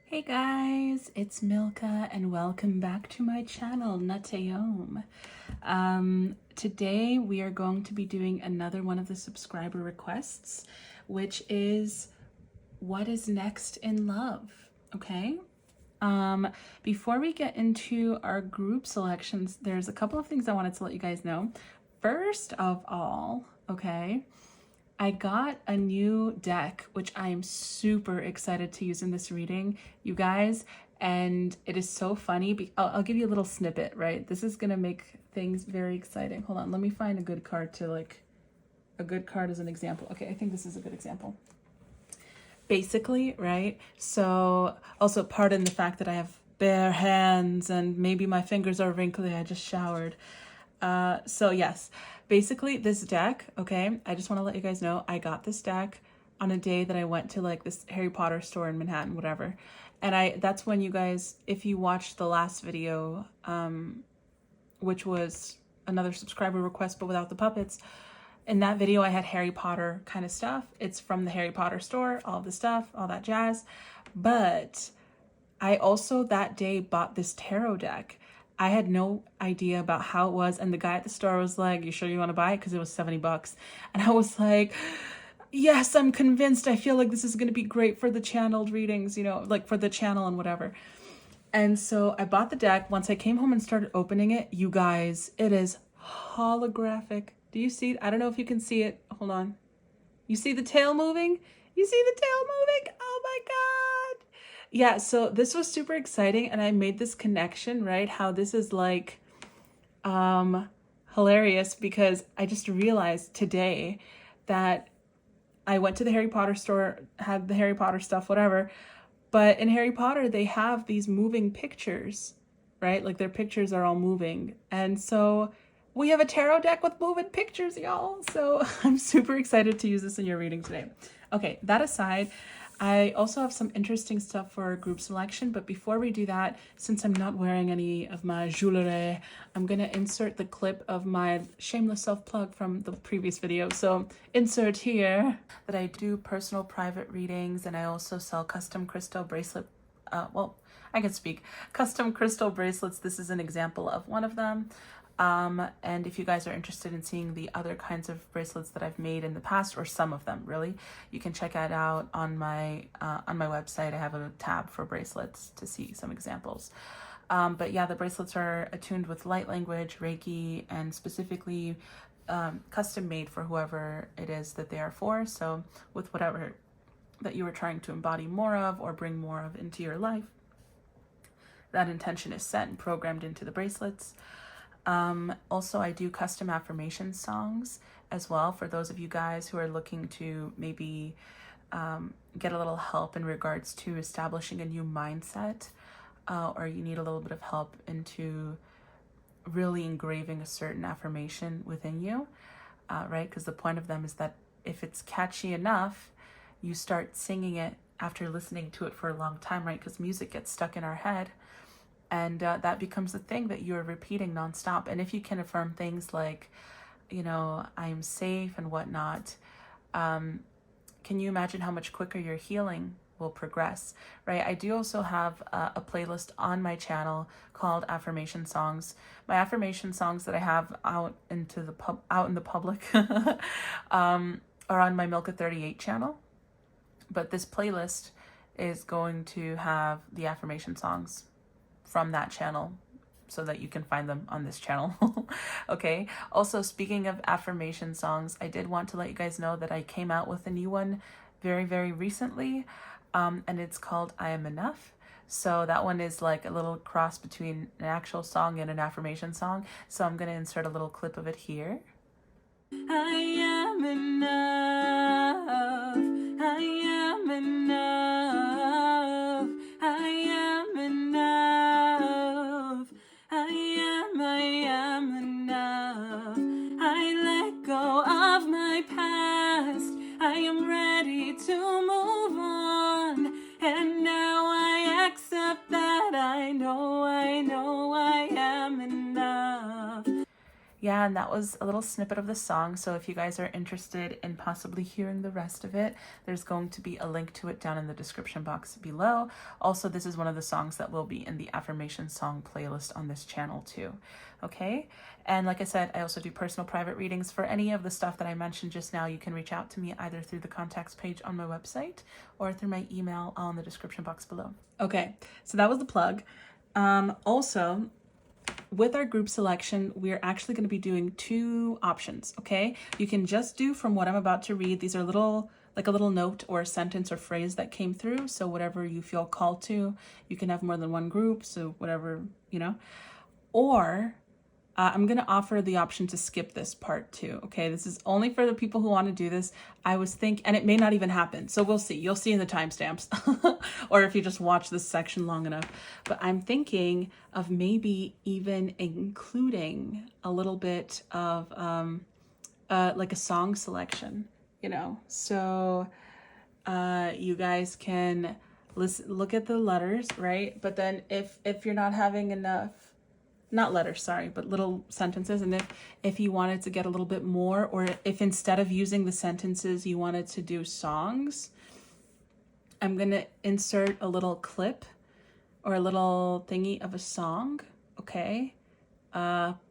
Hey guys, it's Milka and welcome back to my channel, NutAeum. Today we are going to be doing another one of the subscriber requests, which is what is next in love, okay? Before we get into our group selections, there's a couple of things I wanted to let you guys know. First of all, okay, I got a new deck, which I am super excited to use in this reading, you guys. And it is so funny. I'll give you a little snippet, right? This is going to make things very exciting. Hold on. Let me find a good card a good card as an example. Okay, I think this is a good example. Basically, right? So also pardon the fact that I have bare hands and maybe my fingers are wrinkly. I just showered. So yes, basically this deck, okay, I just want to let you guys know I got this deck on a day that I went to like this Harry Potter store in Manhattan, whatever. And that's when you guys, if you watched the last video, which was another subscriber request, but without the puppets, in that video I had Harry Potter kind of stuff. It's from the Harry Potter store, all the stuff, all that jazz. But I also that day bought this tarot deck. I had no idea about how it was, and the guy at the store was like, "You sure you want to buy it?" Because it was $70. And I was like, yes, I'm convinced. I feel like this is going to be great for the channeled readings, you know, like for the channel and whatever. And so I bought the deck. Once I came home and started opening it, you guys, it is holographic. Do you see it? I don't know if you can see it. Hold on. You see the tail moving? You see the tail moving? Oh my God. Yeah, so this was super exciting, and I made this connection, right? How this is like hilarious, because I just realized today that I went to the Harry Potter store, had the Harry Potter stuff, whatever, but in Harry Potter they have these moving pictures, right? Like their pictures are all moving. And so we have a tarot deck with moving pictures, y'all. So I'm super excited to use this in your reading today. Okay, that aside, I also have some interesting stuff for group selection, but before we do that, since I'm not wearing any of my jewelry, I'm gonna insert the clip of my shameless self-plug from the previous video. So insert here that I do personal private readings, and I also sell custom crystal bracelet, I can speak, custom crystal bracelets. This is an example of one of them. And if you guys are interested in seeing the other kinds of bracelets that I've made in the past, or some of them really, you can check it out on my website. I have a tab for bracelets to see some examples. But yeah, the bracelets are attuned with light language, Reiki, and specifically custom made for whoever it is that they are for. So with whatever that you are trying to embody more of or bring more of into your life, that intention is set and programmed into the bracelets. Also, I do custom affirmation songs as well for those of you guys who are looking to maybe get a little help in regards to establishing a new mindset, or you need a little bit of help into really engraving a certain affirmation within you, right? Because the point of them is that if it's catchy enough, you start singing it after listening to it for a long time, right? Because music gets stuck in our head. And that becomes the thing that you're repeating nonstop. And if you can affirm things like, you know, I'm safe and whatnot, can you imagine how much quicker your healing will progress, right? I do also have a playlist on my channel called Affirmation Songs. My affirmation songs that I have out in the public are on my Milka 38 channel. But this playlist is going to have the affirmation songs from that channel so that you can find them on this channel. Okay. Also, speaking of affirmation songs, I did want to let you guys know that I came out with a new one very, very recently. And it's called I Am Enough. So that one is like a little cross between an actual song and an affirmation song. So I'm going to insert a little clip of it here. I am enough. I am enough. I am enough. I am enough. I let go of my past. I am ready to move on. And now I accept that I know I am enough. yeah, and that was a little snippet of the song. So if you guys are interested in possibly hearing the rest of it, there's going to be a link to it down in the description box below. Also, this is one of the songs that will be in the affirmation song playlist on this channel too. Okay, and like I said, I also do personal private readings. For any of the stuff that I mentioned just now, you can reach out to me either through the contacts page on my website or through my email on the description box below. Okay, so that was the plug. Also, with our group selection, we're actually going to be doing 2 options, okay? You can just do from what I'm about to read. These are like a little note or a sentence or phrase that came through. So whatever you feel called to, you can have more than one group. So whatever, you know, or I'm going to offer the option to skip this part too. Okay, this is only for the people who want to do this. I was thinking, and it may not even happen. So we'll see. You'll see in the timestamps or if you just watch this section long enough. But I'm thinking of maybe even including a little bit of like a song selection, you know. So you guys can look at the letters, right? But then if you're not having enough, not letters, sorry, but little sentences. And if you wanted to get a little bit more, or if instead of using the sentences, you wanted to do songs, I'm going to insert a little clip or a little thingy of a song. Okay.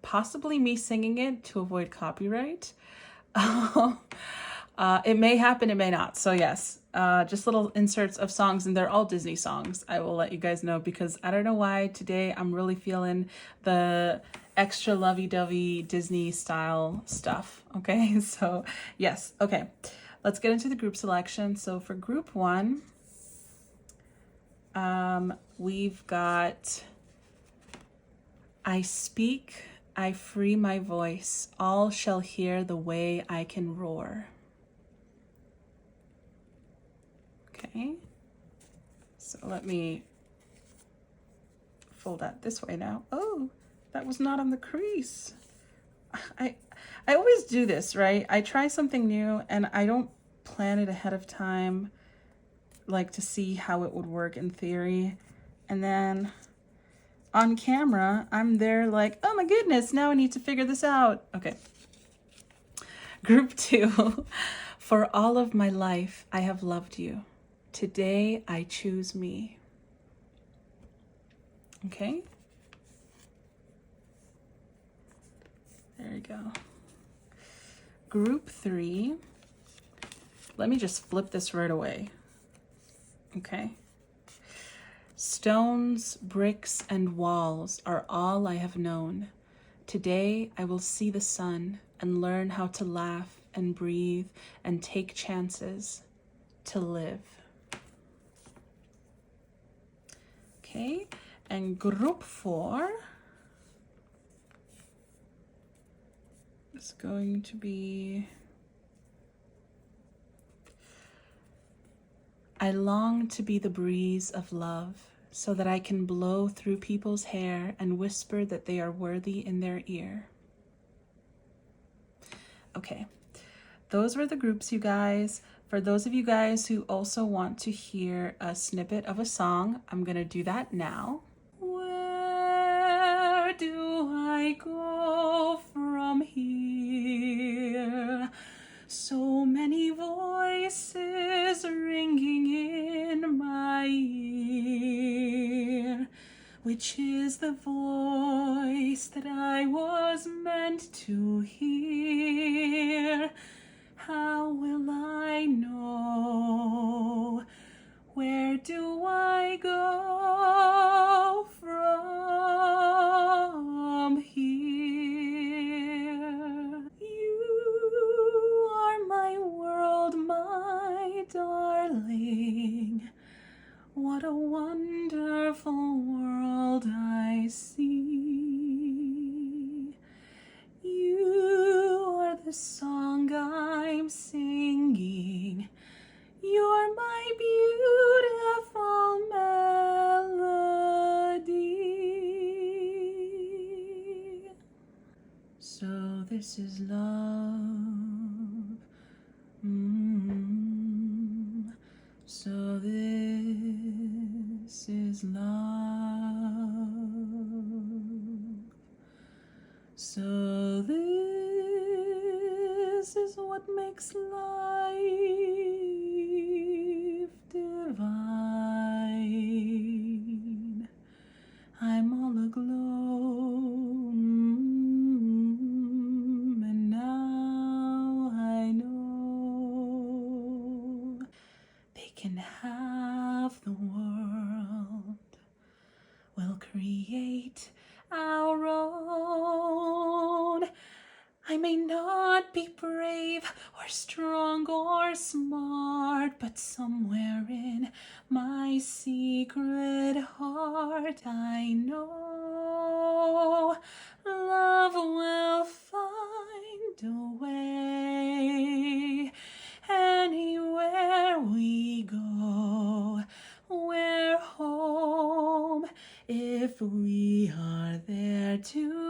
Possibly me singing it to avoid copyright. It may happen, it may not. So yes, just little inserts of songs, and they're all Disney songs. I will let you guys know because I don't know why today I'm really feeling the extra lovey-dovey Disney style stuff. Okay, so yes. Okay, let's get into the group selection. So for group 1, we've got I speak, I free my voice, all shall hear the way I can roar. Okay, so let me fold that this way now. Oh, that was not on the crease. I always do this, right? I try something new and I don't plan it ahead of time, like to see how it would work in theory. And then on camera, I'm there like, oh my goodness, now I need to figure this out. Okay. Group 2, for all of my life, I have loved you. Today, I choose me. Okay. There we go. Group 3. Let me just flip this right away. Okay. Stones, bricks, and walls are all I have known. Today, I will see the sun and learn how to laugh and breathe and take chances to live. Okay, and group 4 is going to be I long to be the breeze of love so that I can blow through people's hair and whisper that they are worthy in their ear. Okay, those were the groups, you guys. For those of you guys who also want to hear a snippet of a song, I'm gonna do that now. Where do I go from here? So many voices ringing in my ear. Which is the voice that I was meant to hear? How will I know? Where do I go from here? You are my world, my darling. What a wonderful world I see. You are the song I'm singing. You're my beautiful melody. So this is love. So this is love. So this this is what makes life divine. I'm all aglow, and now I know they can have the world. We'll create our own. I may not be brave or strong or smart, but somewhere in my secret heart I know love will find a way. Anywhere we go, we're home if we are there together.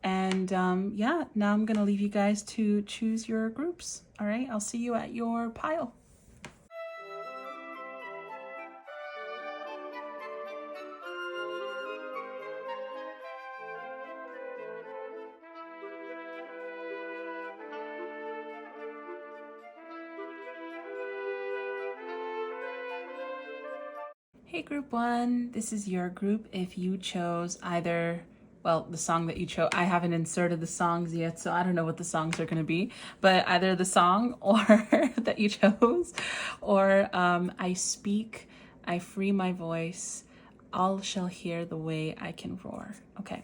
And yeah, now I'm gonna leave you guys to choose your groups. All right, I'll see you at your pile. Hey group one, this is your group if you chose either, well, the song that you chose. I haven't inserted the songs yet, so I don't know what the songs are going to be, but either the song or that you chose, or I speak, I free my voice, all shall hear the way I can roar. Okay,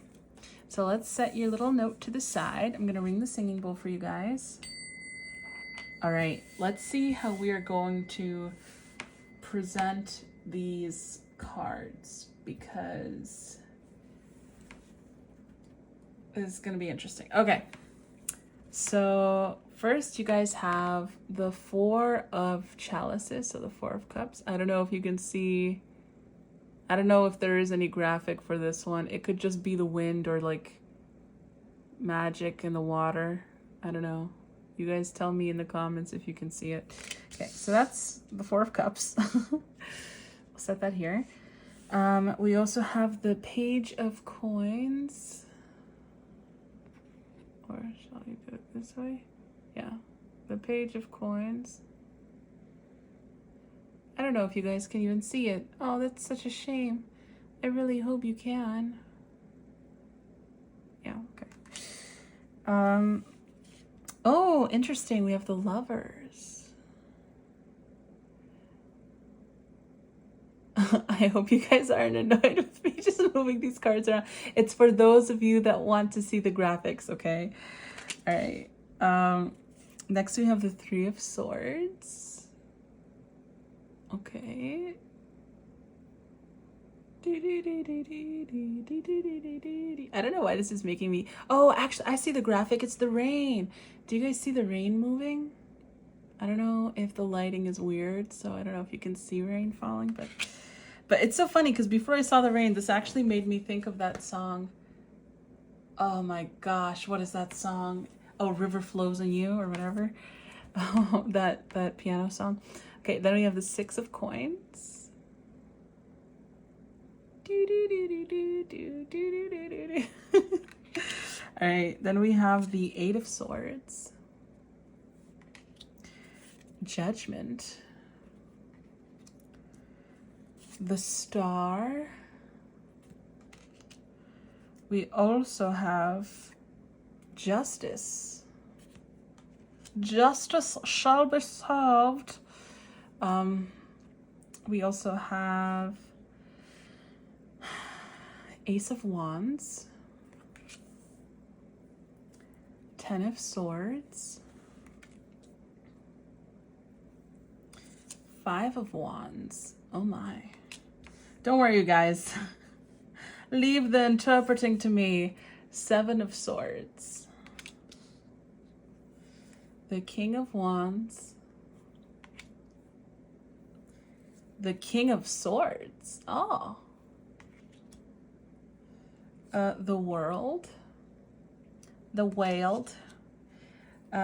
so let's set your little note to the side. I'm going to ring the singing bowl for you guys. All right, let's see how we are going to present these cards, because this is going to be interesting. Okay, so first you guys have the Four of Chalices, so the Four of Cups. I don't know if you can see, I don't know if there is any graphic for this one. It could just be the wind or like magic in the water. I don't know. You guys tell me in the comments if you can see it. Okay, so that's the Four of Cups. I'll set that here. We also have the Page of Coins. Or shall we do it this way? Yeah, the Page of Coins. I don't know if you guys can even see it. Oh, that's such a shame. I really hope you can. Yeah, okay. Oh, interesting. We have the Lovers. I hope you guys aren't annoyed with me just moving these cards around. It's for those of you that want to see the graphics, okay? All right. Next we have the Three of Swords. Okay. I don't know why this is making me... Oh, actually, I see the graphic. It's the rain. Do you guys see the rain moving? I don't know if the lighting is weird, so I don't know if you can see rain falling, but it's so funny because before I saw the rain, this actually made me think of that song. Oh my gosh, what is that song? Oh, River Flows in You or whatever. Oh, that piano song. Okay, then we have the Six of Coins. All right, then we have the Eight of Swords. Judgment. The Star. We also have Justice. Justice shall be served. We also have Ace of Wands. Ten of Swords. Five of Wands. Oh my. Don't worry, you guys. Leave the interpreting to me. Seven of Swords. The King of Wands. The King of Swords. Oh. The World. The Wailed.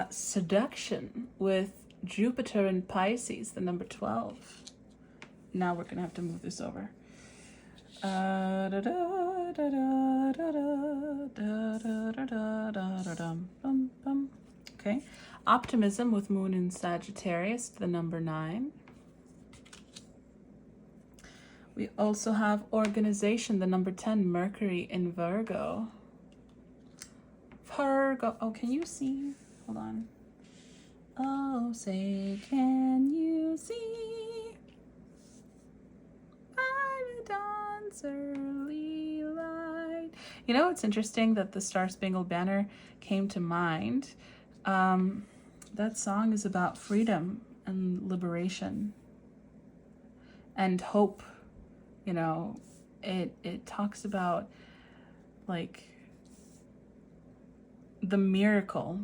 Seduction with Jupiter and Pisces, the number 12. Now we're gonna have to move this over. Okay. Optimism with Moon in Sagittarius, the number 9. We also have Organization, the number 10, Mercury in Virgo. Virgo. Oh, can you see? Hold on. Oh, say, can you see? By the dawn's early light. You know, it's interesting that the Star Spangled Banner came to mind. That song is about freedom and liberation and hope. You know, it talks about like the miracle.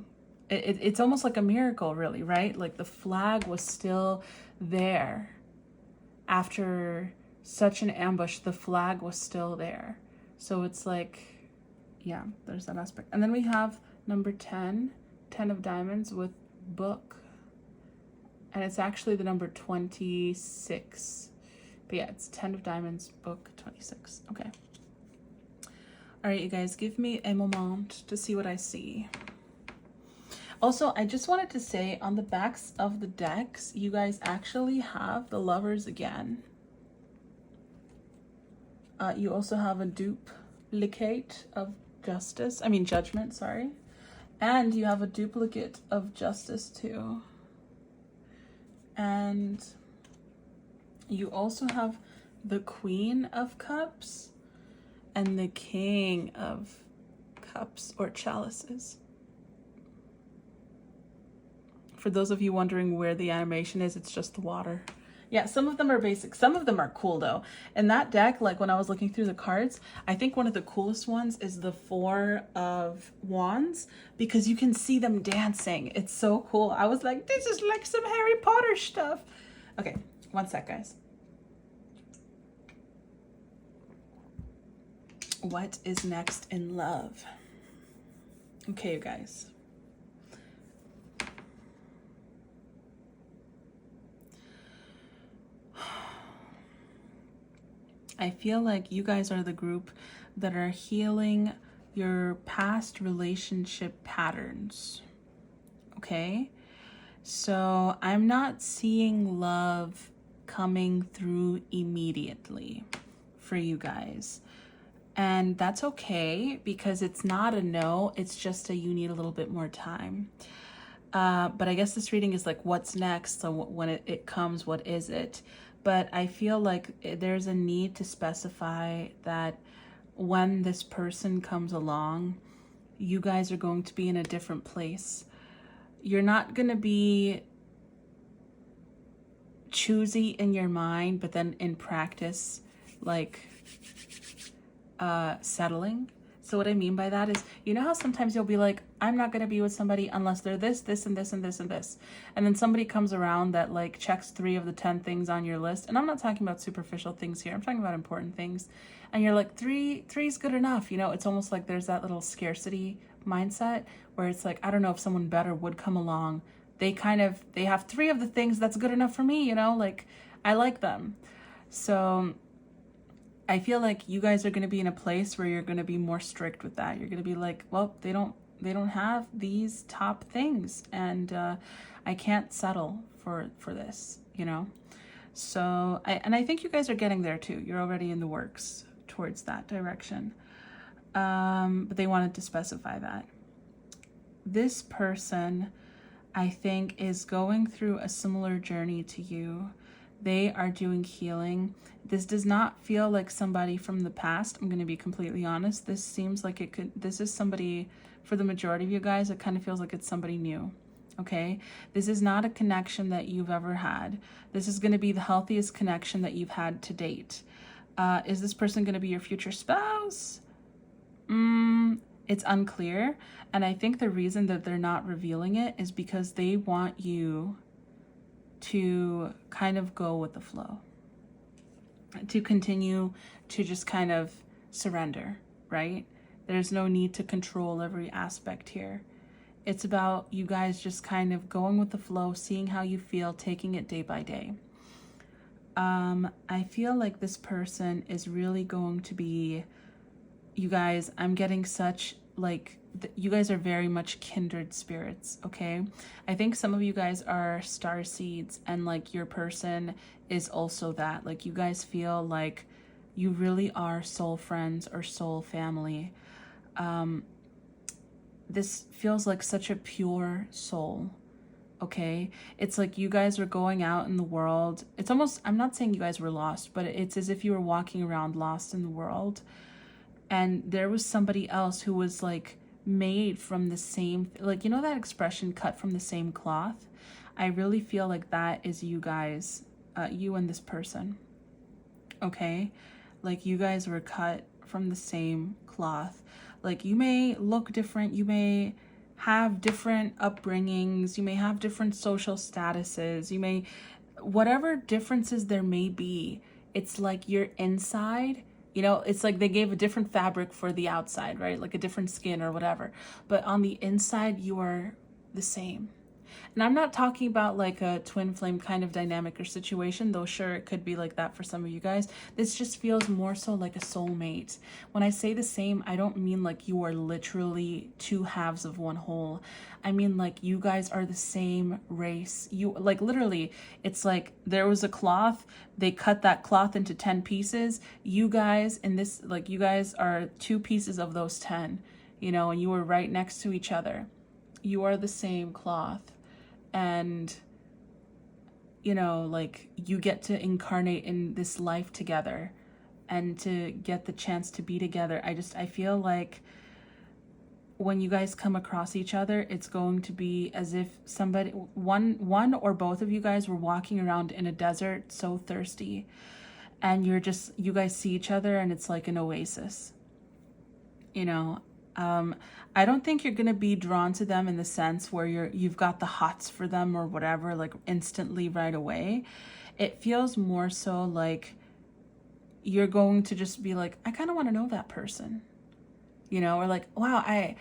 It's almost like a miracle, really, right? Like the flag was still there after such an ambush. The flag was still there. So it's like, yeah, there's that aspect. And then we have number 10, 10 of Diamonds with Book. And it's actually the number 26. But yeah, it's 10 of Diamonds, Book 26. Okay. All right, you guys, give me a moment to see what I see. Also, I just wanted to say on the backs of the decks, you guys actually have the Lovers again. You also have a duplicate of Judgment, sorry. And you have a duplicate of Justice too. And you also have the Queen of Cups and the King of Cups or Chalices. For those of you wondering where the animation is, it's just the water. Yeah, some of them are basic. Some of them are cool though. In that deck, like when I was looking through the cards, I think one of the coolest ones is the 4 of Wands because you can see them dancing. It's so cool. I was like, this is like some Harry Potter stuff. Okay, one sec, guys. What is next in love? Okay, you guys. I feel like you guys are the group that are healing your past relationship patterns. Okay? So I'm not seeing love coming through immediately for you guys. And that's okay because it's not a no, it's just a you need a little bit more time. But I guess this reading is like what's next, so when it comes, what is it? But I feel like there's a need to specify that when this person comes along, you guys are going to be in a different place. You're not going to be choosy in your mind, but then in practice, like settling. So what I mean by that is, you know how sometimes you'll be like, I'm not going to be with somebody unless they're this, this, and this, and this, and this. And then somebody comes around that like checks 3 of the 10 things on your list. And I'm not talking about superficial things here. I'm talking about important things. And you're like, three is good enough. You know, it's almost like there's that little scarcity mindset where it's like, I don't know if someone better would come along. They have 3 of the things that's good enough for me, you know, like I like them. So I feel like you guys are going to be in a place where you're going to be more strict with that. You're going to be like, well, they don't have these top things, and I can't settle for this, you know. So I think you guys are getting there too. You're already in the works towards that direction. But they wanted to specify that. This person, I think, is going through a similar journey to you. They are doing healing. This does not feel like somebody from the past. I'm going to be completely honest. This seems like this is somebody, for the majority of you guys, it kind of feels like it's somebody new. Okay? This is not a connection that you've ever had. This is going to be the healthiest connection that you've had to date. Is this person going to be your future spouse? It's unclear. And I think the reason that they're not revealing it is because they want you to kind of go with the flow, to continue to just kind of surrender, right? There's no need to control every aspect here. It's about you guys just kind of going with the flow, seeing how you feel, taking it day by day. I feel like this person is really going to be you guys, I'm getting such like, you guys are very much kindred spirits, okay? I think some of you guys are star seeds, and like your person is also that. Like you guys feel like you really are soul friends or soul family. This feels like such a pure soul, okay? It's like you guys are going out in the world. It's almost, I'm not saying you guys were lost, but it's as if you were walking around lost in the world, and there was somebody else who was like made from the same, like, you know that expression, cut from the same cloth? I really feel like that is you guys, you and this person, okay? Like you guys were cut from the same cloth. Like you may look different, you may have different upbringings, you may have different social statuses, you may, whatever differences there may be, it's like your inside, you know, it's like they gave a different fabric for the outside, right? Like a different skin or whatever. But on the inside, you are the same. And I'm not talking about like a twin flame kind of dynamic or situation, though sure it could be like that for some of you guys. This just feels more so like a soulmate. When I say the same, I don't mean like you are literally two halves of one whole. I mean like you guys are the same race. You like literally, it's like there was a cloth, they cut that cloth into 10 pieces. You guys in this, like you guys are 2 pieces of those 10, you know, and you were right next to each other. You are the same cloth. And you know, like you get to incarnate in this life together and to get the chance to be together. I feel like when you guys come across each other, it's going to be as if somebody, one or both of you guys were walking around in a desert so thirsty, and you guys see each other and it's like an oasis, you know. I don't think you're gonna be drawn to them in the sense where you've got the hots for them or whatever, like instantly right away. It feels more so like you're going to just be like, I kind of want to know that person, you know, or like, wow, I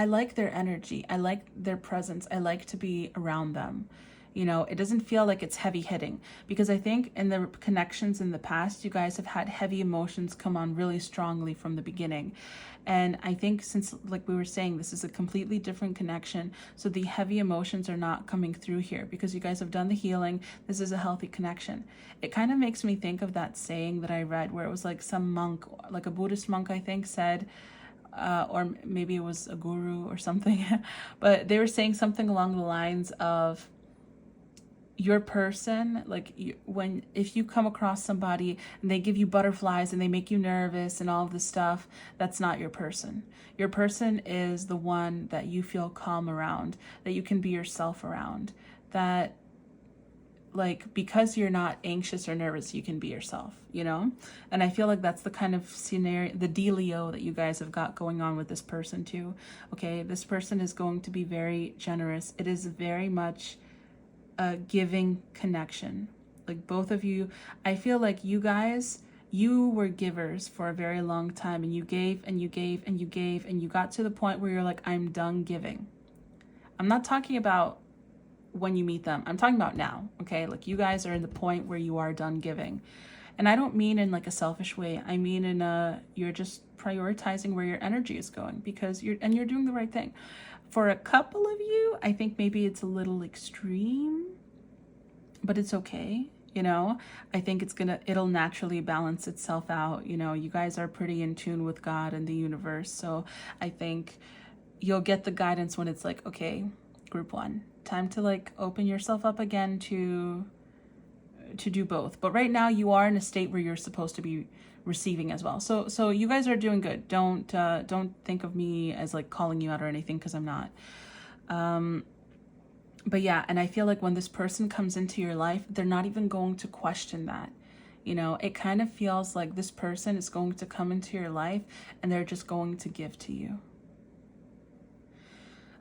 like their energy, I like their presence, I like to be around them. You know, it doesn't feel like it's heavy hitting, because I think in the connections in the past, you guys have had heavy emotions come on really strongly from the beginning. And I think since, like we were saying, this is a completely different connection, so the heavy emotions are not coming through here because you guys have done the healing. This is a healthy connection. It kind of makes me think of that saying that I read where it was like some monk, like a Buddhist monk, I think, said, or maybe it was a guru or something, but they were saying something along the lines of, your person, like if you come across somebody and they give you butterflies and they make you nervous and all of this stuff, that's not your person. Your person is the one that you feel calm around, that you can be yourself around, that like because you're not anxious or nervous, you can be yourself, you know. And I feel like that's the kind of scenario, the dealio that you guys have got going on with this person too. Okay, this person is going to be very generous. It is very much a giving connection. Like both of you, I feel like you guys, you were givers for a very long time, and you gave and you gave and you gave, and you got to the point where you're like, I'm done giving. I'm not talking about when you meet them, I'm talking about now. Okay, like you guys are in the point where you are done giving. And I don't mean in like a selfish way, I mean in a, you're just prioritizing where your energy is going, because you're doing the right thing. For a couple of you, I think maybe it's a little extreme, but it's okay. You know, I think it'll naturally balance itself out. You know, you guys are pretty in tune with God and the universe. So I think you'll get the guidance when it's like, okay, group 1, time to like open yourself up again to do both. But right now you are in a state where you're supposed to be receiving as well. So you guys are doing good. Don't think of me as like calling you out or anything, because I'm not. But yeah, and I feel like when this person comes into your life, they're not even going to question that. You know, it kind of feels like this person is going to come into your life and they're just going to give to you.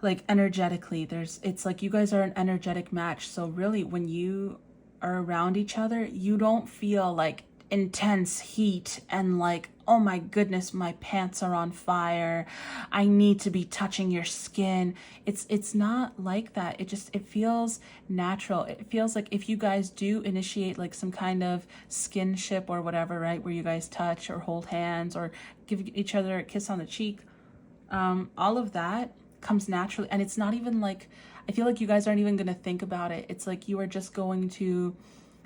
Like energetically, it's like you guys are an energetic match. So really, when you are around each other, you don't feel like intense heat and like, oh my goodness, my pants are on fire, I need to be touching your skin. It's not like that. It feels natural. It feels like if you guys do initiate like some kind of skinship or whatever, right, where you guys touch or hold hands or give each other a kiss on the cheek, all of that comes naturally. And it's not even like, I feel like you guys aren't even gonna think about it. It's like you are just going to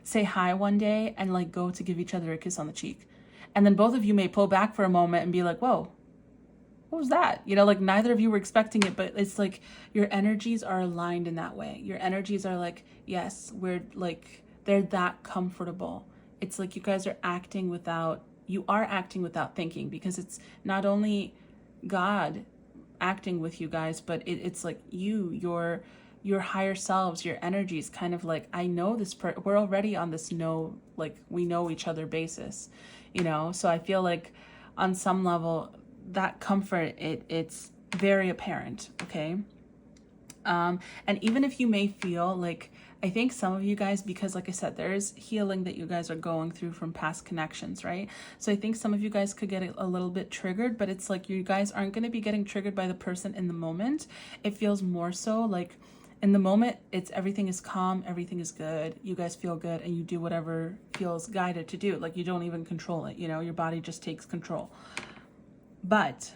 say hi one day and like go to give each other a kiss on the cheek. And then both of you may pull back for a moment and be like, whoa, what was that? You know, like neither of you were expecting it, but it's like your energies are aligned in that way. Your energies are like, yes, we're like, they're that comfortable. It's like you guys are acting without thinking, because it's not only God acting with you guys, but it's like your higher selves, your energies kind of like, I know this we're already on this we know each other basis, you know? So I feel like on some level that comfort, it's very apparent, okay? And even if you may feel like, I think some of you guys, because like I said, there is healing that you guys are going through from past connections, right? So I think some of you guys could get a little bit triggered, but it's like you guys aren't going to be getting triggered by the person in the moment. It feels more so like in the moment, everything is calm, everything is good, you guys feel good, and you do whatever feels guided to do. Like you don't even control it, you know, your body just takes control. But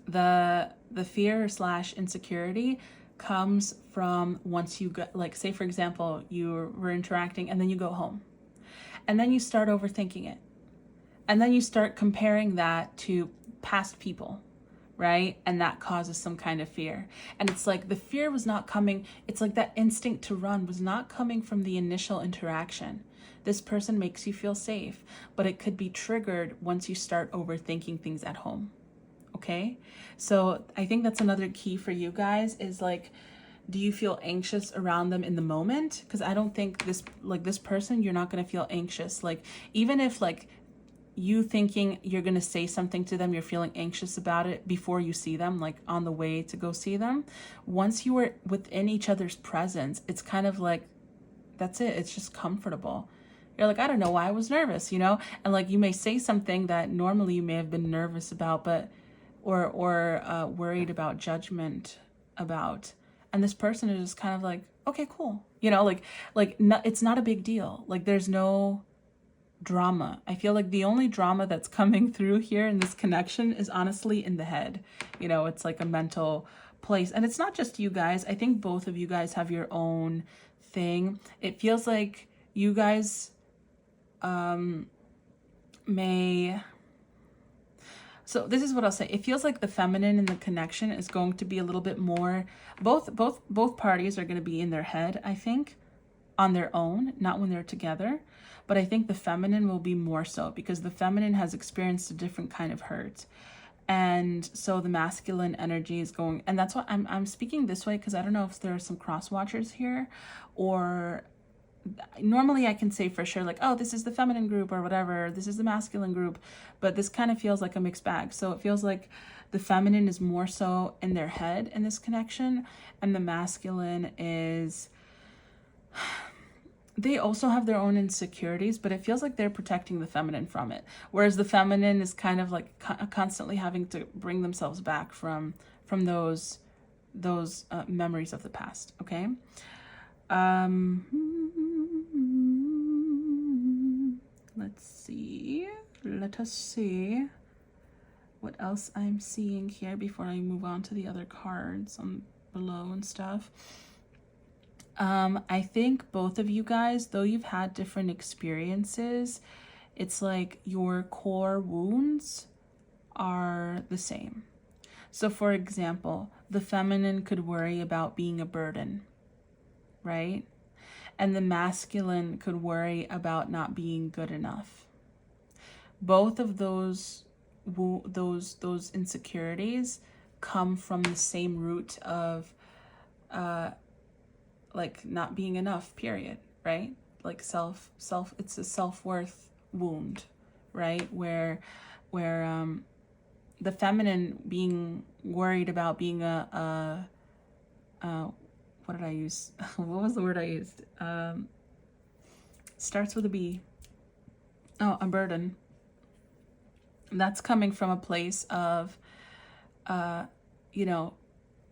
the fear / insecurity comes from once you get, like, say for example, you were interacting and then you go home and then you start overthinking it, and then you start comparing that to past people, right? And that causes some kind of fear. And it's like the fear was not coming, it's like that instinct to run was not coming from the initial interaction. This person makes you feel safe, but it could be triggered once you start overthinking things at home. Okay, so I think that's another key for you guys is like, do you feel anxious around them in the moment? Because I don't think this person, you're not going to feel anxious. Like even if like you thinking you're going to say something to them, you're feeling anxious about it before you see them, like on the way to go see them. Once you are within each other's presence, it's kind of like, that's it. It's just comfortable. You're like, I don't know why I was nervous, you know? And like you may say something that normally you may have been nervous about, but or worried about judgment about, and this person is just kind of like, okay, cool, you know, it's not a big deal. Like there's no drama. I feel like the only drama that's coming through here in this connection is honestly in the head. You know, it's like a mental place, and it's not just you guys. I think both of you guys have your own thing. It feels like you guys so this is what I'll say. It feels like the feminine in the connection is going to be a little bit more, both parties are going to be in their head, I think, on their own, not when they're together. But I think the feminine will be more so because the feminine has experienced a different kind of hurt. And so the masculine energy is going, and that's why I'm speaking this way, because I don't know if there are some cross watchers here, or normally I can say for sure like, oh, this is the feminine group or whatever, this is the masculine group, but this kind of feels like a mixed bag. So it feels like the feminine is more so in their head in this connection, and the masculine is, they also have their own insecurities, but it feels like they're protecting the feminine from it, whereas the feminine is kind of like constantly having to bring themselves back from those memories of the past. Okay. Let's see. Let us see what else I'm seeing here before I move on to the other cards on below and stuff. I think both of you guys, though you've had different experiences, it's like your core wounds are the same. So for example, the feminine could worry about being a burden, right? And the masculine could worry about not being good enough. Both of those insecurities come from the same root of like not being enough, period, right? Like self it's a self-worth wound, right? Where the feminine being worried about being what did I use? What was the word I used? Starts with a B. Oh, a burden. That's coming from a place of, you know,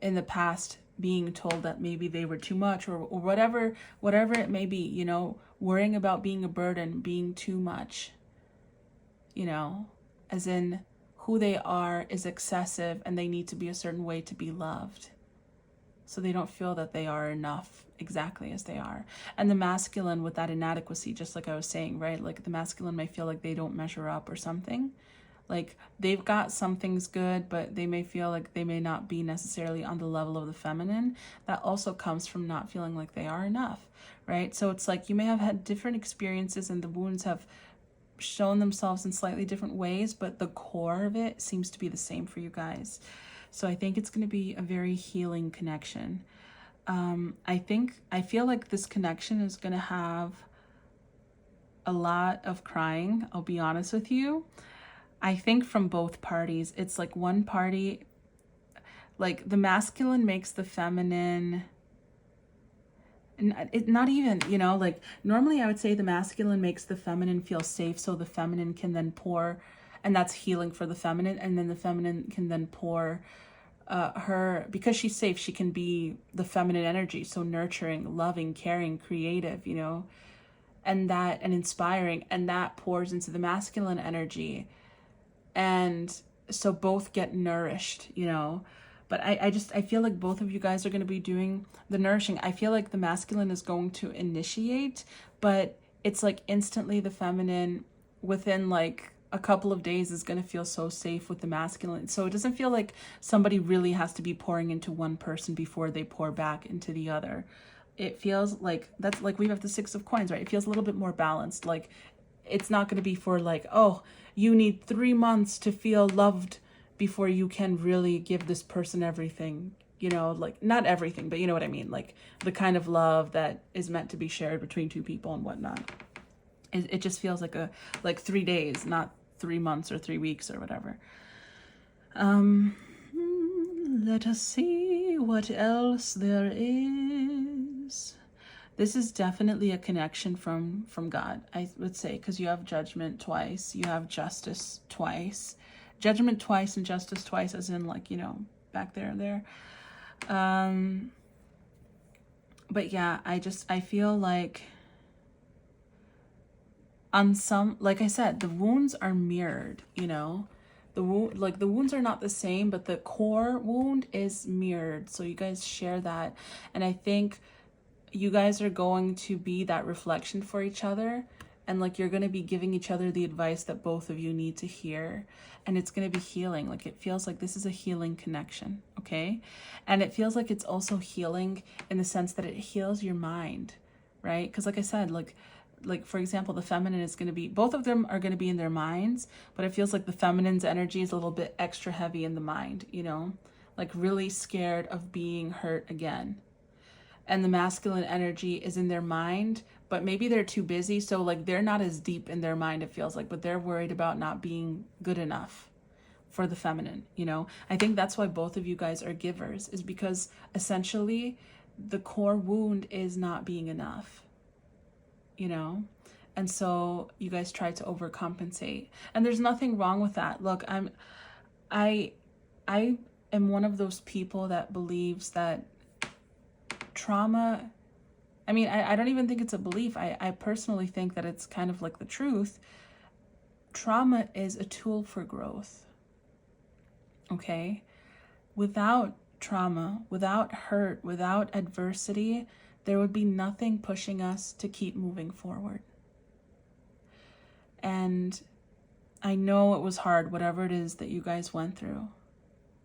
in the past being told that maybe they were too much, or whatever it may be, you know, worrying about being a burden, being too much, you know, as in who they are is excessive and they need to be a certain way to be loved. So they don't feel that they are enough exactly as they are. And the masculine with that inadequacy, just like I was saying, right? Like the masculine may feel like they don't measure up or something. Like they've got some things good, but they may feel like they may not be necessarily on the level of the feminine. That also comes from not feeling like they are enough, right? So it's like you may have had different experiences and the wounds have shown themselves in slightly different ways, but the core of it seems to be the same for you guys. So I think it's going to be a very healing connection. I feel like this connection is going to have a lot of crying. I'll be honest with you. I think from both parties, it's like one party, like the masculine makes the feminine, not even, you know, like normally I would say the masculine makes the feminine feel safe so the feminine can then pour, and that's healing for the feminine, and then the feminine can then pour her, because she's safe, she can be the feminine energy, so nurturing, loving, caring, creative, you know, and inspiring, and that pours into the masculine energy. And so both get nourished, you know. But I feel like both of you guys are going to be doing the nourishing. I feel like the masculine is going to initiate, but it's like instantly the feminine within like a couple of days is going to feel so safe with the masculine. So it doesn't feel like somebody really has to be pouring into one person before they pour back into the other. It feels like that's like we have the 6 of coins, right? It feels a little bit more balanced. Like it's not going to be for like, oh, you need 3 months to feel loved before you can really give this person everything, you know, like not everything, but you know what I mean? Like the kind of love that is meant to be shared between 2 people and whatnot. It just feels like 3 days, not 3 months or 3 weeks or whatever. Let us see what else there is. This is definitely a connection from God, I would say, because you have judgment twice, you have justice twice. Judgment twice and justice twice, as in like, you know, back there and there. But yeah, I feel like on some, like I said, the wounds are mirrored, you know. The wounds are not the same, but the core wound is mirrored. So you guys share that. And I think you guys are going to be that reflection for each other, and like you're going to be giving each other the advice that both of you need to hear, and it's going to be healing. Like it feels like this is a healing connection, okay? And it feels like it's also healing in the sense that it heals your mind, right? Because like I said, like for example, the feminine is going to be, both of them are going to be in their minds, but it feels like the feminine's energy is a little bit extra heavy in the mind, you know, like really scared of being hurt again. And the masculine energy is in their mind, but maybe they're too busy. So like they're not as deep in their mind, it feels like, but they're worried about not being good enough for the feminine, you know? I think that's why both of you guys are givers, is because essentially the core wound is not being enough, you know? And so you guys try to overcompensate. And there's nothing wrong with that. Look, I am one of those people that believes that trauma, I mean, I don't even think it's a belief. I personally think that it's kind of like the truth. Trauma is a tool for growth, okay? Without trauma, without hurt, without adversity, there would be nothing pushing us to keep moving forward. And I know it was hard, whatever it is that you guys went through.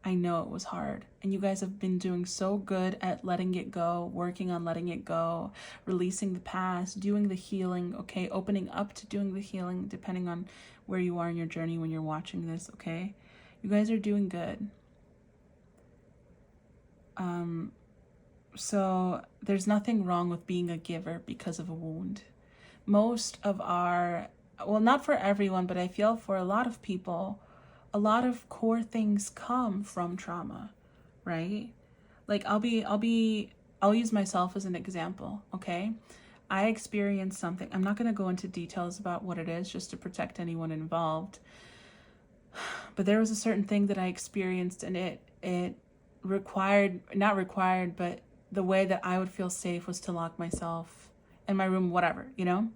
I know it was hard, and you guys have been doing so good at letting it go, working on letting it go, releasing the past, doing the healing, okay? Opening up to doing the healing, depending on where you are in your journey when you're watching this, okay? You guys are doing good. So there's nothing wrong with being a giver because of a wound. Most of our, well, not for everyone, but I feel for a lot of people, a lot of core things come from trauma, right? Like I'll use myself as an example, okay? I experienced something. I'm not going to go into details about what it is just to protect anyone involved. But there was a certain thing that I experienced, and it required, not required, but the way that I would feel safe was to lock myself in my room, whatever, you know?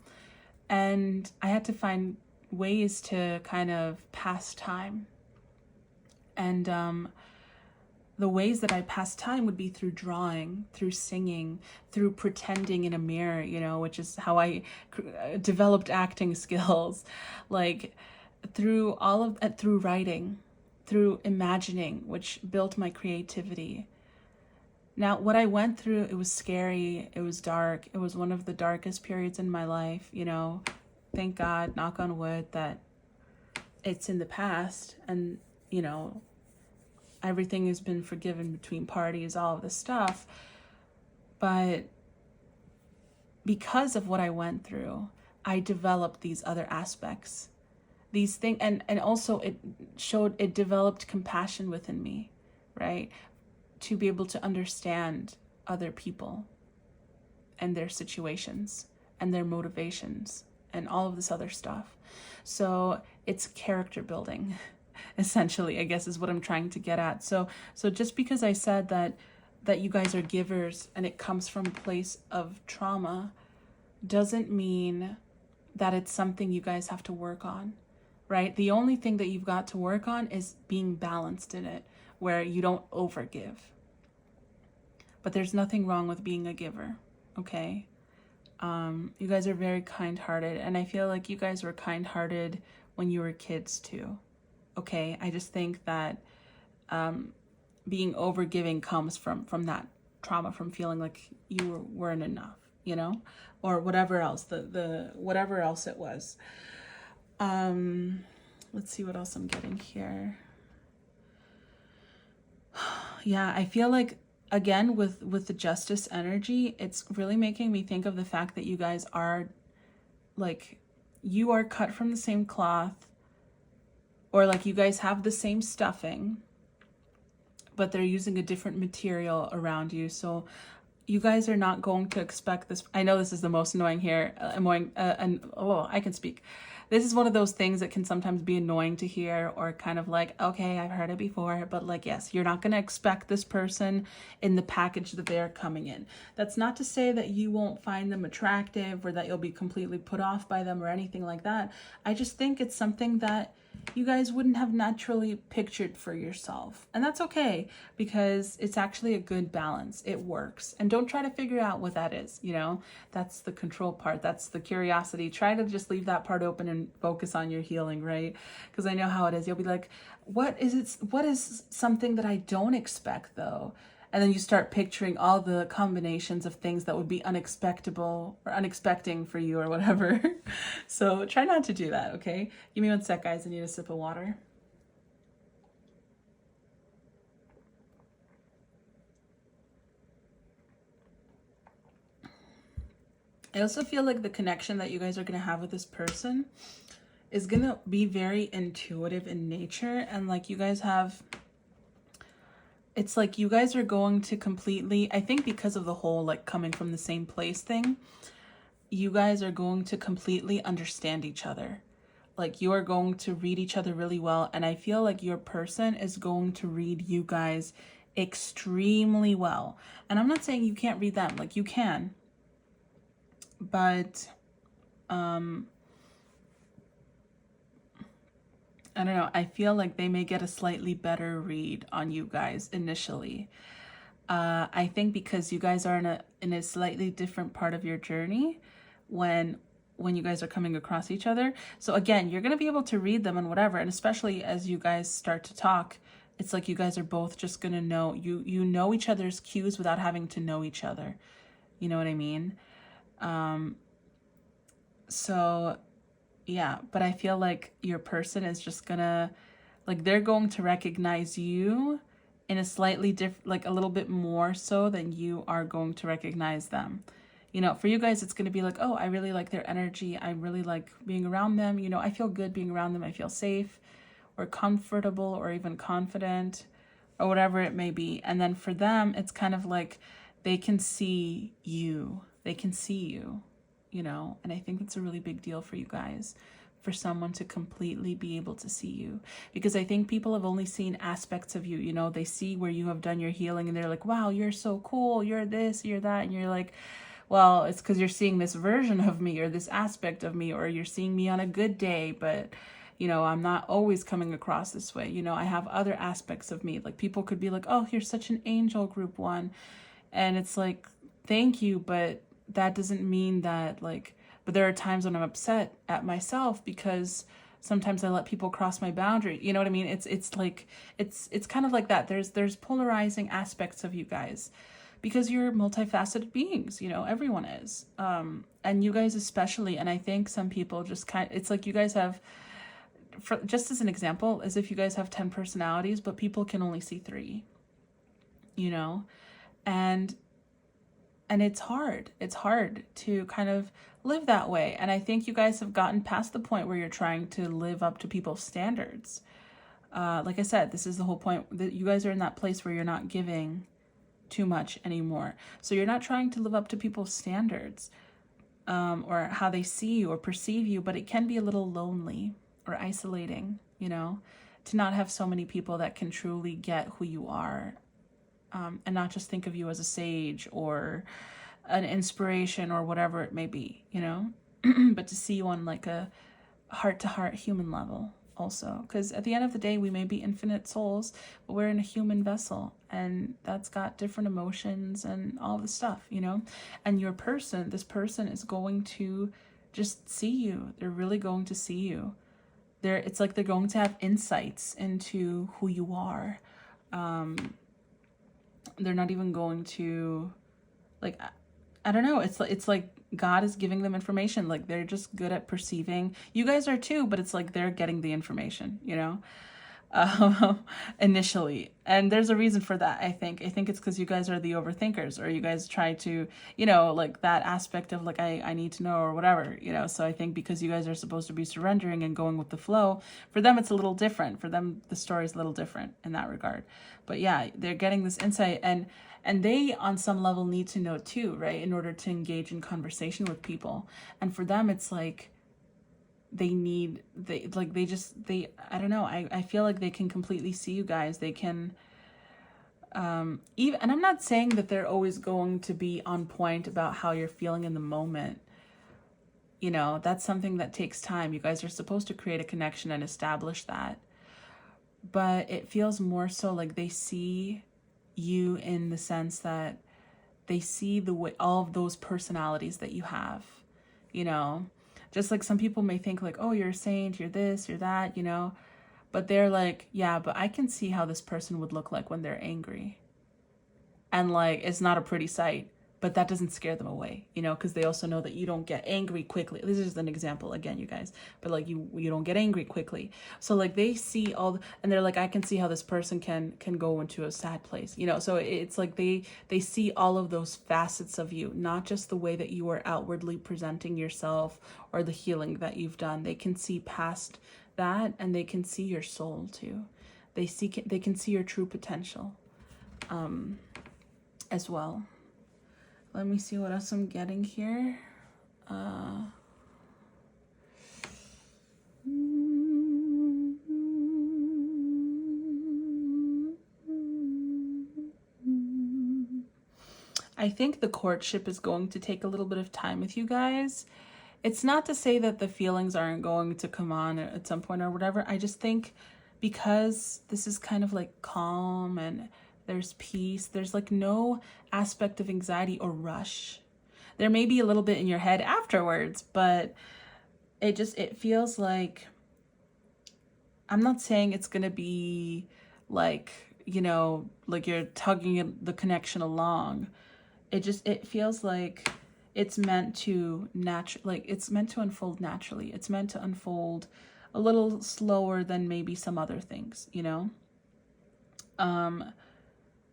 And I had to find ways to kind of pass time. And the ways that I pass time would be through drawing, through singing, through pretending in a mirror, you know, which is how I developed acting skills, like through through writing, through imagining, which built my creativity. Now, what I went through, it was scary, it was dark, it was one of the darkest periods in my life, you know. Thank God, knock on wood, that it's in the past, and, you know, everything has been forgiven between parties, all of this stuff. But because of what I went through, I developed these other aspects, these things, and also it developed compassion within me, right? To be able to understand other people and their situations and their motivations and all of this other stuff. So it's character building, essentially, I guess, is what I'm trying to get at. So just because I said that you guys are givers and it comes from a place of trauma doesn't mean that it's something you guys have to work on, right? The only thing that you've got to work on is being balanced in it, where you don't overgive. But there's nothing wrong with being a giver, okay? You guys are very kind-hearted, and I feel like you guys were kind-hearted when you were kids too, okay? I just think that being overgiving comes from that trauma, from feeling like you weren't enough, you know, or whatever else, the whatever else it was. Let's see what else I'm getting here. Yeah, I feel like, again, with the justice energy, it's really making me think of the fact that you guys are, like, you are cut from the same cloth, or like you guys have the same stuffing, but they're using a different material around you. So you guys are not going to expect this. I know this is the most annoying here, I can speak. This is one of those things that can sometimes be annoying to hear, or kind of like, okay, I've heard it before, but like, yes, you're not going to expect this person in the package that they're coming in. That's not to say that you won't find them attractive or that you'll be completely put off by them or anything like that. I just think it's something that you guys wouldn't have naturally pictured for yourself. And that's okay, because it's actually a good balance. It works. And don't try to figure out what that is, you know? That's the control part. That's the curiosity. Try to just leave that part open and focus on your healing, right? Because I know how it is. You'll be like, what is something that I don't expect though? And then you start picturing all the combinations of things that would be unexpectable or unexpecting for you or whatever. So try not to do that, okay? Give me one sec, guys. I need a sip of water. I also feel like the connection that you guys are going to have with this person is going to be very intuitive in nature. And like you guys have... It's like you guys are going to completely, I think because of the whole like coming from the same place thing, you guys are going to completely understand each other. Like you are going to read each other really well. And I feel like your person is going to read you guys extremely well. And I'm not saying you can't read them, like you can. But I don't know, I feel like they may get a slightly better read on you guys initially. I think because you guys are in a slightly different part of your journey when you guys are coming across each other. So again, you're going to be able to read them and whatever. And especially as you guys start to talk, it's like you guys are both just going to know, you know each other's cues without having to know each other. You know what I mean? So yeah, but I feel like your person is just gonna, like, they're going to recognize you in a slightly different, like a little bit more so than you are going to recognize them. You know, for you guys, it's going to be like, oh, I really like their energy. I really like being around them. You know, I feel good being around them. I feel safe or comfortable or even confident or whatever it may be. And then for them, it's kind of like they can see you. They can see you. you know? And I think that's a really big deal for you guys, for someone to completely be able to see you. Because I think people have only seen aspects of you, you know? They see where you have done your healing and they're like, wow, you're so cool, you're this, you're that. And you're like, well, it's because you're seeing this version of me or this aspect of me, or you're seeing me on a good day, but you know, I'm not always coming across this way. You know, I have other aspects of me. Like people could be like, oh, you're such an angel, group 1. And it's like, thank you, but that doesn't mean that like, but there are times when I'm upset at myself because sometimes I let people cross my boundary. You know what I mean? It's like, it's kind of like that. There's polarizing aspects of you guys, because you're multifaceted beings, you know, everyone is. And you guys especially, and I think some people just it's like you guys have, just as an example, as if you guys have 10 personalities, but people can only see 3, you know? And it's hard. It's hard to kind of live that way. And I think you guys have gotten past the point where you're trying to live up to people's standards. Like I said, this is the whole point, that you guys are in that place where you're not giving too much anymore. So you're not trying to live up to people's standards, or how they see you or perceive you, but it can be a little lonely or isolating, you know, to not have so many people that can truly get who you are, and not just think of you as a sage or an inspiration or whatever it may be, you know, but to see you on like a heart-to-heart human level also. Because at the end of the day, we may be infinite souls, but we're in a human vessel, and that's got different emotions and all the stuff, you know. And this person is going to just see you. They're really going to see you. It's like they're going to have insights into who you are. They're not even going to, like, I don't know. It's like God is giving them information. Like they're just good at perceiving. You guys are too, but it's like they're getting the information, you know, initially. And there's a reason for that, I think. I think it's because you guys are the overthinkers, or you guys try to, you know, like that aspect of like, I need to know or whatever, you know. So I think because you guys are supposed to be surrendering and going with the flow, for them it's a little different. For them, the story's a little different in that regard. But yeah, they're getting this insight, and they on some level need to know too, right? In order to engage in conversation with people. And for them, it's like, I don't know. I feel like they can completely see you guys. They can, even, and I'm not saying that they're always going to be on point about how you're feeling in the moment. You know, that's something that takes time. You guys are supposed to create a connection and establish that. But it feels more so like they see you in the sense that they see the way, all of those personalities that you have, you know. Just like some people may think like, oh, you're a saint, you're this, you're that, you know. But they're like, yeah, but I can see how this person would look like when they're angry. And like, it's not a pretty sight, but that doesn't scare them away, you know, because they also know that you don't get angry quickly. This is just an example again, you guys, but like you don't get angry quickly. So like they see and they're like, I can see how this person can go into a sad place, you know. So it's like they see all of those facets of you, not just the way that you are outwardly presenting yourself or the healing that you've done. They can see past that, and they can see your soul too. They can see your true potential, as well. Let me see what else I'm getting here. I think the courtship is going to take a little bit of time with you guys. It's not to say that the feelings aren't going to come on at some point or whatever. I just think because this is kind of like calm and there's peace, there's like no aspect of anxiety or rush. There may be a little bit in your head afterwards, but it feels like, I'm not saying it's going to be like, you know, like you're tugging the connection along. It feels like it's meant to it's meant to unfold naturally. It's meant to unfold a little slower than maybe some other things, you know?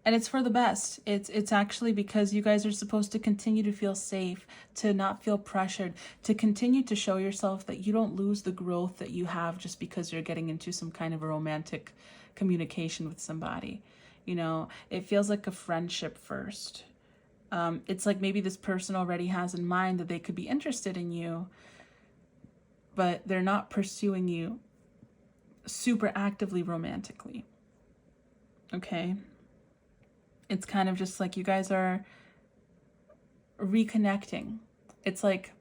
And it's for the best. It's actually because you guys are supposed to continue to feel safe, to not feel pressured, to continue to show yourself that you don't lose the growth that you have just because you're getting into some kind of a romantic communication with somebody. You know, it feels like a friendship first. It's like maybe this person already has in mind that they could be interested in you, but they're not pursuing you super actively romantically. Okay? It's kind of just like you guys are reconnecting. It's like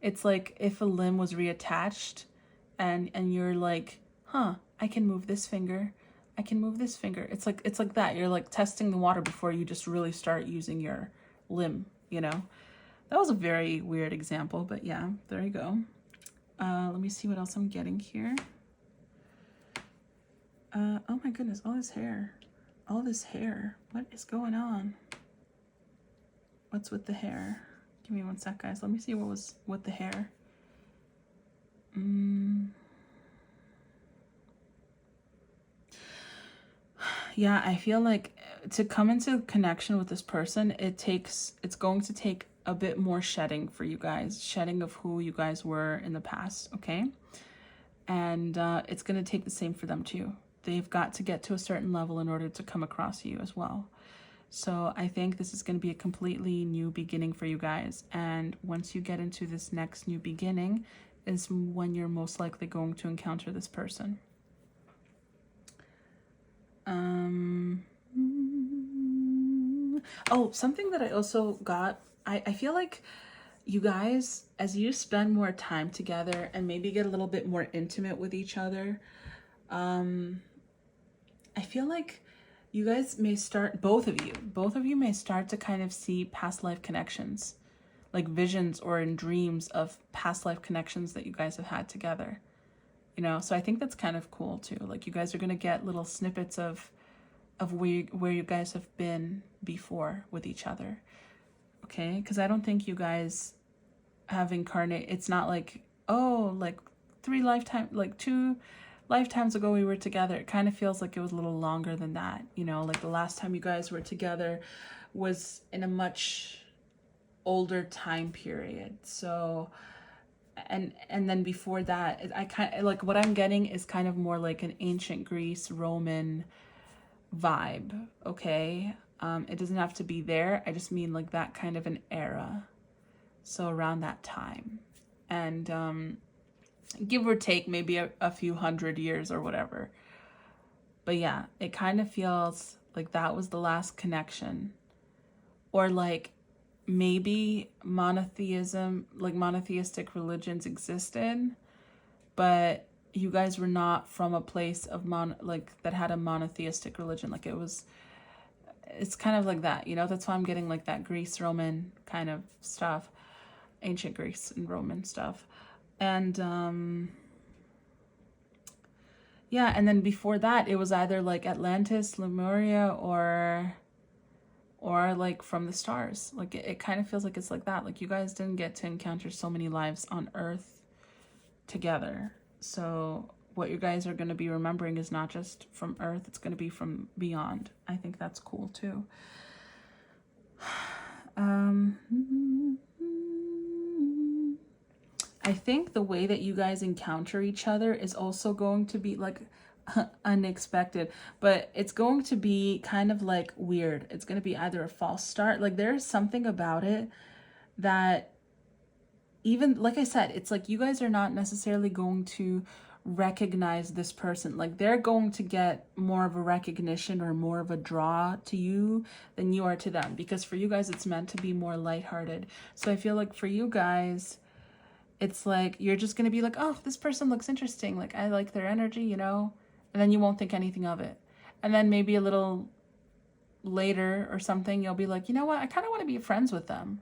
if a limb was reattached and you're like, huh, I can move this finger. I can move this finger. It's like that. You're like testing the water before you just really start using your limb, you know? That was a very weird example, but yeah, there you go. Let me see what else I'm getting here. Oh my goodness, all this hair. All this hair. What is going on? What's with the hair? Give me one sec, guys. Let me see what was with the hair. Yeah, I feel like to come into connection with this person, it's going to take a bit more shedding for you guys. Shedding of who you guys were in the past, okay? And it's going to take the same for them too. They've got to get to a certain level in order to come across you as well. So I think this is going to be a completely new beginning for you guys. And once you get into this next new beginning is when you're most likely going to encounter this person. Oh, something that I also got, I feel like you guys, as you spend more time together and maybe get a little bit more intimate with each other, I feel like you guys may start, both of you may start to kind of see past life connections, like visions or in dreams of past life connections that you guys have had together, you know? So I think that's kind of cool too. Like you guys are going to get little snippets of where you guys have been before with each other. Okay? Because I don't think you guys have incarnated. It's not like, oh, like 2 lifetimes ago we were together. It kind of feels like it was a little longer than that, you know, like the last time you guys were together was in a much older time period. So and then before that, I kind of like what I'm getting is kind of more like an ancient Greece, Roman vibe. Okay, it doesn't have to be there. I just mean like that kind of an era. So around that time, and give or take maybe a few hundred years or whatever. But yeah, it kind of feels like that was the last connection. Or like maybe monotheism, like monotheistic religions existed, but you guys were not from a place of that had a monotheistic religion. Like it's kind of like that, you know? That's why I'm getting like that Greece, Roman kind of stuff, ancient Greece and Roman stuff. And yeah, and then before that it was either like Atlantis, Lemuria, or like from the stars. Like it kind of feels like it's like that. Like you guys didn't get to encounter so many lives on Earth together. So what you guys are going to be remembering is not just from Earth, it's going to be from beyond. I think that's cool too. I think the way that you guys encounter each other is also going to be like unexpected, but it's going to be kind of like weird. It's going to be either a false start. Like there's something about it that, even like I said, it's like you guys are not necessarily going to recognize this person. Like they're going to get more of a recognition or more of a draw to you than you are to them, because for you guys it's meant to be more lighthearted. So I feel like for you guys it's like you're just going to be like, oh, this person looks interesting, like I like their energy, you know, and then you won't think anything of it. And then maybe a little later or something you'll be like, you know what, I kind of want to be friends with them,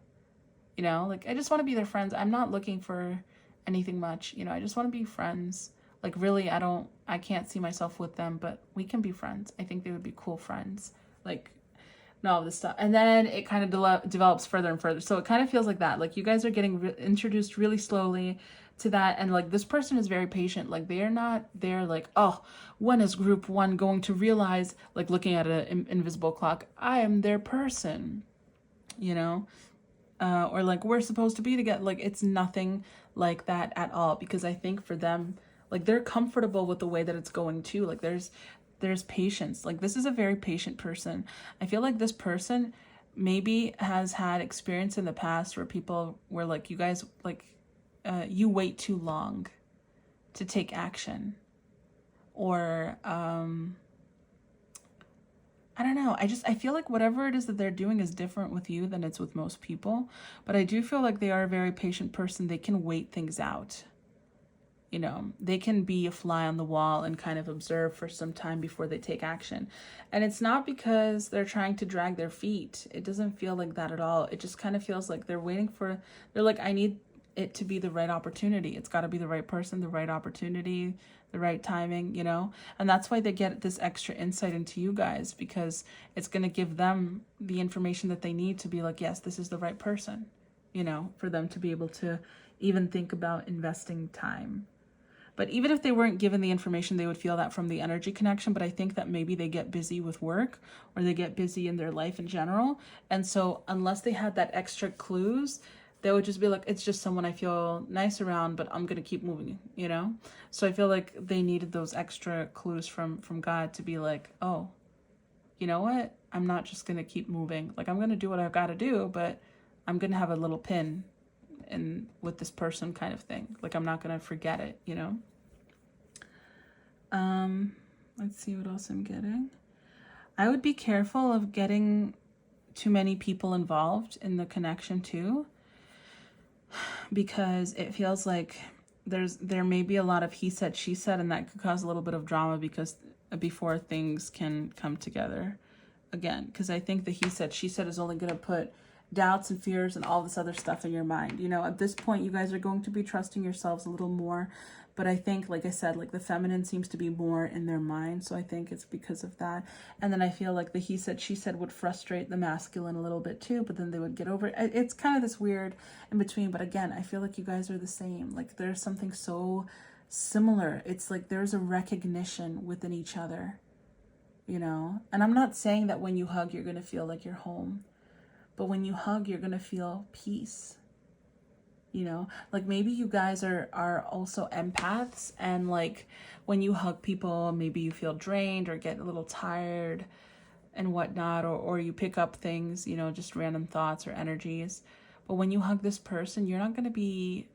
you know, like I just want to be their friends. I'm not looking for anything much, you know, I just want to be friends. Like really, I can't see myself with them, but we can be friends. I think they would be cool friends. Like, no, this stuff. And then it kind of develops further and further. So it kind of feels like that. Like you guys are getting introduced really slowly to that. And like this person is very patient. Like they are not there like, oh, when is group one going to realize, like looking at an invisible clock, I am their person, you know? Or like we're supposed to be together. Like it's nothing like that at all. Because I think for them, like they're comfortable with the way that it's going too. Like there's patience. Like this is a very patient person. I feel like this person maybe has had experience in the past where people were like, you guys, like, you wait too long to take action. Or, I don't know. I feel like whatever it is that they're doing is different with you than it's with most people. But I do feel like they are a very patient person. They can wait things out. You know, they can be a fly on the wall and kind of observe for some time before they take action. And it's not because they're trying to drag their feet. It doesn't feel like that at all. It just kind of feels like they're waiting for, they're like, I need it to be the right opportunity. It's got to be the right person, the right opportunity, the right timing, you know? And that's why they get this extra insight into you guys, because it's going to give them the information that they need to be like, yes, this is the right person, you know, for them to be able to even think about investing time. But even if they weren't given the information, they would feel that from the energy connection. But I think that maybe they get busy with work, or they get busy in their life in general. And so unless they had that extra clues, they would just be like, it's just someone I feel nice around, but I'm going to keep moving, you know? So I feel like they needed those extra clues from God to be like, oh, you know what? I'm not just going to keep moving. Like, I'm going to do what I've got to do, but I'm going to have a little pin in with this person kind of thing. Like, I'm not going to forget it, you know? Let's see what else I'm getting. I would be careful of getting too many people involved in the connection too, because it feels like there may be a lot of he said, she said, and that could cause a little bit of drama because before things can come together again. Because I think the he said, she said is only going to put doubts and fears and all this other stuff in your mind. You know, at this point, you guys are going to be trusting yourselves a little more. But I think, like I said, like the feminine seems to be more in their mind. So I think it's because of that. And then I feel like the he said, she said would frustrate the masculine a little bit too, but then they would get over it. It's kind of this weird in between. But again, I feel like you guys are the same. Like there's something so similar. It's like there's a recognition within each other, you know? And I'm not saying that when you hug, you're going to feel like you're home. But when you hug, you're going to feel peace. You know, like maybe you guys are also empaths, and like when you hug people, maybe you feel drained or get a little tired and whatnot, or you pick up things, you know, just random thoughts or energies. But when you hug this person, you're not going to be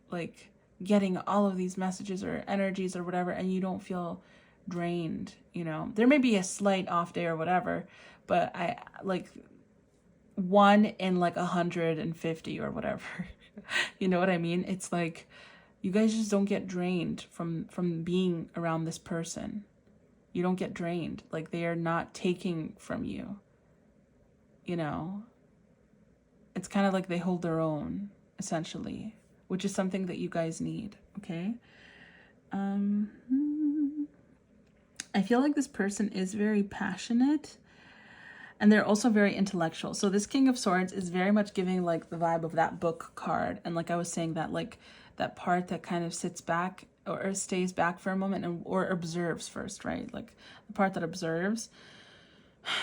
like getting all of these messages or energies or whatever, and you don't feel drained, you know. There may be a slight off day or whatever, but I like 1 in like 150 or whatever. You know what I mean? It's like you guys just don't get drained from being around this person. You don't get drained. Like they are not taking from you. You know? It's kind of like they hold their own, essentially, which is something that you guys need, okay? I feel like this person is very passionate. And they're also very intellectual. So this King of Swords is very much giving like the vibe of that book card. And like I was saying, that like that part that kind of sits back or stays back for a moment or observes first, right? Like the part that observes.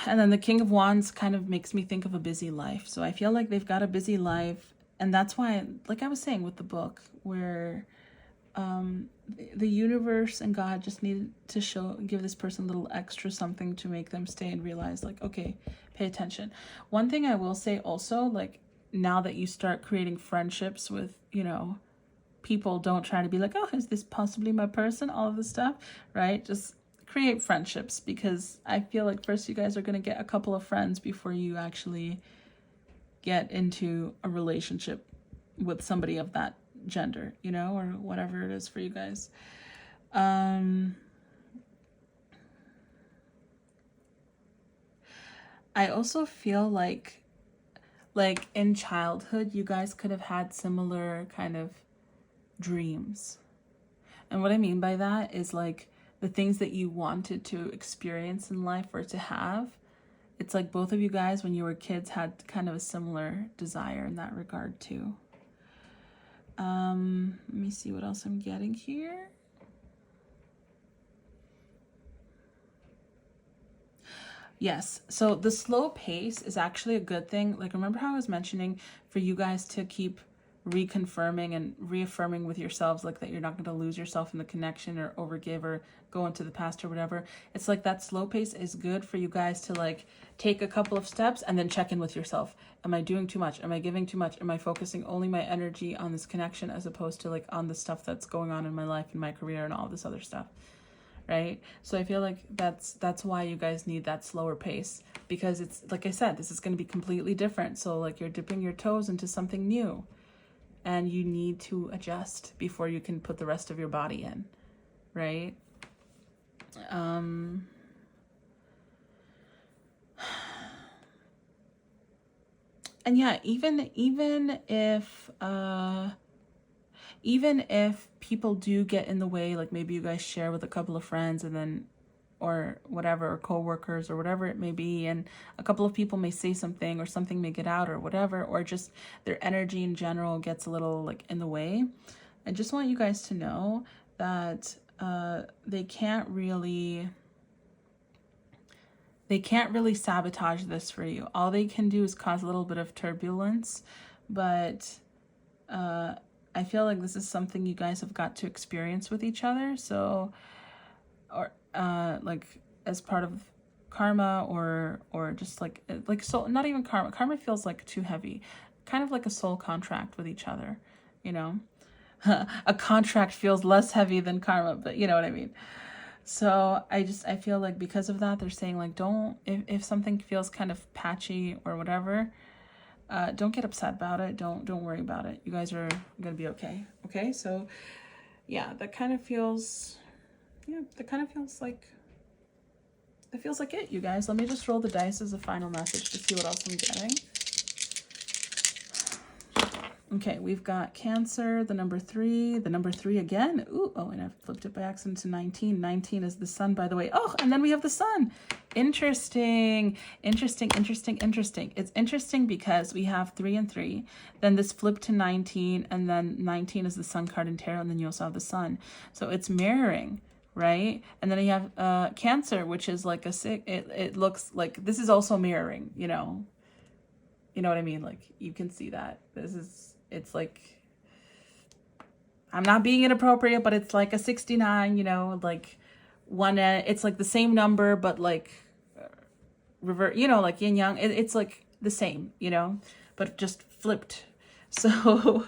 And then the King of Wands kind of makes me think of a busy life. So I feel like they've got a busy life. And that's why, like I was saying with the book, where the universe and God just needed to give this person a little extra something to make them stay and realize like, okay, pay attention. One thing I will say also, like now that you start creating friendships with, you know, people, don't try to be like, oh, is this possibly my person? All of this stuff, right? Just create friendships, because I feel like first you guys are going to get a couple of friends before you actually get into a relationship with somebody of that gender, you know, or whatever it is for you guys. I also feel like in childhood you guys could have had similar kind of dreams. And what I mean by that is like the things that you wanted to experience in life or to have. It's like both of you guys when you were kids had kind of a similar desire in that regard too. Let me see what else I'm getting here. Yes, so the slow pace is actually a good thing. Like, remember how I was mentioning for you guys to keep reconfirming and reaffirming with yourselves, like that you're not going to lose yourself in the connection or overgive or go into the past or whatever. It's like that slow pace is good for you guys to like take a couple of steps and then check in with yourself. Am I doing too much? Am I giving too much? Am I focusing only my energy on this connection as opposed to like on the stuff that's going on in my life and my career and all this other stuff? Right? So I feel like that's why you guys need that slower pace, because it's like I said, this is going to be completely different. So like you're dipping your toes into something new and you need to adjust before you can put the rest of your body in, right? And yeah, even if people do get in the way, like maybe you guys share with a couple of friends and then, or whatever, or coworkers or whatever it may be, and a couple of people may say something or something may get out or whatever, or just their energy in general gets a little like in the way. I just want you guys to know that they can't really sabotage this for you. All they can do is cause a little bit of turbulence, but I feel like this is something you guys have got to experience with each other. So, or like as part of karma, or just like soul, not even karma. Karma feels like too heavy, kind of like a soul contract with each other, you know. A contract feels less heavy than karma, but you know what I mean. So I feel like because of that, they're saying like, don't, if something feels kind of patchy or whatever, don't get upset about it. Don't worry about it. You guys are gonna be okay. Okay, so yeah, that kind of feels like it, you guys. Let me just roll the dice as a final message to see what else I'm getting. Okay, we've got Cancer, the number 3 again. Ooh, oh, and I flipped it by accident to 19. 19 is the sun, by the way. Oh, and then we have the sun. Interesting. It's interesting because we have 3 and 3. Then this flipped to 19, and then 19 is the sun card in tarot, and then you also have the sun. So it's mirroring, right? And then you have Cancer, which is like it looks like this is also mirroring, you know. You know what I mean? Like you can see that. It's like, I'm not being inappropriate, but it's like a 69, you know, like it's like the same number, but like revert, you know, like yin yang. It's like the same, you know, but just flipped. So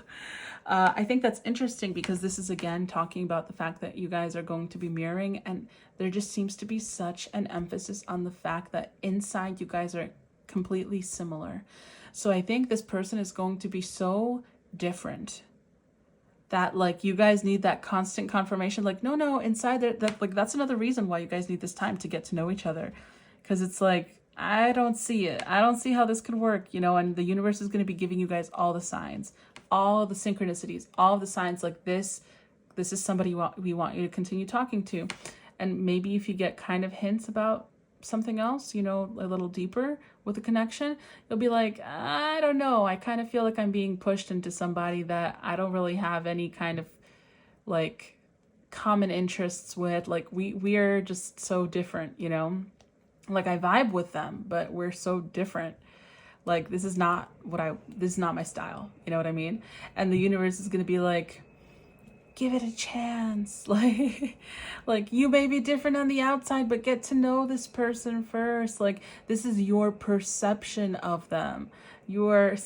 I think that's interesting because this is again talking about the fact that you guys are going to be mirroring, and there just seems to be such an emphasis on the fact that inside you guys are completely similar. So I think this person is going to be so different that like you guys need that constant confirmation, like no, inside there, that like that's another reason why you guys need this time to get to know each other, because it's like I don't see how this could work, you know. And the universe is going to be giving you guys all the signs, all the synchronicities, all the signs, like this is somebody we want you to continue talking to. And maybe if you get kind of hints about something else, you know, a little deeper with a connection, you'll be like, I don't know, I kind of feel like I'm being pushed into somebody that I don't really have any kind of like common interests with. Like we're just so different, you know. Like I vibe with them, but we're so different. Like this is not my style, you know what I mean? And the universe is going to be like, give it a chance. Like you may be different on the outside, but get to know this person first. Like this is your perception of them. You're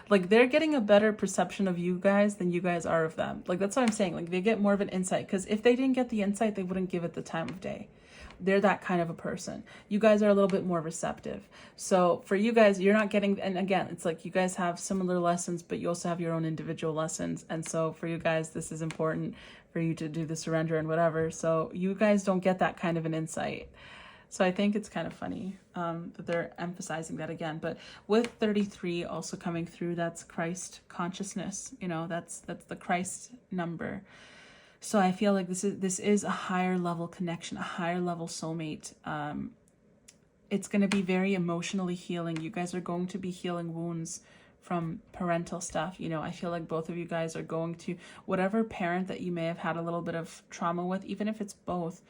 like, they're getting a better perception of you guys than you guys are of them. Like that's what I'm saying. Like they get more of an insight, because if they didn't get the insight, they wouldn't give it the time of day. They're that kind of a person. You guys are a little bit more receptive. So for you guys, you're not getting, and again, it's like you guys have similar lessons, but you also have your own individual lessons. And so for you guys, this is important for you to do the surrender and whatever. So you guys don't get that kind of an insight. So I think it's kind of funny that they're emphasizing that again. But with 33 also coming through, that's Christ consciousness. You know, that's the Christ number. So I feel like this is a higher level connection, a higher level soulmate. It's going to be very emotionally healing. You guys are going to be healing wounds from parental stuff. You know, I feel like both of you guys are going to, whatever parent that you may have had a little bit of trauma with, even if it's both,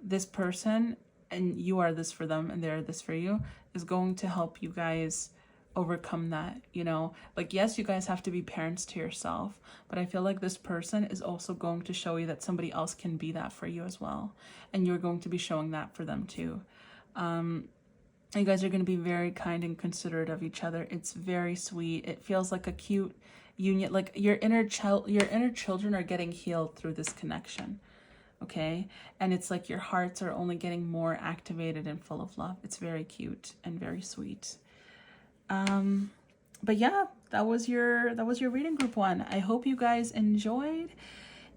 this person, and you are this for them and they're this for you, is going to help you guys overcome that, you know? Like, yes, you guys have to be parents to yourself, but I feel like this person is also going to show you that somebody else can be that for you as well. And you're going to be showing that for them too. You guys are going to be very kind and considerate of each other. It's very sweet. It feels like a cute union. Like your inner children are getting healed through this connection. Okay? And it's like your hearts are only getting more activated and full of love. It's very cute and very sweet. But yeah, that was your reading group 1. I hope you guys enjoyed.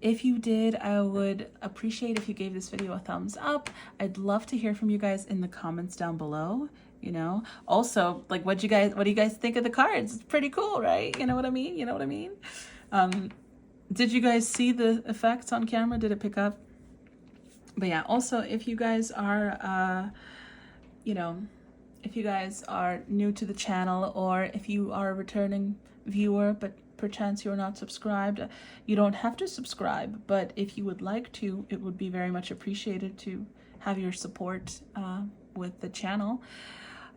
If you did, I would appreciate if you gave this video a thumbs up. I'd love to hear from you guys in the comments down below, you know. Also, like, what do you guys think of the cards? It's pretty cool, right? You know what I mean? You know what I mean? Did you guys see the effects on camera? Did it pick up? But yeah, also, if you guys are, you know, if you guys are new to the channel, or if you are a returning viewer, but perchance you're not subscribed, you don't have to subscribe, but if you would like to, it would be very much appreciated to have your support with the channel.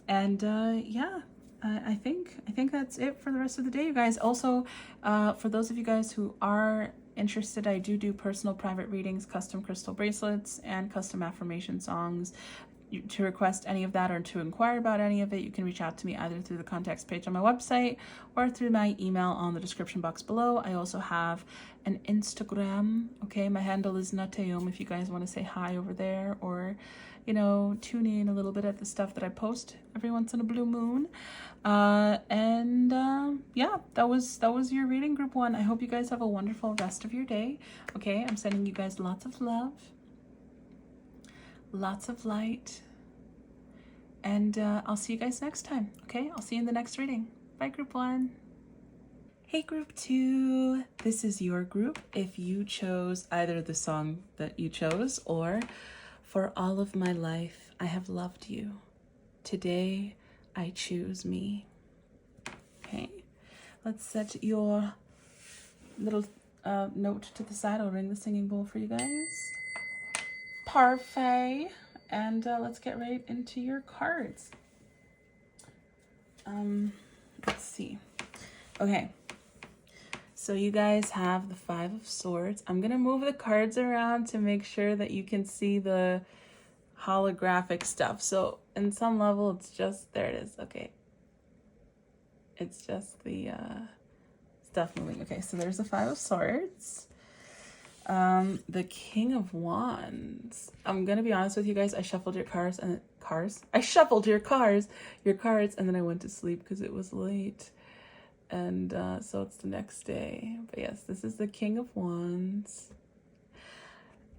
And yeah, I think that's it for the rest of the day, you guys. Also, for those of you guys who are interested, I do personal private readings, custom crystal bracelets, and custom affirmation songs. To request any of that or to inquire about any of it, you can reach out to me either through the contacts page on my website or through my email on the description box below. I also have an Instagram. Okay, my handle is NutAeum if you guys want to say hi over there, or, you know, tune in a little bit at the stuff that I post every once in a blue moon. Yeah, that was your reading group 1. I hope you guys have a wonderful rest of your day. Okay, I'm sending you guys lots of love, lots of light, and I'll see you guys next time. Okay, I'll see you in the next reading. Bye, group 1. Hey, group 2. This is your group. If you chose either the song that you chose or For All of My Life I Have Loved You, today I choose me. Okay, let's set your little note to the side. I'll ring the singing bowl for you guys. Parfait. And let's get right into your cards. Let's see. Okay, so you guys have the 5 of Swords. I'm gonna move the cards around to make sure that you can see the holographic stuff. So in some level, it's just, there it is. Okay, it's just the stuff moving. Okay, so there's the 5 of Swords. The King of Wands. I'm gonna be honest with you guys, I shuffled your cards, and I shuffled your cards, and then I went to sleep because it was late. And so it's the next day. But yes, this is the King of Wands.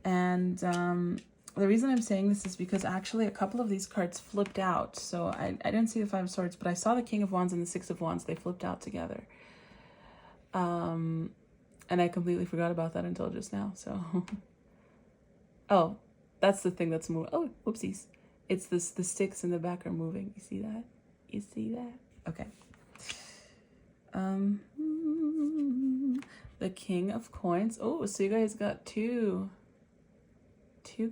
And the reason I'm saying this is because actually a couple of these cards flipped out. So I didn't see the 5 of Swords, but I saw the King of Wands and the 6 of Wands. They flipped out together. And I completely forgot about that until just now, so. Oh, that's the thing that's moving. Oh, whoopsies. It's this, the sticks in the back are moving. You see that? You see that? Okay. The King of Coins. Oh, so you guys got two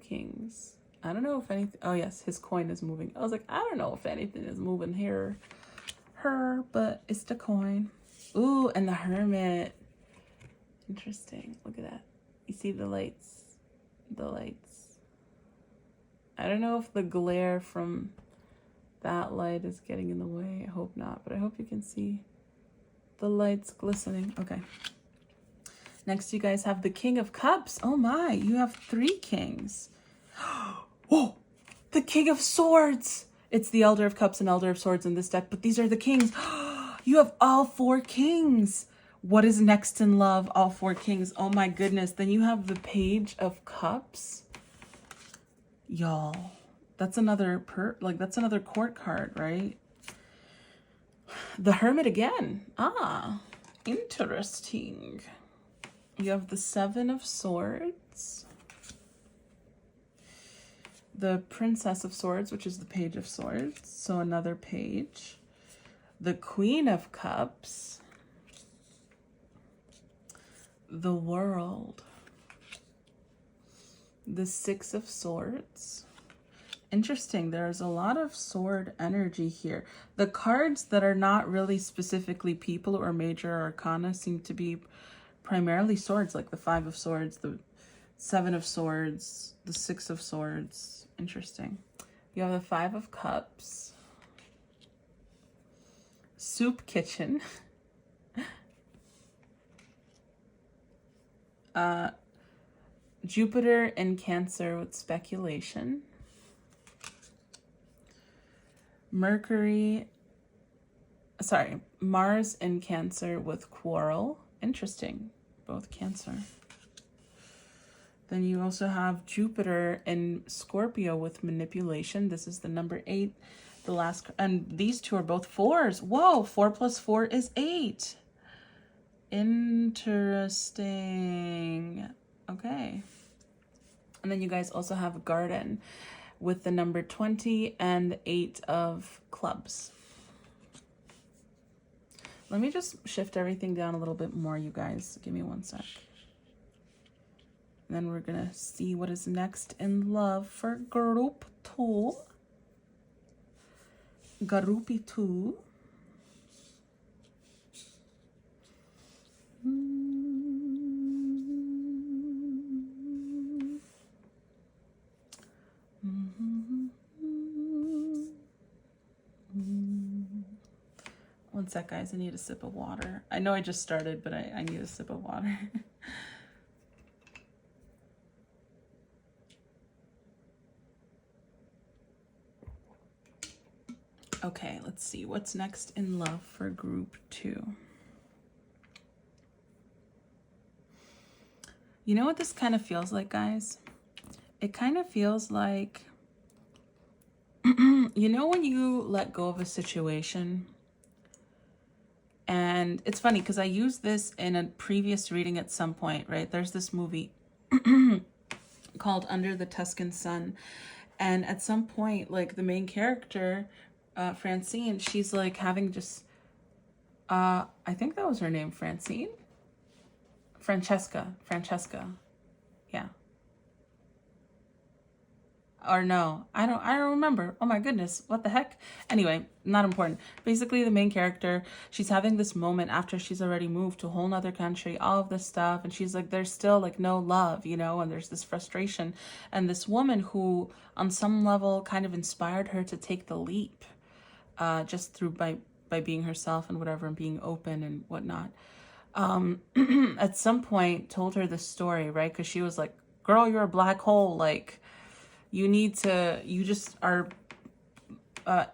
kings. I don't know if anything, oh yes, his coin is moving. I was like, I don't know if anything is moving here, but it's the coin. Ooh, and the Hermit. Interesting. Look at that. You see the lights? The lights. I don't know if the glare from that light is getting in the way. I hope not, but I hope you can see the lights glistening. Okay. Next, you guys have the King of Cups. Oh my, you have 3 kings. Whoa, the King of Swords. It's the Elder of Cups and Elder of Swords in this deck, but these are the kings. You have all 4 kings. What is next in love? All 4 kings. Oh my goodness. Then you have the Page of Cups. Y'all, that's another that's another court card, right? The Hermit again. Ah, interesting. You have the 7 of Swords. The Princess of Swords, which is the Page of Swords. So another page. The Queen of Cups. The World. The 6 of Swords. Interesting. There's a lot of sword energy here. The cards that are not really specifically people or major arcana seem to be primarily swords, like the 5 of swords, the 7 of swords, the 6 of swords. Interesting. You have the 5 of cups. Soup kitchen. Jupiter in Cancer with speculation. Mars in Cancer with quarrel. Interesting. Both Cancer. Then you also have Jupiter in Scorpio with manipulation. This is the number 8. The last, and these two are both 4s. Whoa, 4 plus 4 is 8. Interesting. Okay. And then you guys also have a garden with the number 20 and 8 of clubs. Let me just shift everything down a little bit more, you guys. Give me one sec. And then we're going to see what is next in love for group 2. Groupie 2. One sec, guys. I need a sip of water. I know I just started, but I need a sip of water. Okay, let's see. What's next in love for group 2? You know what this kind of feels like, guys? It kind of feels like, you know when you let go of a situation? And it's funny because I used this in a previous reading at some point, right? There's this movie called Under the Tuscan Sun. And at some point, like the main character, Francine, she's like having just, I think that was her name, Francine? Francesca, yeah. Or no, I don't remember. Oh my goodness, what the heck? Anyway, not important. Basically, the main character, she's having this moment after she's already moved to a whole nother country, all of this stuff, and she's like, there's still like no love, you know, and there's this frustration. And this woman who, on some level, kind of inspired her to take the leap, just through by being herself and whatever, and being open and whatnot. At some point, told her this story, right? Because she was like, "Girl, you're a black hole, like." You just are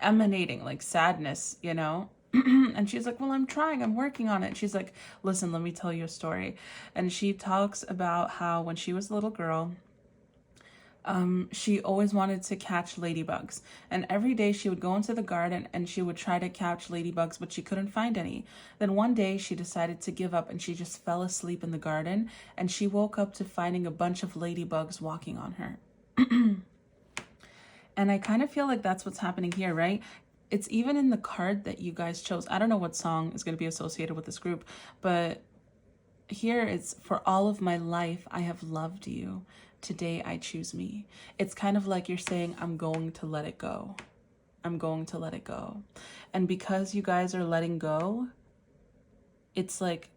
emanating like sadness, you know? And she's like, well, I'm trying, I'm working on it. And she's like, listen, let me tell you a story. And she talks about how when she was a little girl, she always wanted to catch ladybugs. And every day she would go into the garden and she would try to catch ladybugs, but she couldn't find any. Then one day she decided to give up and she just fell asleep in the garden. And she woke up to finding a bunch of ladybugs walking on her. And I kind of feel like that's what's happening here, right? It's even in the card that you guys chose. I don't know what song is going to be associated with this group, but here it's, for all of my life, I have loved you. Today I choose me. It's kind of like you're saying, I'm going to let it go. I'm going to let it go. And because you guys are letting go, it's like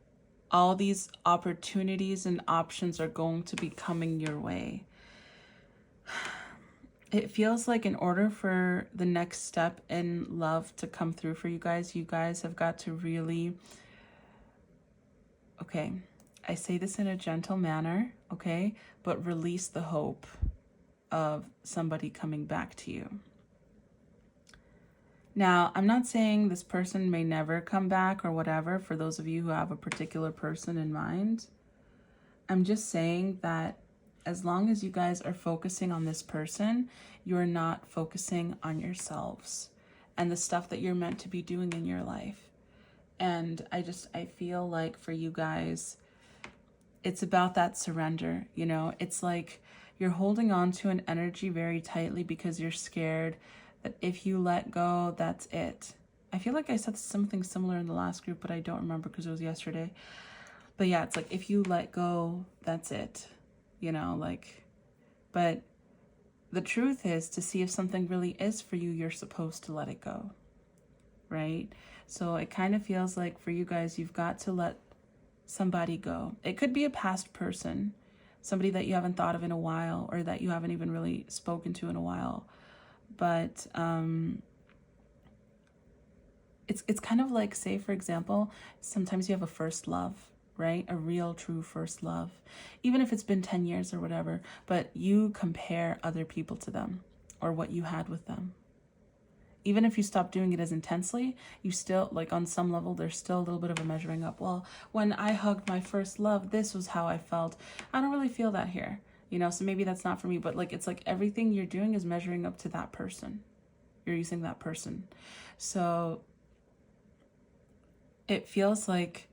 all these opportunities and options are going to be coming your way. It feels like in order for the next step in love to come through for you guys have got to really, okay, I say this in a gentle manner, okay, but release the hope of somebody coming back to you. Now, I'm not saying this person may never come back or whatever, for those of you who have a particular person in mind. I'm just saying that as long as you guys are focusing on this person, you're not focusing on yourselves and the stuff that you're meant to be doing in your life. And I feel like for you guys, it's about that surrender, you know? It's like you're holding on to an energy very tightly because you're scared that if you let go, that's it. I feel like I said something similar in the last group, but I don't remember because it was yesterday. But yeah, it's like if you let go, that's it. You know, like, but the truth is, to see if something really is for you, you're supposed to let it go, right? So it kind of feels like for you guys, you've got to let somebody go. It could be a past person, somebody that you haven't thought of in a while, or that you haven't even really spoken to in a while. But it's kind of like, say, for example, sometimes you have a first love, right? A real, true first love, even if it's been 10 years or whatever, but you compare other people to them or what you had with them. Even if you stop doing it as intensely, you still, like, on some level, there's still a little bit of a measuring up. Well, when I hugged my first love, this was how I felt. I don't really feel that here, you know, so maybe that's not for me, but like, it's like everything you're doing is measuring up to that person. You're using that person. So it feels like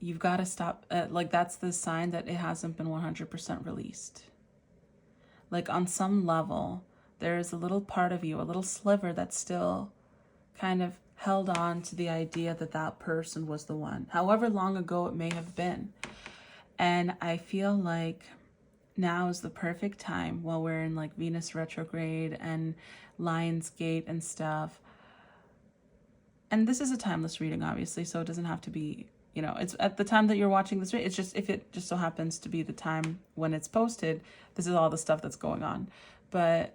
you've got to stop. Like, that's the sign that it hasn't been 100% released. Like, on some level, there is a little part of you, a little sliver that's still kind of held on to the idea that that person was the one, however long ago it may have been. And I feel like now is the perfect time, while we're in like Venus retrograde and Linescape and stuff. And this is a timeless reading, obviously, so it doesn't have to be, you know, it's at the time that you're watching this. It's just, if it just so happens to be the time when it's posted, this is all the stuff that's going on. But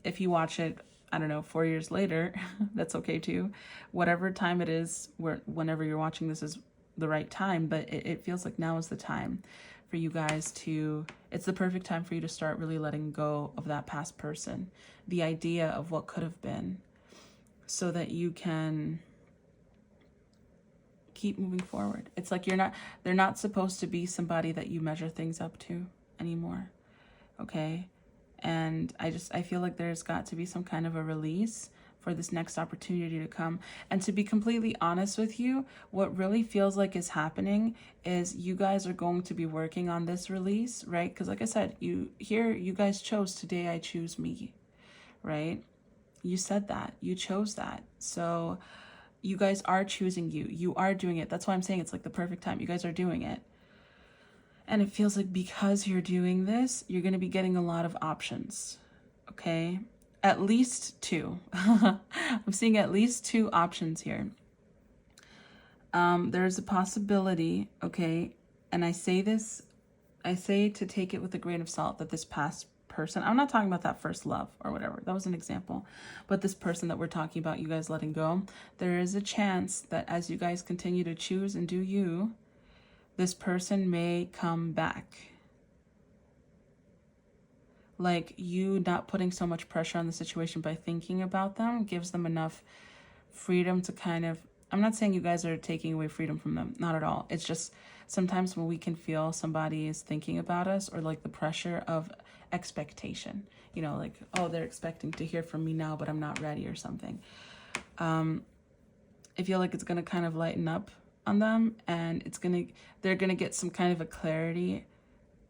if you watch it, I don't know, 4 years later, that's okay too. Whatever time it is, whenever you're watching this is the right time, but it feels like now is the time for you guys to, it's the perfect time for you to start really letting go of that past person, the idea of what could have been, so that you can keep moving forward. It's like they're not supposed to be somebody that you measure things up to anymore. Okay? And I feel like there's got to be some kind of a release for this next opportunity to come. And to be completely honest with you, what really feels like is happening is you guys are going to be working on this release, right? Because like I said, you guys chose today, I choose me, right? You said that, you chose that. So you guys are choosing you are doing it. That's why I'm saying it's like the perfect time. You guys are doing it. And it feels like because you're doing this, you're going to be getting a lot of options, okay? At least 2. I'm seeing at least 2 options here. There's a possibility, okay? And I say to take it with a grain of salt, that this past person, I'm not talking about that first love or whatever, that was an example, but this person that we're talking about, you guys letting go, there is a chance that as you guys continue to choose and do you, this person may come back. Like, you not putting so much pressure on the situation by thinking about them gives them enough freedom to kind of, I'm not saying you guys are taking away freedom from them, not at all. It's just sometimes when we can feel somebody is thinking about us, or like the pressure of expectation, you know, like, oh, they're expecting to hear from me now, but I'm not ready or something. I feel like it's going to kind of lighten up on them, and they're gonna get some kind of a clarity.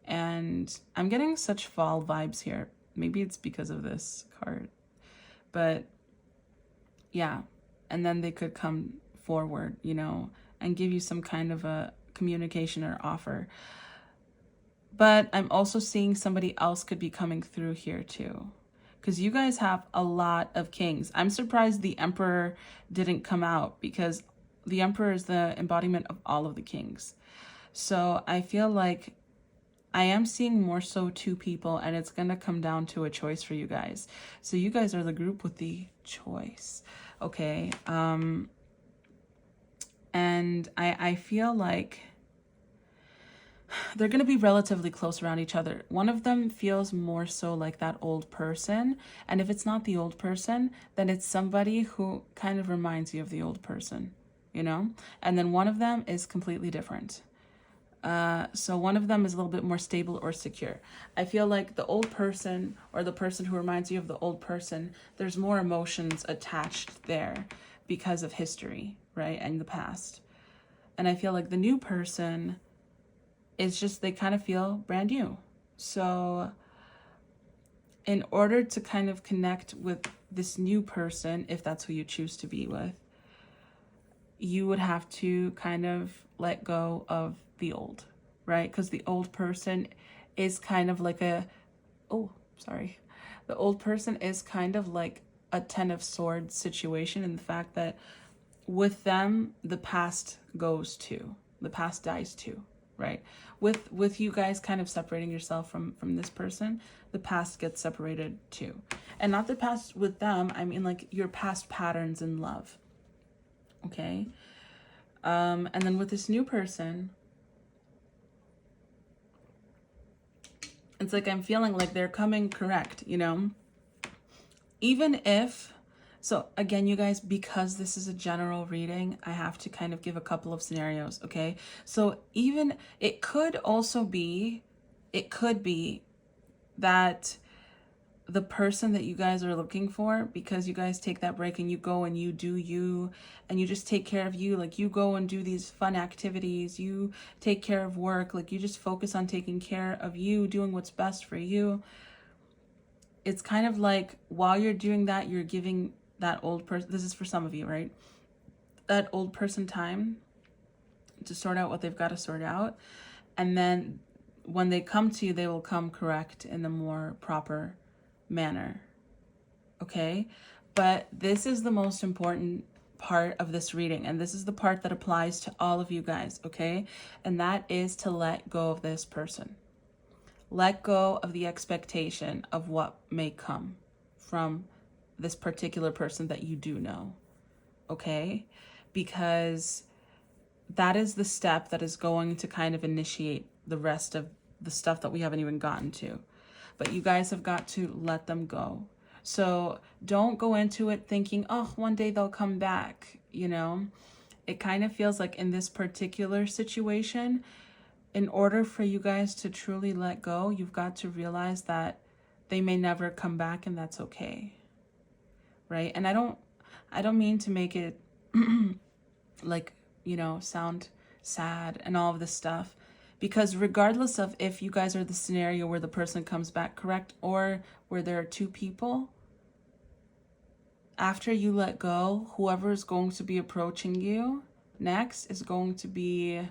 And I'm getting such fall vibes here. Maybe it's because of this card, but yeah. And then they could come forward, you know, and give you some kind of a communication or offer. But I'm also seeing somebody else could be coming through here too, because you guys have a lot of kings. I'm surprised the Emperor didn't come out, because the Emperor is the embodiment of all of the kings. So I feel like I am seeing more so 2 people, and it's going to come down to a choice for you guys. So you guys are the group with the choice. Okay. And I feel like they're going to be relatively close around each other. One of them feels more so like that old person. And if it's not the old person, then it's somebody who kind of reminds you of the old person, you know? And then one of them is completely different. So one of them is a little bit more stable or secure. I feel like the old person, or the person who reminds you of the old person, there's more emotions attached there because of history, right? And the past. And I feel like the new person is just, they kind of feel brand new. So in order to kind of connect with this new person, if that's who you choose to be with, you would have to kind of let go of the old, right? Because the old person is kind of like sorry, the old person is kind of like a 10 of swords situation, in the fact that with them, the past goes too. The past dies too, right? With you guys kind of separating yourself from this person, the past gets separated too. And not the past with them, I mean like your past patterns in love. Okay? And then with this new person, it's like I'm feeling like they're coming correct, you know? Even if, so again, you guys, because this is a general reading, I have to kind of give a couple of scenarios, okay? So even, it could be that the person that you guys are looking for, because you guys take that break and you go and you do you, and you just take care of you, like you go and do these fun activities, you take care of work, like you just focus on taking care of you, doing what's best for you. It's kind of like while you're doing that, you're giving that old person, this is for some of you, right? That old person time to sort out what they've got to sort out. And then when they come to you, they will come correct in the more proper manner. Okay? But this is the most important part of this reading, and this is the part that applies to all of you guys, okay? And that is to let go of this person. Let go of the expectation of what may come from this particular person that you do know, okay? Because that is the step that is going to kind of initiate the rest of the stuff that we haven't even gotten to. But you guys have got to let them go. So don't go into it thinking, oh, one day they'll come back, you know? It kind of feels like in this particular situation, in order for you guys to truly let go, you've got to realize that they may never come back, and that's okay. Right? And I don't mean to make it like, you know, sound sad and all of this stuff, because regardless of if you guys are the scenario where the person comes back correct or where there are two people, after you let go, whoever is going to be approaching you next is going to be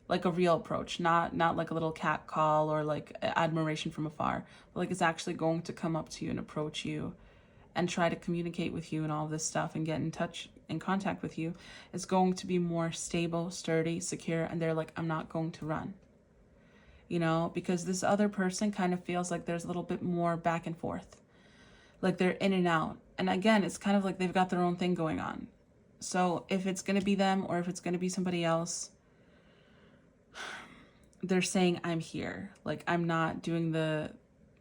like a real approach, not like a little cat call or like admiration from afar, but like it's actually going to come up to you and approach you and try to communicate with you and all this stuff and get in touch, in contact with you. Is going to be more stable, sturdy, secure, and they're like, I'm not going to run. You know, because this other person kind of feels like there's a little bit more back and forth. Like they're in and out. And again, it's kind of like they've got their own thing going on. So if it's going to be them or if it's going to be somebody else, they're saying, I'm here. Like, I'm not doing the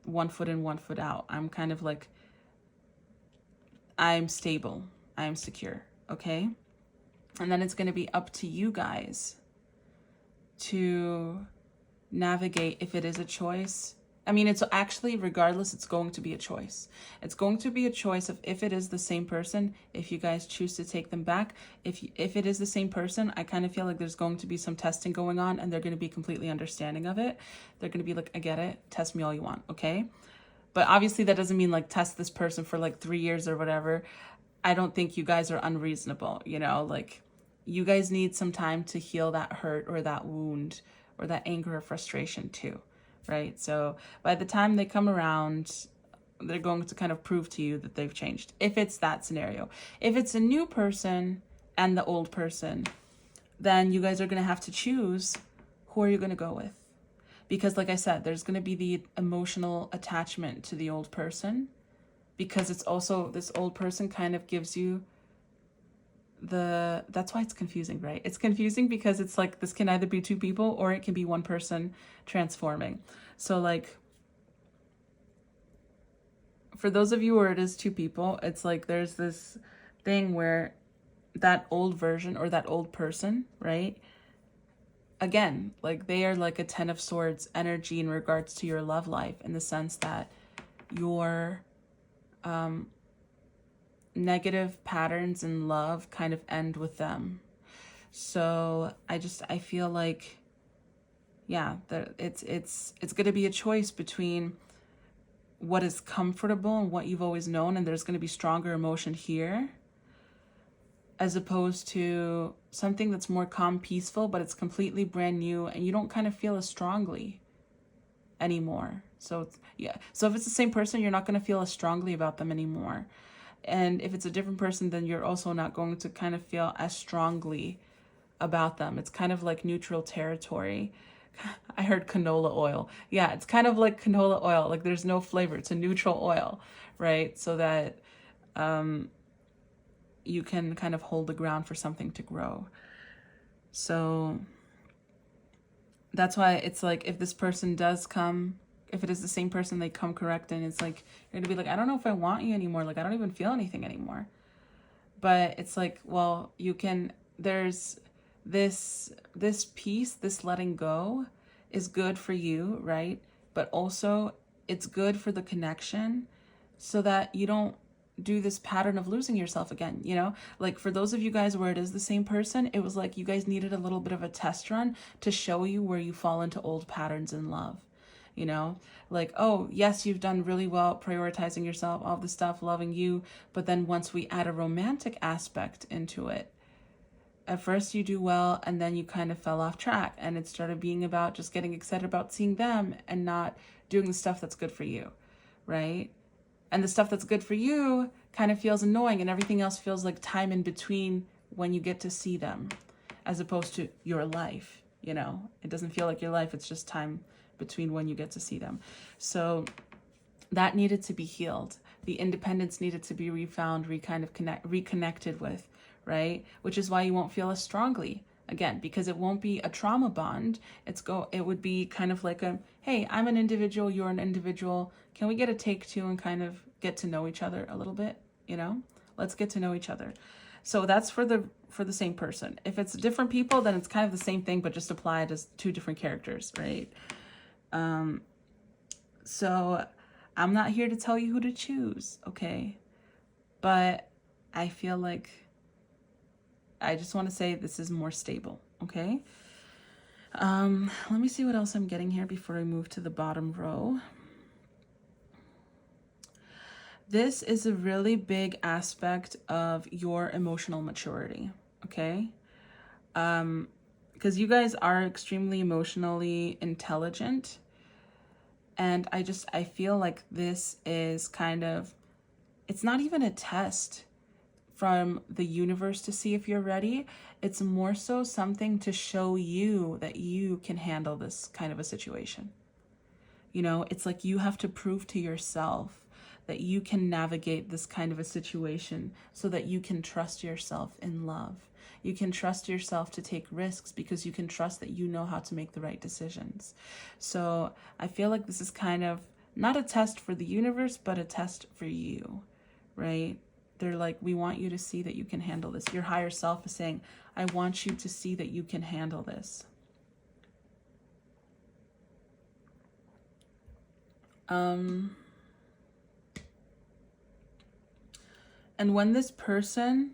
1 foot in, 1 foot out. I'm kind of like, I'm stable. I'm secure. Okay? And then it's going to be up to you guys to navigate if it is a choice. I mean, it's actually, regardless, it's going to be a choice. It's going to be a choice of if it is the same person, if you guys choose to take them back. If it is the same person, I kind of feel like there's going to be some testing going on, and they're going to be completely understanding of it. They're going to be like, I get it. Test me all you want, okay? But obviously that doesn't mean like test this person for like 3 years or whatever. I don't think you guys are unreasonable, you know? Like, you guys need some time to heal that hurt or that wound or that anger or frustration too. Right? So by the time they come around, they're going to kind of prove to you that they've changed. If it's that scenario. If it's a new person and the old person, then you guys are going to have to choose who are you going to go with. Because like I said, there's going to be the emotional attachment to the old person, because it's also, this old person kind of gives you that's why it's confusing, right? It's confusing because it's like this can either be two people or it can be one person transforming. So like, for those of you where it is two people, it's like there's this thing where that old version or that old person, right? Again, like they are like a 10 of swords energy in regards to your love life, in the sense that your negative patterns in love kind of end with them. So I feel like, yeah, that it's going to be a choice between what is comfortable and what you've always known, and there's going to be stronger emotion here, as opposed to something that's more calm, peaceful, but it's completely brand new and you don't kind of feel as strongly anymore. So yeah. So if it's the same person, you're not going to feel as strongly about them anymore. And if it's a different person, then you're also not going to kind of feel as strongly about them. It's kind of like neutral territory. I heard canola oil. Yeah, it's kind of like canola oil. Like there's no flavor. It's a neutral oil, right? So that you can kind of hold the ground for something to grow. So that's why it's like, if this person does come, if it is the same person, they come correct, and it's like, you're gonna be like, I don't know if I want you anymore. Like, I don't even feel anything anymore. But it's like, well, you can, there's this piece, this letting go is good for you, right? But also it's good for the connection, so that you don't do this pattern of losing yourself again, you know? Like for those of you guys where it is the same person, it was like you guys needed a little bit of a test run to show you where you fall into old patterns in love. You know, like, oh yes, you've done really well prioritizing yourself, all the stuff, loving you, but then once we add a romantic aspect into it, at first you do well, and then you kind of fell off track, and it started being about just getting excited about seeing them and not doing the stuff that's good for you, right? And the stuff that's good for you kind of feels annoying, and everything else feels like time in between when you get to see them, as opposed to your life. You know, it doesn't feel like your life, it's just time between when you get to see them. So that needed to be healed. The independence needed to be refound, reconnected with, right? Which is why you won't feel as strongly again, because it won't be a trauma bond. It would be kind of like a, hey, I'm an individual, you're an individual. Can we get a take two and kind of get to know each other a little bit? You know, let's get to know each other. So that's for the same person. If it's different people, then it's kind of the same thing, but just applied as two different characters, right? So I'm not here to tell you who to choose, okay? But I feel like I just want to say this is more stable, okay? Let me see what else I'm getting here before I move to the bottom row. This is a really big aspect of your emotional maturity, okay? Because you guys are extremely emotionally intelligent. And I feel like this is kind of, it's not even a test from the universe to see if you're ready. It's more so something to show you that you can handle this kind of a situation. You know, it's like you have to prove to yourself that you can navigate this kind of a situation, so that you can trust yourself in love. You can trust yourself to take risks, because you can trust that you know how to make the right decisions. So I feel like this is kind of not a test for the universe, but a test for you, right? They're like, we want you to see that you can handle this. Your higher self is saying, I want you to see that you can handle this. And when this person,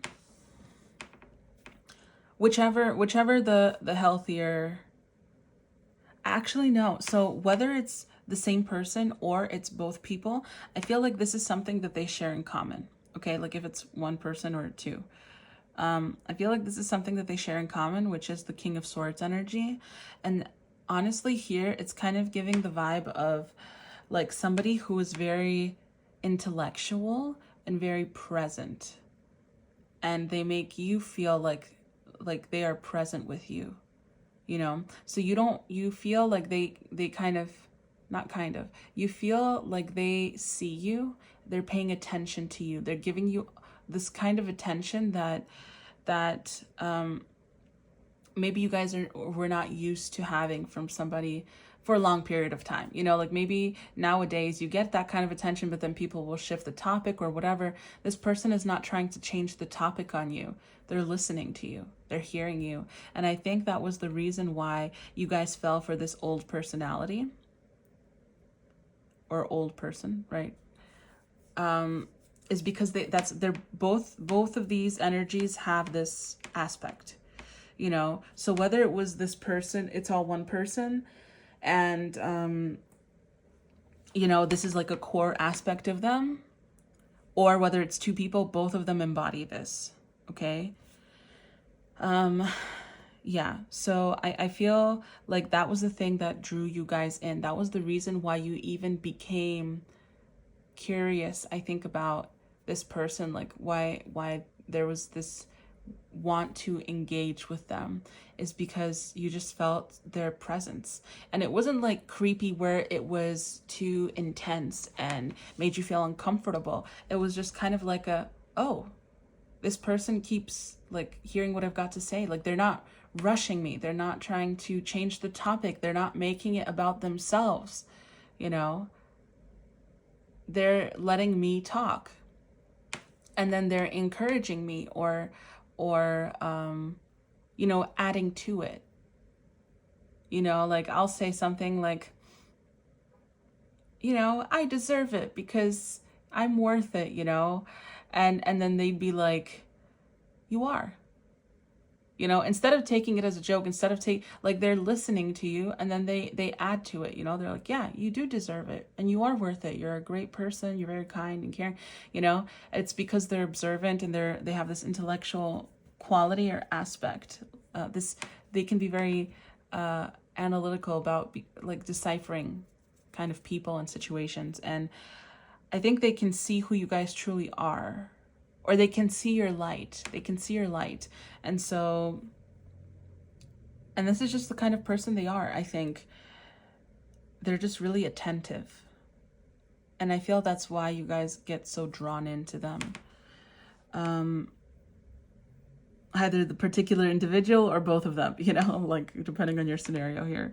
whichever the healthier, actually no, so whether it's the same person or it's both people, I feel like this is something that they share in common, okay? Like if it's one person or two, I feel like this is something that they share in common, which is the King of Swords energy. And honestly here, it's kind of giving the vibe of like somebody who is very intellectual and very present, and they make you feel like they are present with you, you know? So you feel like they kind of, you feel like they see you, they're paying attention to you, they're giving you this kind of attention that maybe you guys were not used to having from somebody for a long period of time. You know, like maybe nowadays you get that kind of attention, but then people will shift the topic or whatever. This person is not trying to change the topic on you. They're listening to you. They're hearing you. And I think that was the reason why you guys fell for this old personality or old person, right? Is because they're both of these energies have this aspect, you know? So whether it was this person, it's all one person, and you know, this is like a core aspect of them, or whether it's two people, both of them embody this, okay? Yeah, so I feel like that was the thing that drew you guys in. That was the reason why you even became curious, I think, about this person, like why there was this want to engage with them, is because you just felt their presence. And it wasn't like creepy where it was too intense and made you feel uncomfortable. It was just kind of like a, oh, this person keeps like hearing what I've got to say. Like they're not rushing me. They're not trying to change the topic. They're not making it about themselves. You know, they're letting me talk, and then they're encouraging me or you know, adding to it. You know, like I'll say something like, you know, I deserve it because I'm worth it, you know, and then they'd be like, you are. You know, instead of taking it as a joke, instead of like they're listening to you, and then they add to it. You know, they're like, yeah, you do deserve it, and you are worth it. You're a great person. You're very kind and caring. You know, it's because they're observant and they have this intellectual quality or aspect. They can be very analytical about like deciphering kind of people and situations, and I think they can see who you guys truly are, or they can see your light. They can see your light. And so, and this is just the kind of person they are. I think they're just really attentive. And I feel that's why you guys get so drawn into them. Either the particular individual or both of them, you know, like depending on your scenario here.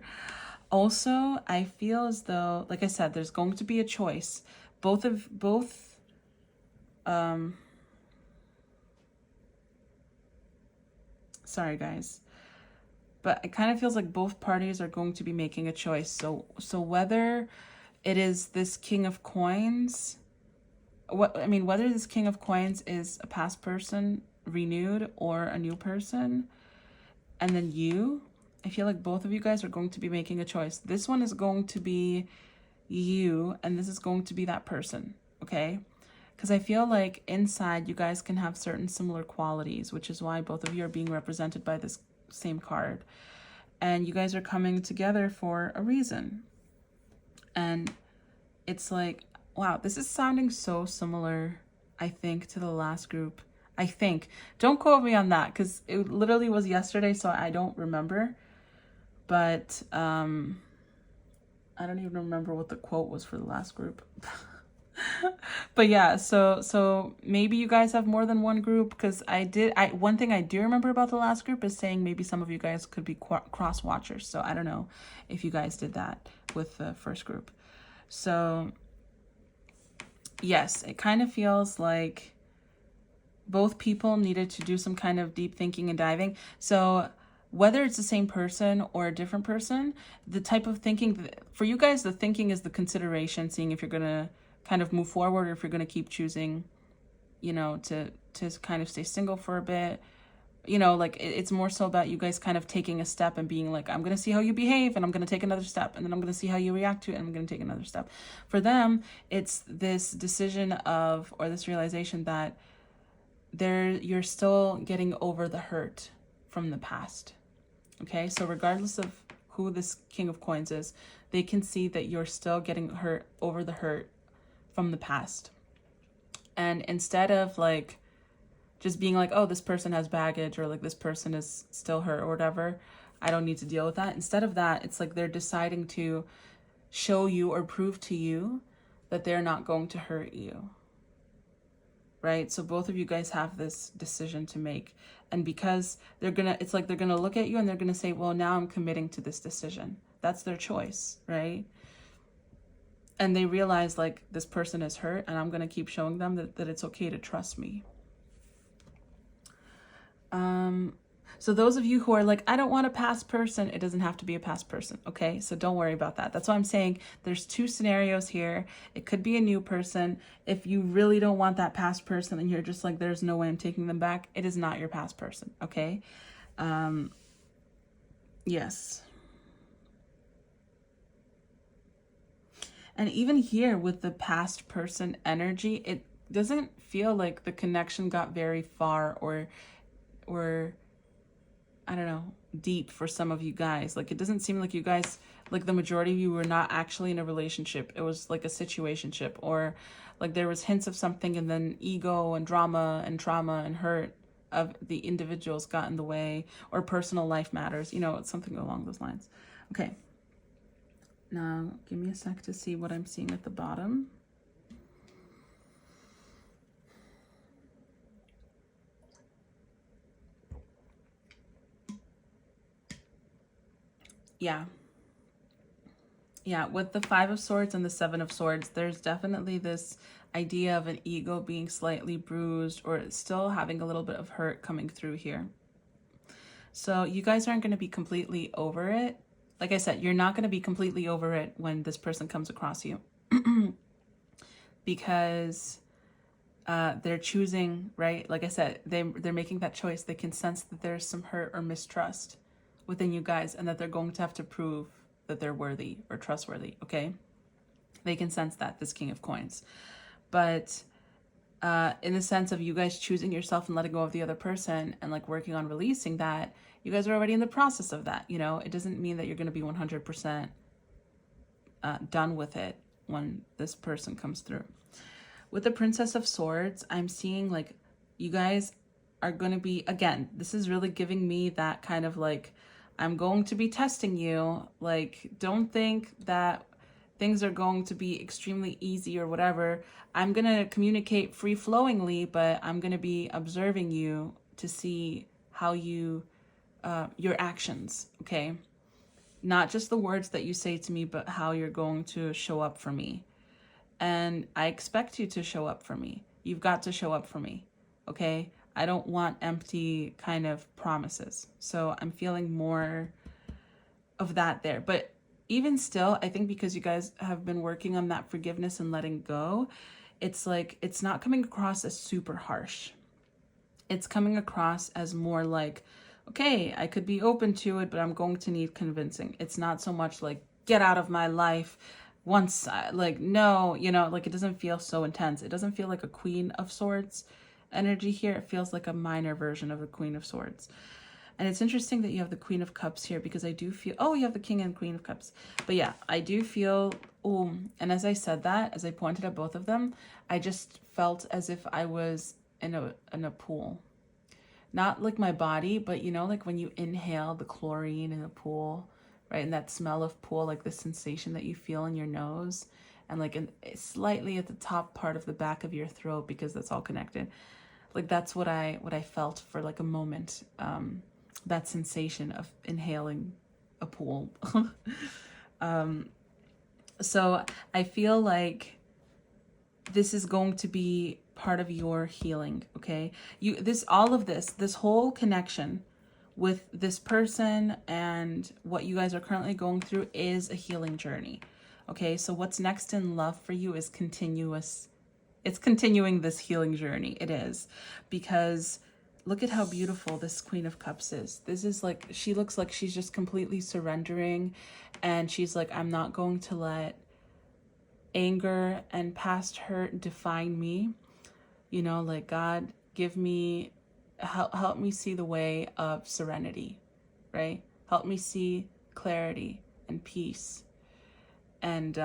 Also, I feel as though, like I said, there's going to be a choice. Sorry guys, but it kind of feels like both parties are going to be making a choice. So whether it is this King of Coins, whether this King of Coins is a past person renewed or a new person, and then I feel like both of you guys are going to be making a choice. This one is going to be you, and this is going to be that person, okay? Because I feel like inside you guys can have certain similar qualities, which is why both of you are being represented by this same card. And you guys are coming together for a reason. And it's like, wow, this is sounding so similar, I think, to the last group. I think. Don't quote me on that, because it literally was yesterday, so I don't remember. But I don't even remember what the quote was for the last group. But yeah, so maybe you guys have more than one group, because one thing I do remember about the last group is saying maybe some of you guys could be cross watchers. So I don't know if you guys did that with the first group. So yes, it kind of feels like both people needed to do some kind of deep thinking and diving. So whether it's the same person or a different person, the type of thinking for you guys, the thinking is the consideration, seeing if you're gonna kind of move forward, or if you're going to keep choosing, you know, to kind of stay single for a bit. You know, like it's more so about you guys kind of taking a step and being like, I'm going to see how you behave, and I'm going to take another step, and then I'm going to see how you react to it, and I'm going to take another step. For them, it's this decision of, or this realization that you're still getting over the hurt from the past. Okay, so regardless of who this King of Coins is, they can see that you're still getting over the hurt from the past. And instead of like just being like, oh, this person has baggage, or like this person is still hurt or whatever, I don't need to deal with that. Instead of that, it's like they're deciding to show you or prove to you that they're not going to hurt you. Right? So both of you guys have this decision to make. And because it's like they're gonna look at you and they're gonna say, well, now I'm committing to this decision. That's their choice, right? And they realize like this person is hurt, and I'm going to keep showing them that it's okay to trust me. So those of you who are like, I don't want a past person, it doesn't have to be a past person. Okay. So don't worry about that. That's why I'm saying there's two scenarios here. It could be a new person. If you really don't want that past person and you're just like, there's no way I'm taking them back, it is not your past person. Okay. Yes. And even here with the past person energy, it doesn't feel like the connection got very far, or I don't know, deep for some of you guys. Like, it doesn't seem like you guys, like the majority of you were not actually in a relationship. It was like a situationship, or like there was hints of something, and then ego and drama and trauma and hurt of the individuals got in the way, or personal life matters, you know, it's something along those lines. Okay. Now, give me a sec to see what I'm seeing at the bottom. Yeah. Yeah, with the Five of Swords and the Seven of Swords, there's definitely this idea of an ego being slightly bruised, or still having a little bit of hurt coming through here. So you guys aren't going to be completely over it. Like I said, you're not going to be completely over it when this person comes across you. Because they're choosing, right? Like I said, they're making that choice. They can sense that there's some hurt or mistrust within you guys, and that they're going to have to prove that they're worthy or trustworthy, okay? They can sense that, this King of Coins. But in the sense of you guys choosing yourself and letting go of the other person and like working on releasing that, you guys are already in the process of that, you know? It doesn't mean that you're going to be 100% done with it when this person comes through. With the Princess of Swords, I'm seeing like you guys are going to be, again, this is really giving me that kind of like, I'm going to be testing you. Like, don't think that things are going to be extremely easy or whatever. I'm going to communicate free-flowingly, but I'm going to be observing you to see how you, your actions, okay? Not just the words that you say to me, but how you're going to show up for me. And I expect you to show up for me. You've got to show up for me, okay? I don't want empty kind of promises. So I'm feeling more of that there. But even still, I think because you guys have been working on that forgiveness and letting go, it's like, it's not coming across as super harsh. It's coming across as more like, okay, I could be open to it, but I'm going to need convincing. It's not so much like, get out of my life. Once, like, no, you know, like, it doesn't feel so intense. It doesn't feel like a Queen of Swords energy here. It feels like a minor version of a Queen of Swords. And it's interesting that you have the Queen of Cups here, because I do feel, oh, you have the King and Queen of Cups. But yeah, I do feel, oh, and as I said that, as I pointed at both of them, I just felt as if I was in a pool. Not like my body, but you know, like when you inhale the chlorine in a pool, right? And that smell of pool, like the sensation that you feel in your nose, and like slightly at the top part of the back of your throat, because that's all connected. Like that's what I felt for like a moment. That sensation of inhaling a pool. So I feel like this is going to be part of your healing, okay? All of this whole connection with this person and what you guys are currently going through is a healing journey, okay? So what's next in love for you is continuous. It's continuing this healing journey. It is, because look at how beautiful this Queen of Cups is. This is like, she looks like she's just completely surrendering, and she's like, I'm not going to let anger and past hurt define me. You know, like, God, give me, help me see the way of serenity, right? Help me see clarity and peace. And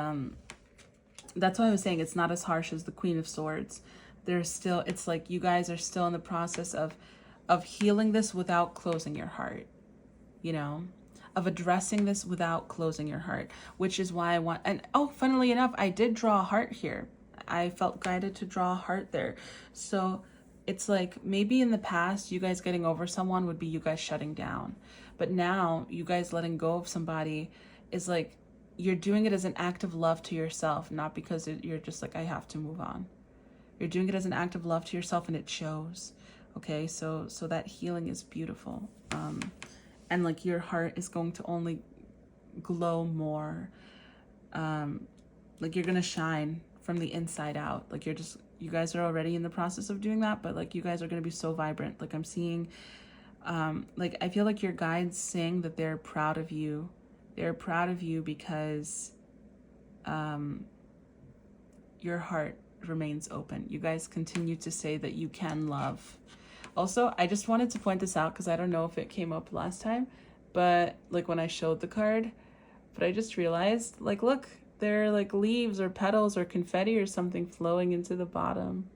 that's why I was saying it's not as harsh as the Queen of Swords. There's still, it's like you guys are still in the process of healing this without closing your heart, you know, of addressing this without closing your heart, which is why I want, and oh, funnily enough, I did draw a heart here. I felt guided to draw a heart there. So it's like, maybe in the past, you guys getting over someone would be you guys shutting down. But now you guys letting go of somebody is like, you're doing it as an act of love to yourself, not because you're just like, I have to move on. You're doing it as an act of love to yourself, and it shows. Okay, so that healing is beautiful. And like your heart is going to only glow more. Like you're going to shine from the inside out. Like you guys are already in the process of doing that, but like you guys are going to be so vibrant. Like I'm seeing, like I feel like your guides saying that they're proud of you. They're proud of you because your heart remains open. You guys continue to say that you can love Also, I just wanted to point this out because I don't know if it came up last time, but like when I showed the card, but I just realized, like, look, there are like leaves or petals or confetti or something flowing into the bottom.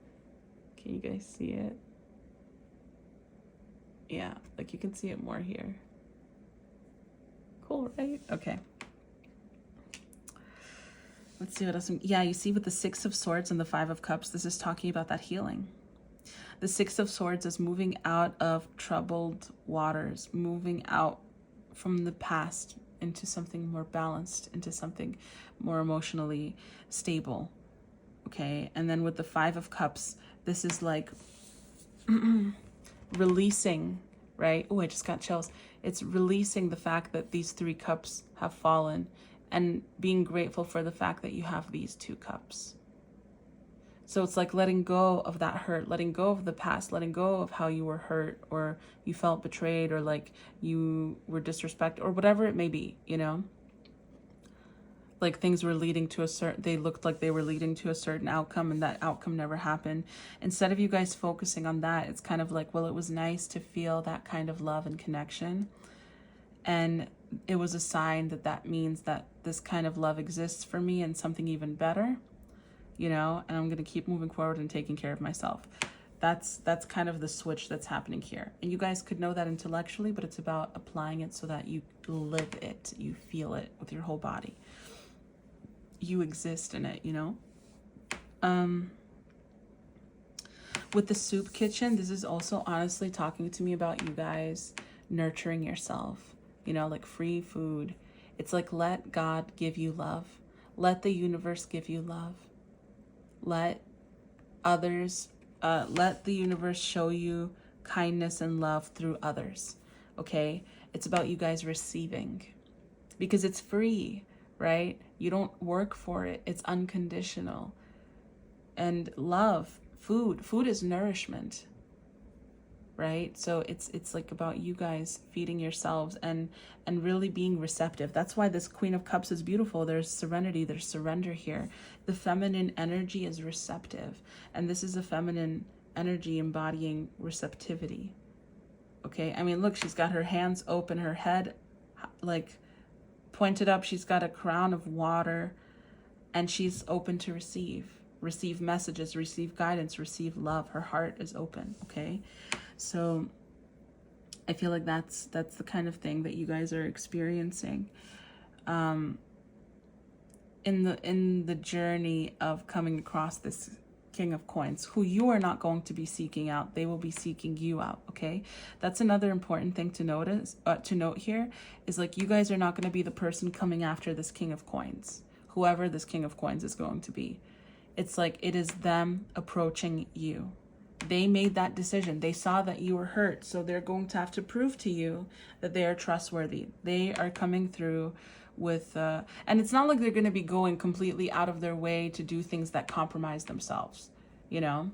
Can you guys see it? Yeah, like you can see it more here. Cool, right? Okay. Let's see what else. Yeah, you see with the Six of Swords and the Five of Cups, this is talking about that healing. The Six of Swords is moving out of troubled waters, moving out from the past into something more balanced, into something more emotionally stable. Okay, and then with the Five of Cups, this is like releasing, right? Oh, I just got chills. It's releasing the fact that these 3 cups have fallen and being grateful for the fact that you have these 2 cups. So it's like letting go of that hurt, letting go of the past, letting go of how you were hurt or you felt betrayed or like you were disrespected or whatever it may be, you know? Like things were leading to they looked like they were leading to a certain outcome and that outcome never happened. Instead of you guys focusing on that, it's kind of like, well, it was nice to feel that kind of love and connection. And it was a sign that that means that this kind of love exists for me and something even better, you know, and I'm going to keep moving forward and taking care of myself. That's kind of the switch that's happening here. And you guys could know that intellectually, but it's about applying it so that you live it, you feel it with your whole body. You exist in it, you know? With the soup kitchen, this is also honestly talking to me about you guys nurturing yourself, you know, like free food. It's like, let God give you love. Let the universe give you love. Let others, let the universe show you kindness and love through others, okay? It's about you guys receiving because it's free, right? You don't work for it. It's unconditional. And love, food is nourishment, right? So it's like about you guys feeding yourselves and really being receptive. That's why this Queen of Cups is beautiful. There's serenity, there's surrender here. The feminine energy is receptive, and this is a feminine energy embodying receptivity. Okay, I mean, look, she's got her hands open, her head like pointed up, she's got a crown of water, and she's open to receive messages, receive guidance, receive love. Her heart is open. Okay, so I feel like that's the kind of thing that you guys are experiencing in the journey of coming across this King of Coins, who you are not going to be seeking out. They will be seeking you out. Okay, that's another important thing to note here is like you guys are not going to be the person coming after this King of Coins, whoever this King of Coins is going to be. It's like it is them approaching you. They made that decision. They saw that you were hurt, so they're going to have to prove to you that they are trustworthy. They are coming through with and it's not like they're going to be going completely out of their way to do things that compromise themselves, you know?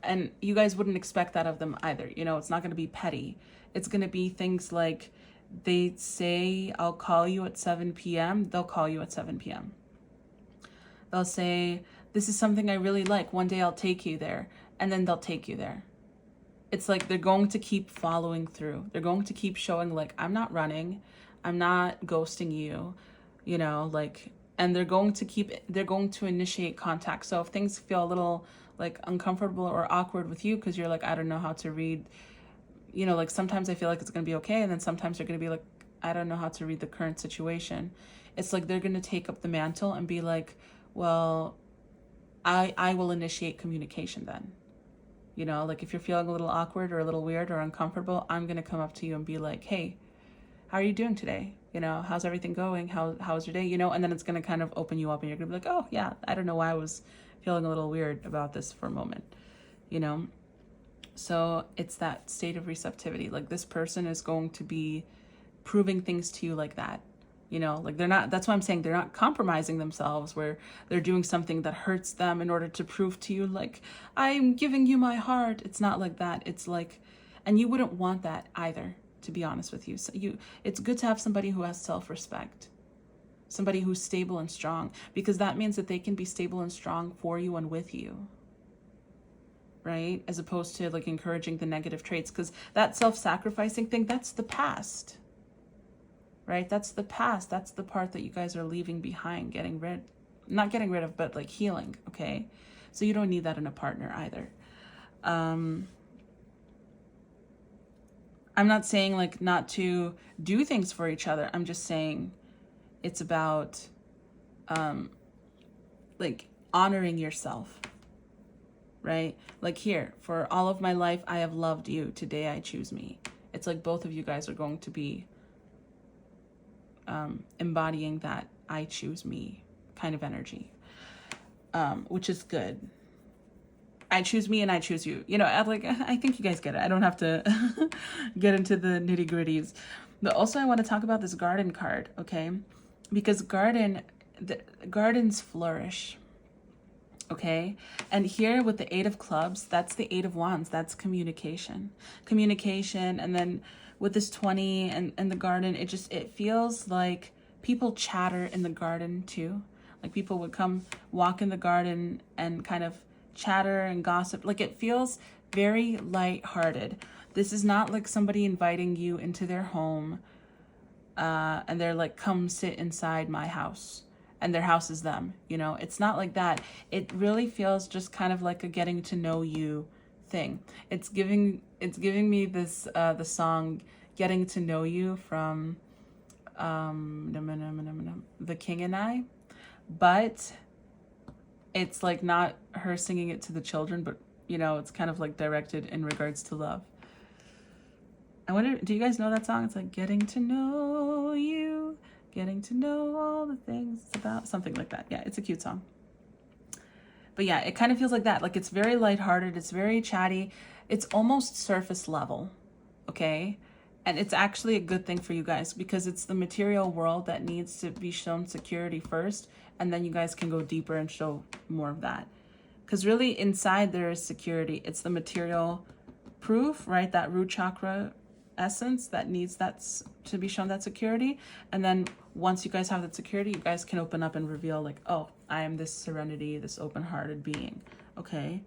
And you guys wouldn't expect that of them either. You know, it's not going to be petty. It's going to be things like they say, I'll call you at 7 p.m. They'll call you at 7 p.m. They'll say, this is something I really like. One day I'll take you there. And then they'll take you there. It's like they're going to keep following through. They're going to keep showing like, I'm not running. I'm not ghosting you, you know, like, and they're going to initiate contact. So if things feel a little like uncomfortable or awkward with you because you're like, I don't know how to read, you know, like sometimes I feel like it's going to be okay. And then sometimes they're going to be like, I don't know how to read the current situation. It's like they're going to take up the mantle and be like, well, I will initiate communication then. You know, like if you're feeling a little awkward or a little weird or uncomfortable, I'm going to come up to you and be like, hey, how are you doing today? You know, how's everything going? How's your day? You know, and then it's going to kind of open you up and you're going to be like, oh yeah, I don't know why I was feeling a little weird about this for a moment, you know? So it's that state of receptivity. Like this person is going to be proving things to you like that. You know, like that's why I'm saying they're not compromising themselves where they're doing something that hurts them in order to prove to you, like, I'm giving you my heart. It's not like that. It's like, and you wouldn't want that either, to be honest with you. So it's good to have somebody who has self-respect, somebody who's stable and strong, because that means that they can be stable and strong for you and with you. right? As opposed to like encouraging the negative traits, because that self-sacrificing thing, that's the past, right? That's the past. That's the part that you guys are leaving behind, not getting rid of, but like healing, okay? So you don't need that in a partner either. I'm not saying like not to do things for each other. I'm just saying it's about like honoring yourself, right? Like here, for all of my life, I have loved you. Today I choose me. It's like both of you guys are going to be embodying that I choose me kind of energy, which is good. I choose me and I choose you. You know, I think you guys get it. I don't have to get into the nitty gritties. But also I want to talk about this garden card, okay? Because gardens flourish, okay? And here with the 8 of clubs, that's the 8 of wands. That's communication. Communication. And then with this 20 and the garden, it feels like people chatter in the garden too. Like people would come walk in the garden and kind of chatter and gossip. Like it feels very lighthearted. This is not like somebody inviting you into their home and they're like, come sit inside my house, and their house is them. You know, it's not like that. It really feels just kind of like a getting to know you thing. It's giving me this the song Getting to Know You from The King and I, but it's like not her singing it to the children, but you know, it's kind of like directed in regards to love. I wonder, do you guys know that song? It's like getting to know you, getting to know all the things it's about, something like that. Yeah, it's a cute song. But yeah, it kind of feels like that. Like it's very lighthearted, it's very chatty, it's almost surface level, okay? And it's actually a good thing for you guys because it's the material world that needs to be shown security first, and then you guys can go deeper and show more of that. Because really inside there is security. It's the material proof, right? That root chakra essence that needs that to be shown, that security. And then once you guys have that security, you guys can open up and reveal like, oh, I am this serenity, this open-hearted being, okay?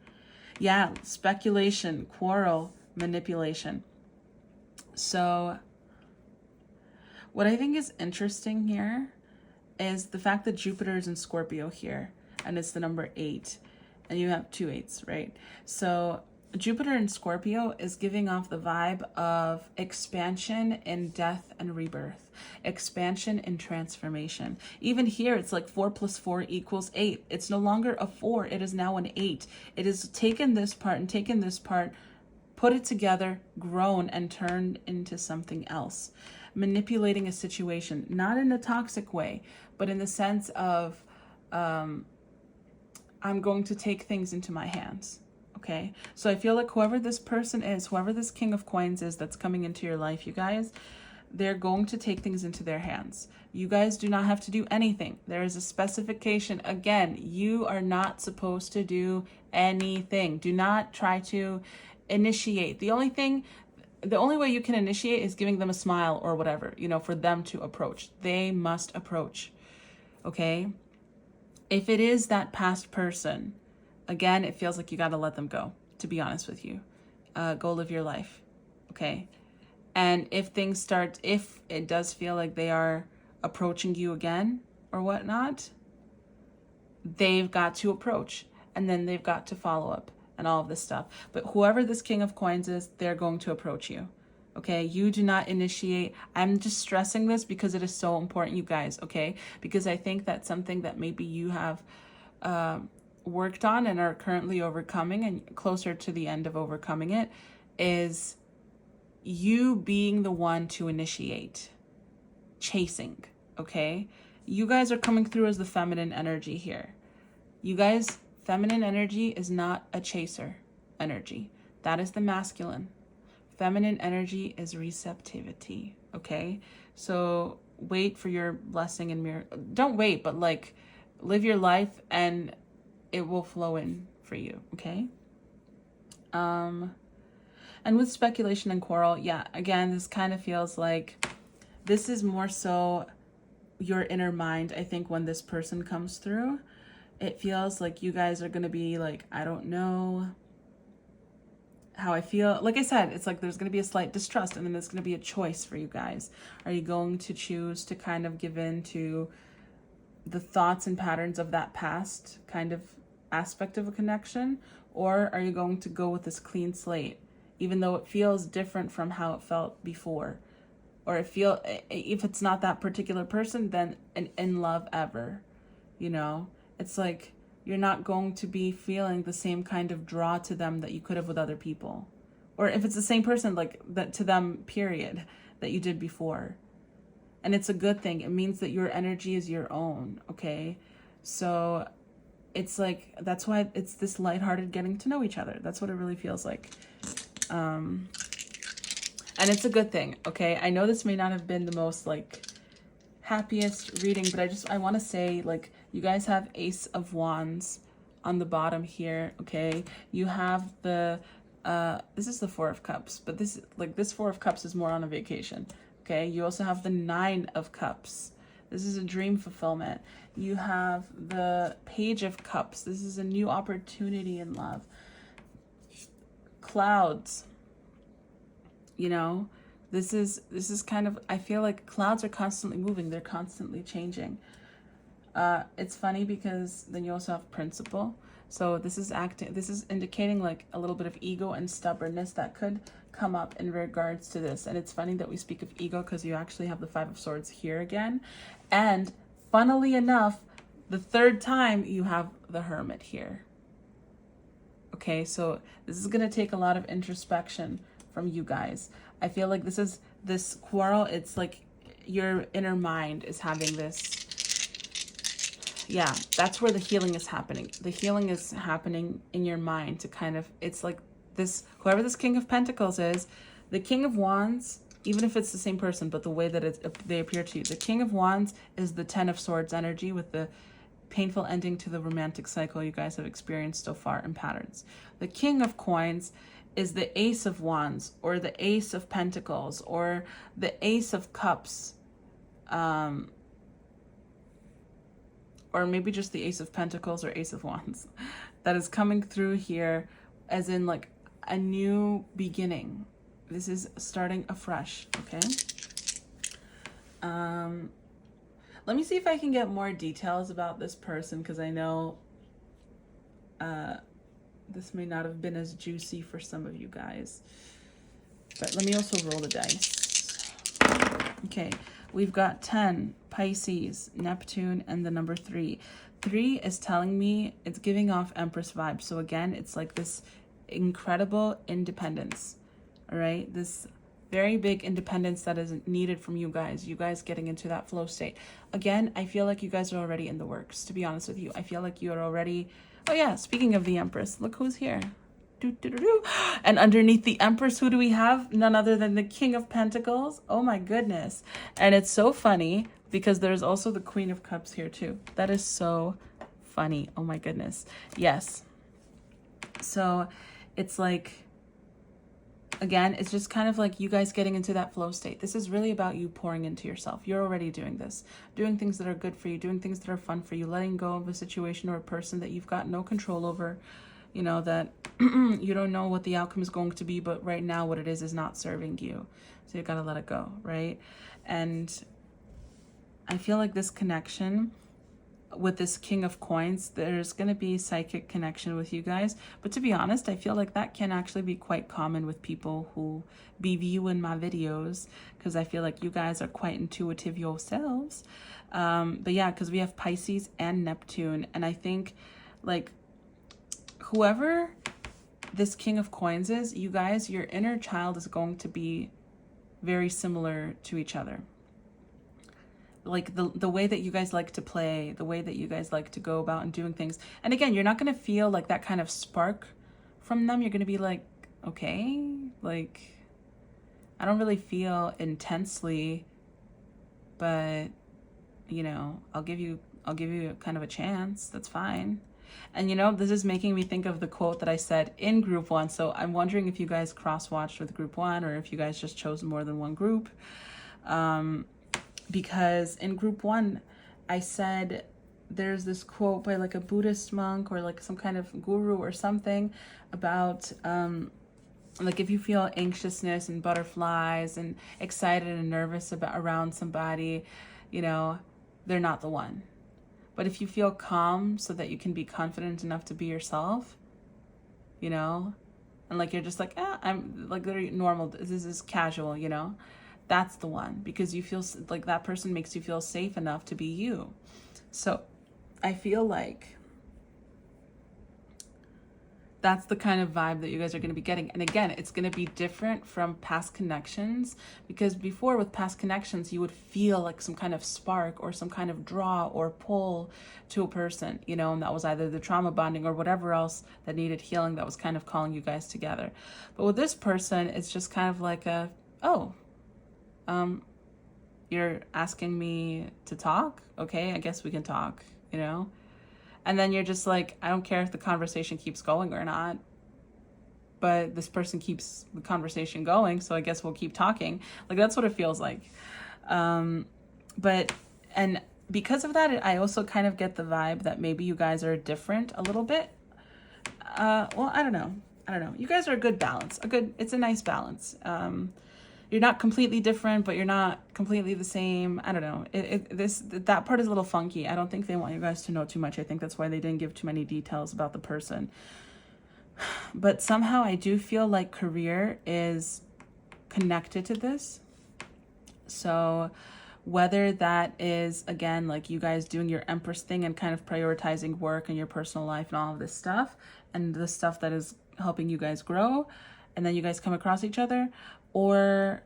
Yeah, speculation, quarrel, manipulation. So what I think is interesting here is the fact that Jupiter is in Scorpio here, and it's the number 8, and you have 2 8s, right? So Jupiter in Scorpio is giving off the vibe of expansion in death and rebirth, expansion and transformation. Even here, it's like 4 + 4 = 8. It's no longer a 4, it is now an 8. It is taken this part and taken this part, put it together, grown, and turned into something else. Manipulating a situation, not in a toxic way, but in the sense of, I'm going to take things into my hands. Okay, so I feel like whoever this person is, whoever this King of Coins is that's coming into your life, you guys, they're going to take things into their hands. You guys do not have to do anything. There is a specification. Again, you are not supposed to do anything. Do not try to initiate. The only way you can initiate is giving them a smile or whatever, you know, for them to approach. They must approach. Okay? If it is that past person, again, it feels like you got to let them go, to be honest with you. Go live your life, okay? And if it does feel like they are approaching you again or whatnot, they've got to approach, and then they've got to follow up and all of this stuff. But whoever this King of Coins is, they're going to approach you, okay? You do not initiate. I'm just stressing this because it is so important, you guys, okay? Because I think that's something that maybe you have worked on and are currently overcoming, and closer to the end of overcoming it, is you being the one to initiate chasing, okay? You guys are coming through as the feminine energy here. You guys, feminine energy is not a chaser energy. That is the masculine. Feminine energy is receptivity, okay? So wait for your blessing and miracle. Don't wait, but like live your life and it will flow in for you, okay? And with speculation and quarrel, yeah, again, this kind of feels like this is more so your inner mind. I think when this person comes through, it feels like you guys are going to be like, I don't know. how I feel. Like I said, it's like there's going to be a slight distrust, and then there's going to be a choice for you guys. Are you going to choose to kind of give in to the thoughts and patterns of that past kind of aspect of a connection, or are you going to go with this clean slate, even though it feels different from how it felt before? Or if it's not that particular person, then in love ever, you know? It's like you're not going to be feeling the same kind of draw to them that you could have with other people. Or if it's the same person, like that to them, period, that you did before. And it's a good thing. It means that your energy is your own, okay? So it's like, that's why it's this lighthearted getting to know each other. That's what it really feels like. And it's a good thing, okay? I know this may not have been the most, like, happiest reading, but I want to say, like, you guys have Ace of Wands on the bottom here, okay? You have the, this is the Four of Cups, but this Four of Cups is more on a vacation, okay? You also have the Nine of Cups. This is a dream fulfillment. You have the Page of Cups. This is a new opportunity in love. Clouds. You know, this is kind of, I feel like clouds are constantly moving. They're constantly changing. It's funny because then you also have Principle. So this is indicating like a little bit of ego and stubbornness that could come up in regards to this. And it's funny that we speak of ego because you actually have the Five of Swords here again. And funnily enough, the third time you have the Hermit here. Okay, so this is going to take a lot of introspection from you guys. I feel like this quarrel, it's like your inner mind is having this. Yeah, that's where the healing is happening. The healing is happening in your mind to kind of, it's like this, whoever this King of Pentacles is, the King of Wands, even if it's the same person, but the way that they appear to you, the King of Wands is the Ten of Swords energy with the painful ending to the romantic cycle you guys have experienced so far in patterns. The King of Coins is the Ace of Wands or the Ace of Pentacles or the Ace of Cups, or maybe just the Ace of Pentacles or Ace of Wands that is coming through here as in like a new beginning. This is starting afresh, okay? Let me see if I can get more details about this person because I know this may not have been as juicy for some of you guys. But let me also roll the dice. Okay, we've got 10, Pisces, Neptune, and the number 3. 3 is telling me it's giving off Empress vibes. So again, it's like this incredible independence, all right? This very big independence that is needed from you guys getting into that flow state. Again, I feel like you guys are already in the works, to be honest with you. I feel like you're already, oh yeah, speaking of the Empress, look who's here. And underneath the Empress, who do we have? None other than the King of Pentacles. Oh my goodness. And it's so funny because there's also the Queen of Cups here too. That is so funny. Oh my goodness. Yes. So it's like, again, it's just kind of like you guys getting into that flow state. This is really about you pouring into yourself. You're already doing this, doing things that are good for you, doing things that are fun for you, letting go of a situation or a person that you've got no control over, you know, that you don't know what the outcome is going to be, but right now what it is not serving you. So you got to let it go, right? And I feel like this connection with this King of Coins, there's going to be psychic connection with you guys. But to be honest, I feel like that can actually be quite common with people who be viewing my videos, because I feel like you guys are quite intuitive yourselves. But yeah, because we have Pisces and Neptune. And I think like whoever this King of Coins is, you guys, your inner child is going to be very similar to each other. Like the way that you guys like to play, the way that you guys like to go about and doing things. And again, you're not going to feel like that kind of spark from them. You're going to be like, okay, like I don't really feel intensely, but you know, I'll give you kind of a chance. That's fine. And you know, this is making me think of the quote that I said in group 1. So I'm wondering if you guys cross-watched with group 1 or if you guys just chose more than one group. Because in group 1, I said there's this quote by like a Buddhist monk or like some kind of guru or something about like if you feel anxiousness and butterflies and excited and nervous around somebody, you know, they're not the one. But if you feel calm so that you can be confident enough to be yourself, you know, and like you're just like, I'm like literally normal, this is casual, you know, that's the one, because you feel like that person makes you feel safe enough to be you. So I feel like that's the kind of vibe that you guys are going to be getting. And again, it's going to be different from past connections, because before with past connections, you would feel like some kind of spark or some kind of draw or pull to a person, you know, and that was either the trauma bonding or whatever else that needed healing that was kind of calling you guys together. But with this person, it's just kind of like a, oh, you're asking me to talk? Okay, I guess we can talk, you know? And then you're just like, I don't care if the conversation keeps going or not, but this person keeps the conversation going, so I guess we'll keep talking. Like, that's what it feels like. But, and because of that, I also kind of get the vibe that maybe you guys are different a little bit. Well, I don't know. You guys are a good balance. It's a nice balance. You're not completely different, but you're not completely the same. I don't know. That part is a little funky. I don't think they want you guys to know too much. I think that's why they didn't give too many details about the person. But somehow I do feel like career is connected to this. So whether that is, again, like you guys doing your Empress thing and kind of prioritizing work and your personal life and all of this stuff, and the stuff that is helping you guys grow, and then you guys come across each other, or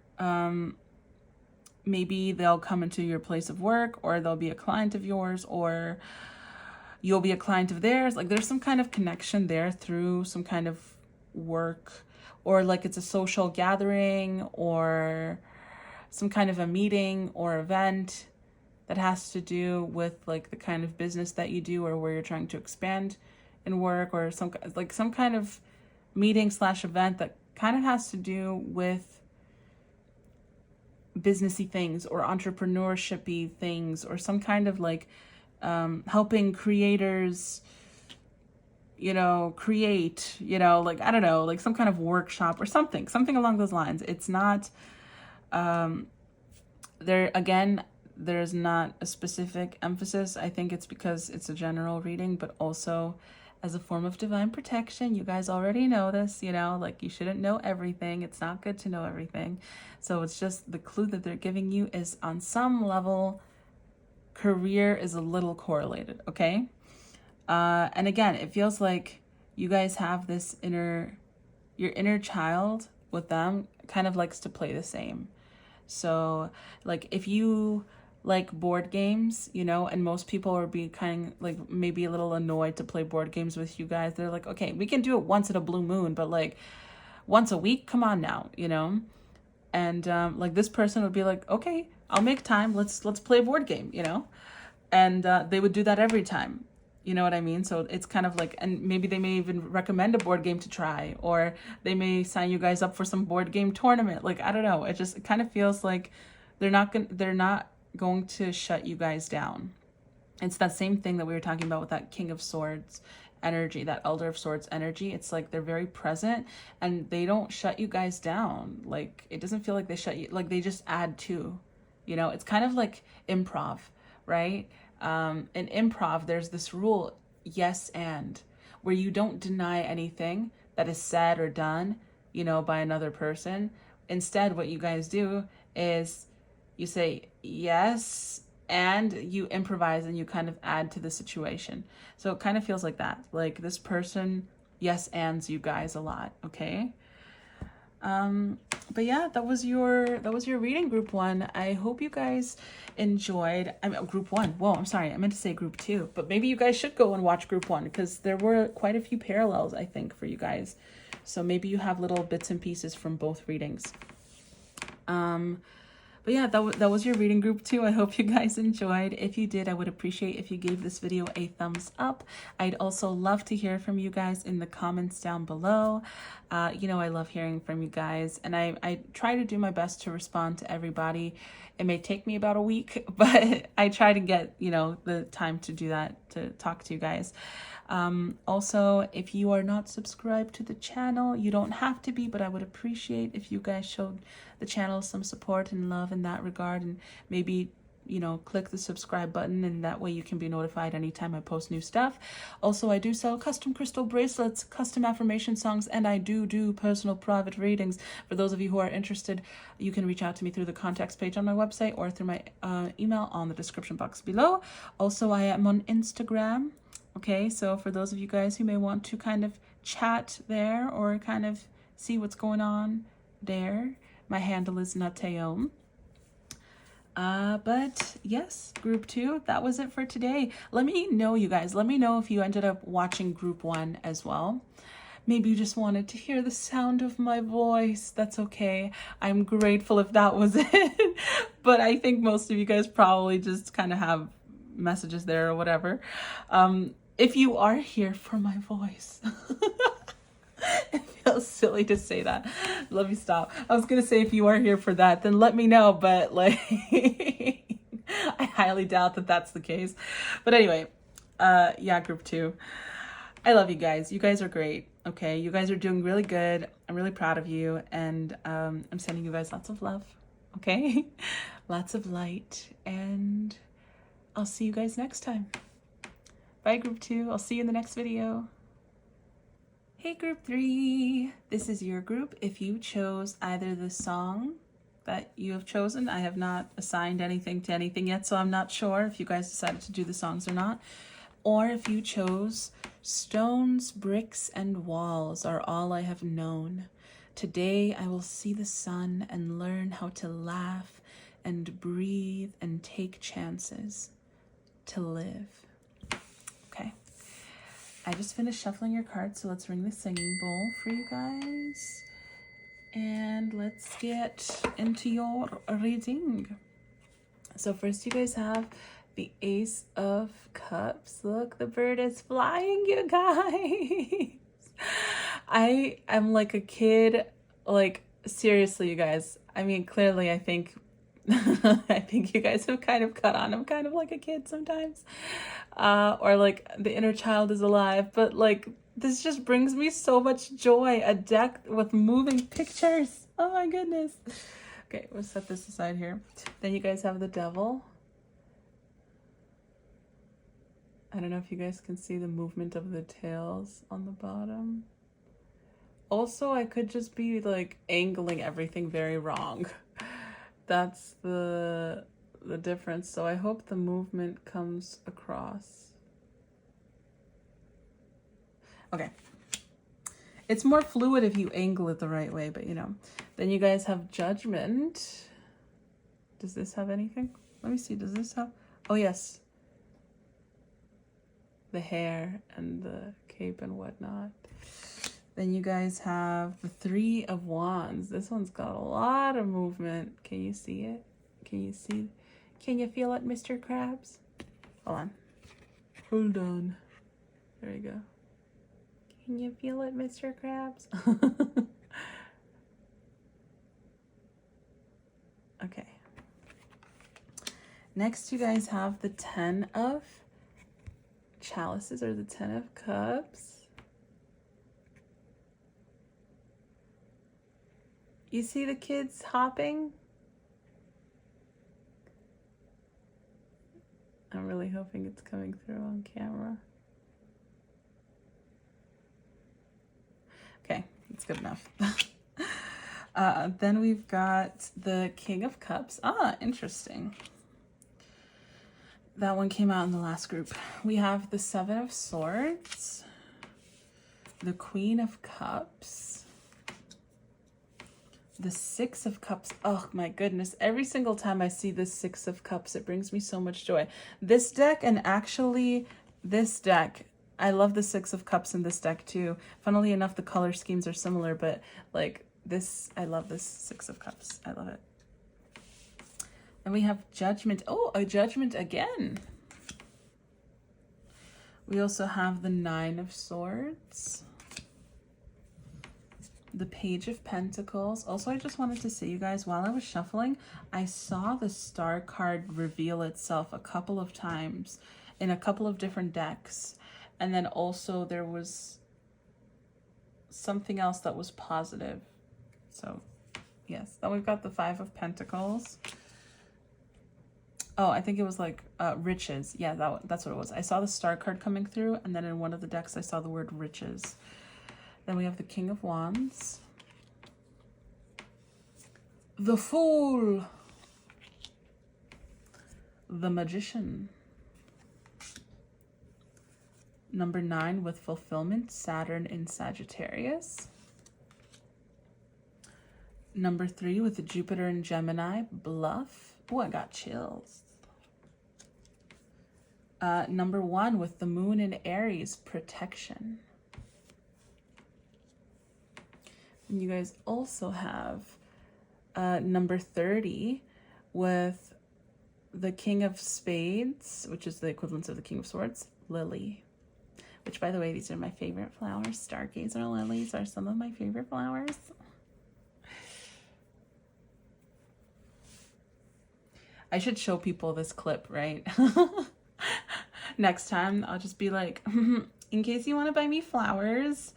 maybe they'll come into your place of work, or they'll be a client of yours, or you'll be a client of theirs. Like there's some kind of connection there through some kind of work, or like it's a social gathering, or some kind of a meeting or event that has to do with like the kind of business that you do, or where you're trying to expand in work, or some kind of meeting / event that kind of has to do with businessy things or entrepreneurshipy things, or some kind of like helping creators, you know, create, you know, like, I don't know, like some kind of workshop or something along those lines. It's not, there's not a specific emphasis. I think it's because it's a general reading, but also as a form of divine protection. You guys already know this, you know, like you shouldn't know everything. It's not good to know everything. So it's just the clue that they're giving you is on some level, career is a little correlated, okay? And again, it feels like you guys have this your inner child with them kind of likes to play the same. So like if you like board games, you know, and most people are be kind of like maybe a little annoyed to play board games with you guys. They're like, okay, we can do it once in a blue moon, but like once a week, come on now, you know? And like this person would be like, okay, I'll make time. Let's play a board game, you know? And they would do that every time. You know what I mean? So it's kind of like, and maybe they may even recommend a board game to try, or they may sign you guys up for some board game tournament. Like, I don't know. It kind of feels like they're not going to shut you guys down. It's that same thing that we were talking about with that King of Swords energy, that Elder of Swords energy. It's like they're very present and they don't shut you guys down. Like it doesn't feel like they shut you, like they just add to, you know, it's kind of like improv, right? In improv, there's this rule, yes and, where you don't deny anything that is said or done, you know, by another person. Instead, what you guys do is you say yes and you improvise and you kind of add to the situation. So it kind of feels like that. Like this person yes ands you guys a lot, okay? But yeah, that was your reading, group 1. I hope you guys enjoyed. Group 1. Whoa, I'm sorry. I meant to say group 2. But maybe you guys should go and watch group 1 because there were quite a few parallels, I think, for you guys. So maybe you have little bits and pieces from both readings. But yeah, that was your reading, group 2. I hope you guys enjoyed. If you did, I would appreciate if you gave this video a thumbs up. I'd also love to hear from you guys in the comments down below. You know, I love hearing from you guys, and I try to do my best to respond to everybody. It may take me about a week, but I try to get, you know, the time to do that, to talk to you guys. Also, if you are not subscribed to the channel, you don't have to be, but I would appreciate if you guys showed the channel some support and love in that regard, and maybe, you know, click the subscribe button, and that way you can be notified anytime I post new stuff. Also, I do sell custom crystal bracelets, custom affirmation songs, and I do personal private readings. For those of you who are interested, you can reach out to me through the contacts page on my website or through my email on the description box below. Also, I am on Instagram. Okay, so for those of you guys who may want to kind of chat there or kind of see what's going on there, my handle is NutAeum. But yes, group 2, that was it for today. Let me know, you guys. Let me know if you ended up watching group 1 as well. Maybe you just wanted to hear the sound of my voice. That's okay. I'm grateful if that was it. But I think most of you guys probably just kind of have messages there or whatever. If you are here for my voice, it feels silly to say that. Let me stop. I was gonna say if you are here for that, then let me know, but like I highly doubt that that's the case. But anyway, yeah, group 2. I love you guys. You guys are great. Okay, you guys are doing really good. I'm really proud of you, and I'm sending you guys lots of love. Okay, lots of light, and I'll see you guys next time. Bye, group 2. I'll see you in the next video. Hey, group 3. This is your group. If you chose either the song that you have chosen, I have not assigned anything to anything yet, so I'm not sure if you guys decided to do the songs or not. Or if you chose stones, bricks, and walls are all I have known. Today I will see the sun and learn how to laugh and breathe and take chances to live. Okay, I just finished shuffling your cards, so let's ring the singing bowl for you guys. And let's get into your reading. So first you guys have the Ace of Cups. Look, the bird is flying, you guys. I am like a kid, like seriously, you guys. I mean, clearly I think I think you guys have kind of caught on. I'm kind of like a kid sometimes. Or like the inner child is alive, but like this just brings me so much joy. A deck with moving pictures. Oh my goodness. Okay, we'll set this aside here. Then you guys have the Devil. I don't know if you guys can see the movement of the tails on the bottom. Also, I could just be like angling everything very wrong. That's the difference. So I hope the movement comes across. Okay. It's more fluid if you angle it the right way, but you know. Then you guys have Judgment. Does this have anything? Let me see. Does this have? Oh, yes. The hair and the cape and whatnot. Then you guys have the Three of Wands. This one's got a lot of movement. Can you see it? Can you see? Can you feel it, Mr. Krabs? Hold on. Hold on. There you go. Can you feel it, Mr. Krabs? Okay. Next, you guys have the Ten of Chalices, or the Ten of Cups. You see the kids hopping? I'm really hoping it's coming through on camera. Okay, it's good enough. Then we've got the King of Cups. Ah, interesting. That one came out in the last group. We have the Seven of Swords, the Queen of Cups, the Six of Cups. Oh my goodness. Every single time I see the Six of Cups, it brings me so much joy. This deck, and actually this deck, I love the Six of Cups in this deck too. Funnily enough, the color schemes are similar, but like this, I love this Six of Cups. I love it. And we have Judgment. Oh, a Judgment again. We also have the Nine of Swords, the Page of Pentacles. Also, I just wanted to say, you guys, while I was shuffling, I saw the Star card reveal itself a couple of times in a couple of different decks. And then also there was something else that was positive. So yes, then we've got the Five of Pentacles. Oh, I think it was like riches. Yeah, that's what it was. I saw the Star card coming through, and then in one of the decks I saw the word riches. Then we have the King of Wands. The Fool. The Magician. Number 9 with Fulfillment, Saturn in Sagittarius. Number 3 with the Jupiter in Gemini, Bluff. Oh, I got chills. Number 1 with the Moon in Aries, Protection. And you guys also have number 30 with the King of Spades, which is the equivalent of the King of Swords, Lily. Which, by the way, these are my favorite flowers. Stargazer lilies are some of my favorite flowers. I should show people this clip, right? Next time, I'll just be like, in case you want to buy me flowers,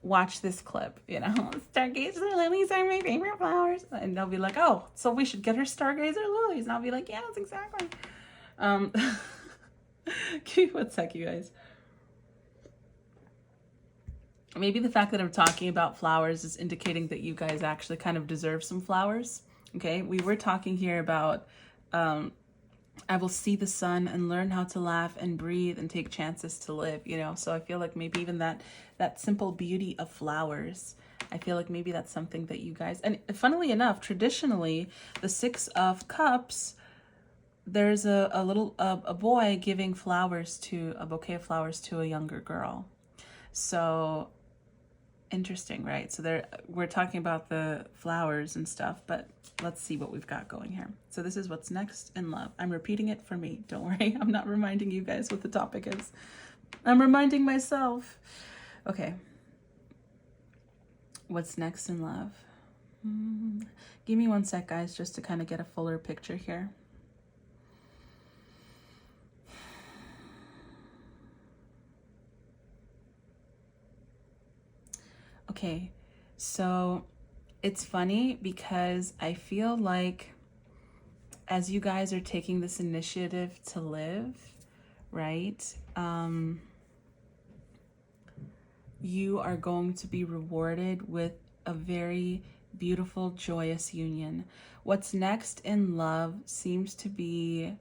watch this clip, you know? Stargazer lilies are my favorite flowers. And they'll be like, oh, so we should get her stargazer lilies. And I'll be like, yes, exactly. Give me 1 sec, you guys. Maybe the fact that I'm talking about flowers is indicating that you guys actually kind of deserve some flowers. Okay, we were talking here about I will see the sun and learn how to laugh and breathe and take chances to live, you know? So I feel like maybe even that simple beauty of flowers, I feel like maybe that's something that you guys, and funnily enough, traditionally, the Six of Cups, there's a boy giving a bouquet of flowers to a younger girl. So interesting, right? So we're talking about the flowers and stuff, but let's see what we've got going here. So this is what's next in love. I'm repeating it for me. Don't worry. I'm not reminding you guys what the topic is. I'm reminding myself. Okay. What's next in love? Give me 1 sec, guys, just to kind of get a fuller picture here. Okay, so it's funny because I feel like as you guys are taking this initiative to live, right, you are going to be rewarded with a very beautiful, joyous union. What's next in love seems to be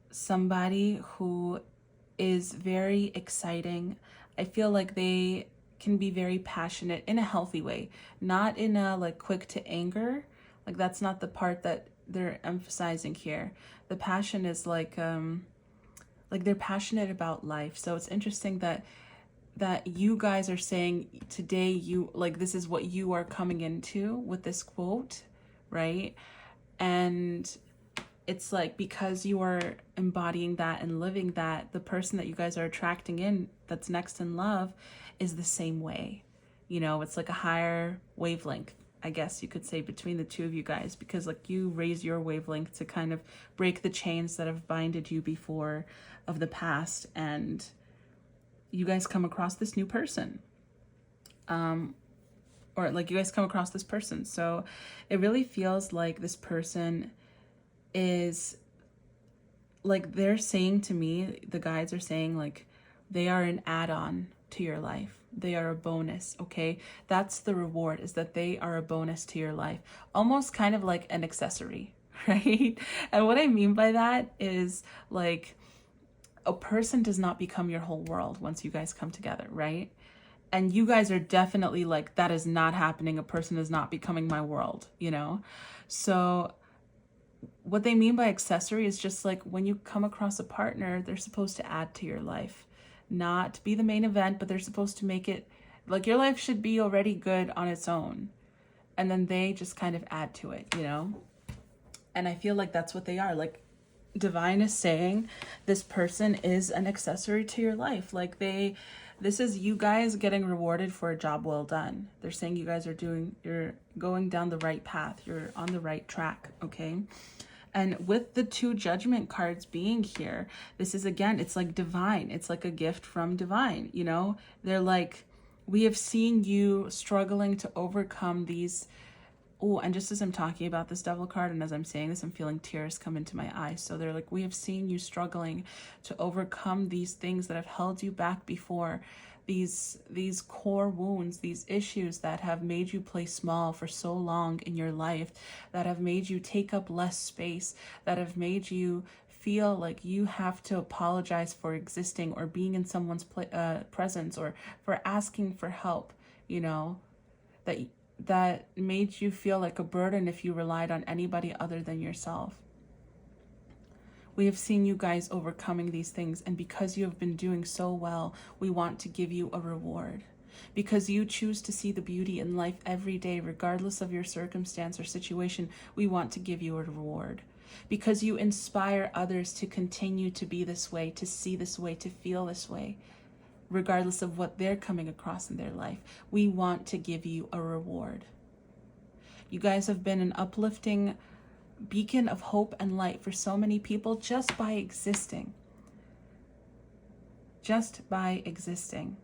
somebody who is very exciting. I feel like they can be very passionate in a healthy way, not in a like quick to anger. Like that's not the part that they're emphasizing here. The passion is like they're passionate about life. So it's interesting that you guys are saying today, you like, this is what you are coming into with this quote, right? And it's like, because you are embodying that and living that, the person that you guys are attracting in that's next in love is the same way. You know, it's like a higher wavelength, I guess you could say, between the two of you guys, because like you raise your wavelength to kind of break the chains that have binded you before of the past, and you guys come across this new person. Or like you guys come across this person. So it really feels like this person is like, they're saying to me, the guides are saying like they are an add-on to your life. They are a bonus, okay? That's the reward, is that they are a bonus to your life. Almost kind of like an accessory, right? And what I mean by that is like a person does not become your whole world once you guys come together, right? And you guys are definitely like, that is not happening. A person is not becoming my world, you know? So what they mean by accessory is just like when you come across a partner, they're supposed to add to your life, not be the main event, but they're supposed to make it like your life should be already good on its own. And then they just kind of add to it, you know? And I feel like that's what they are. Like Divine is saying this person is an accessory to your life. Like this is you guys getting rewarded for a job well done. They're saying you guys are you're going down the right path. You're on the right track, okay? And with the 2 judgment cards being here, this is, again, it's like divine. It's like a gift from divine, you know? They're like, we have seen you struggling to overcome these. Oh, and just as I'm talking about this devil card and as I'm saying this, I'm feeling tears come into my eyes. So they're like, we have seen you struggling to overcome these things that have held you back before. These core wounds, these issues that have made you play small for so long in your life, that have made you take up less space, that have made you feel like you have to apologize for existing or being in someone's presence, or for asking for help, you know, that made you feel like a burden if you relied on anybody other than yourself. We have seen you guys overcoming these things, and because you have been doing so well, we want to give you a reward. Because you choose to see the beauty in life every day, regardless of your circumstance or situation, we want to give you a reward. Because you inspire others to continue to be this way, to see this way, to feel this way, regardless of what they're coming across in their life, we want to give you a reward. You guys have been an uplifting beacon of hope and light for so many people just by existing. Just by existing.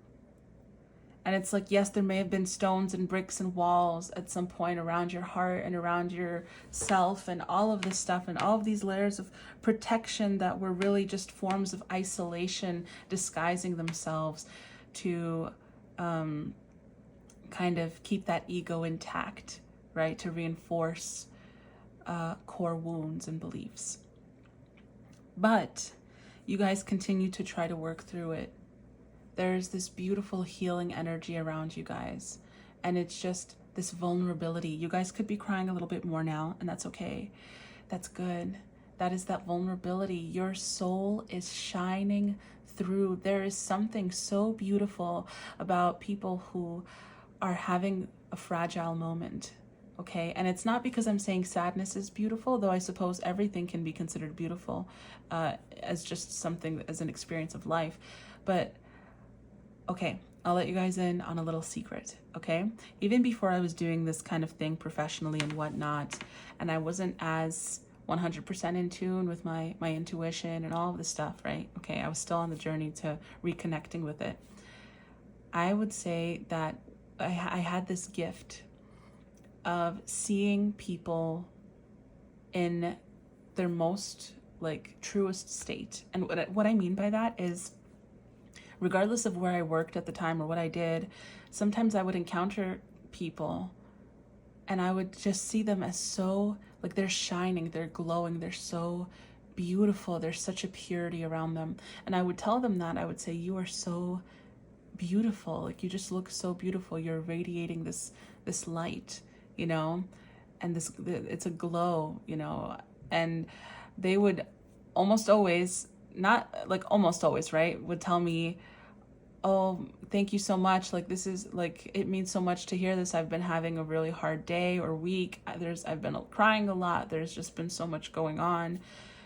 And it's like, yes, there may have been stones and bricks and walls at some point around your heart and around yourself and all of this stuff and all of these layers of protection that were really just forms of isolation disguising themselves to kind of keep that ego intact, right? To reinforce core wounds and beliefs. But you guys continue to try to work through it. There's this beautiful healing energy around you guys, and it's just this vulnerability. You guys could be crying a little bit more now, and that's okay. That's good. That is that vulnerability. Your soul is shining through. There is something so beautiful about people who are having a fragile moment. Okay, and it's not because I'm saying sadness is beautiful, though I suppose everything can be considered beautiful as just something, as an experience of life. But okay, I'll let you guys in on a little secret, okay? Even before I was doing this kind of thing professionally and whatnot, and I wasn't as 100% in tune with my intuition and all of this stuff, right? Okay, I was still on the journey to reconnecting with it. I would say that I had this gift of seeing people in their most like truest state. And what I mean by that is, regardless of where I worked at the time or what I did, sometimes I would encounter people and I would just see them as so, like, they're shining, they're glowing, they're so beautiful, there's such a purity around them. And I would tell them that, I would say, you are so beautiful, like, you just look so beautiful, you're radiating this light, you know, and it's a glow, you know. And they would almost always, not like almost always, right, would tell me, oh, thank you so much, like, this is like, it means so much to hear this, I've been having a really hard day or week, I've been crying a lot, there's just been so much going on,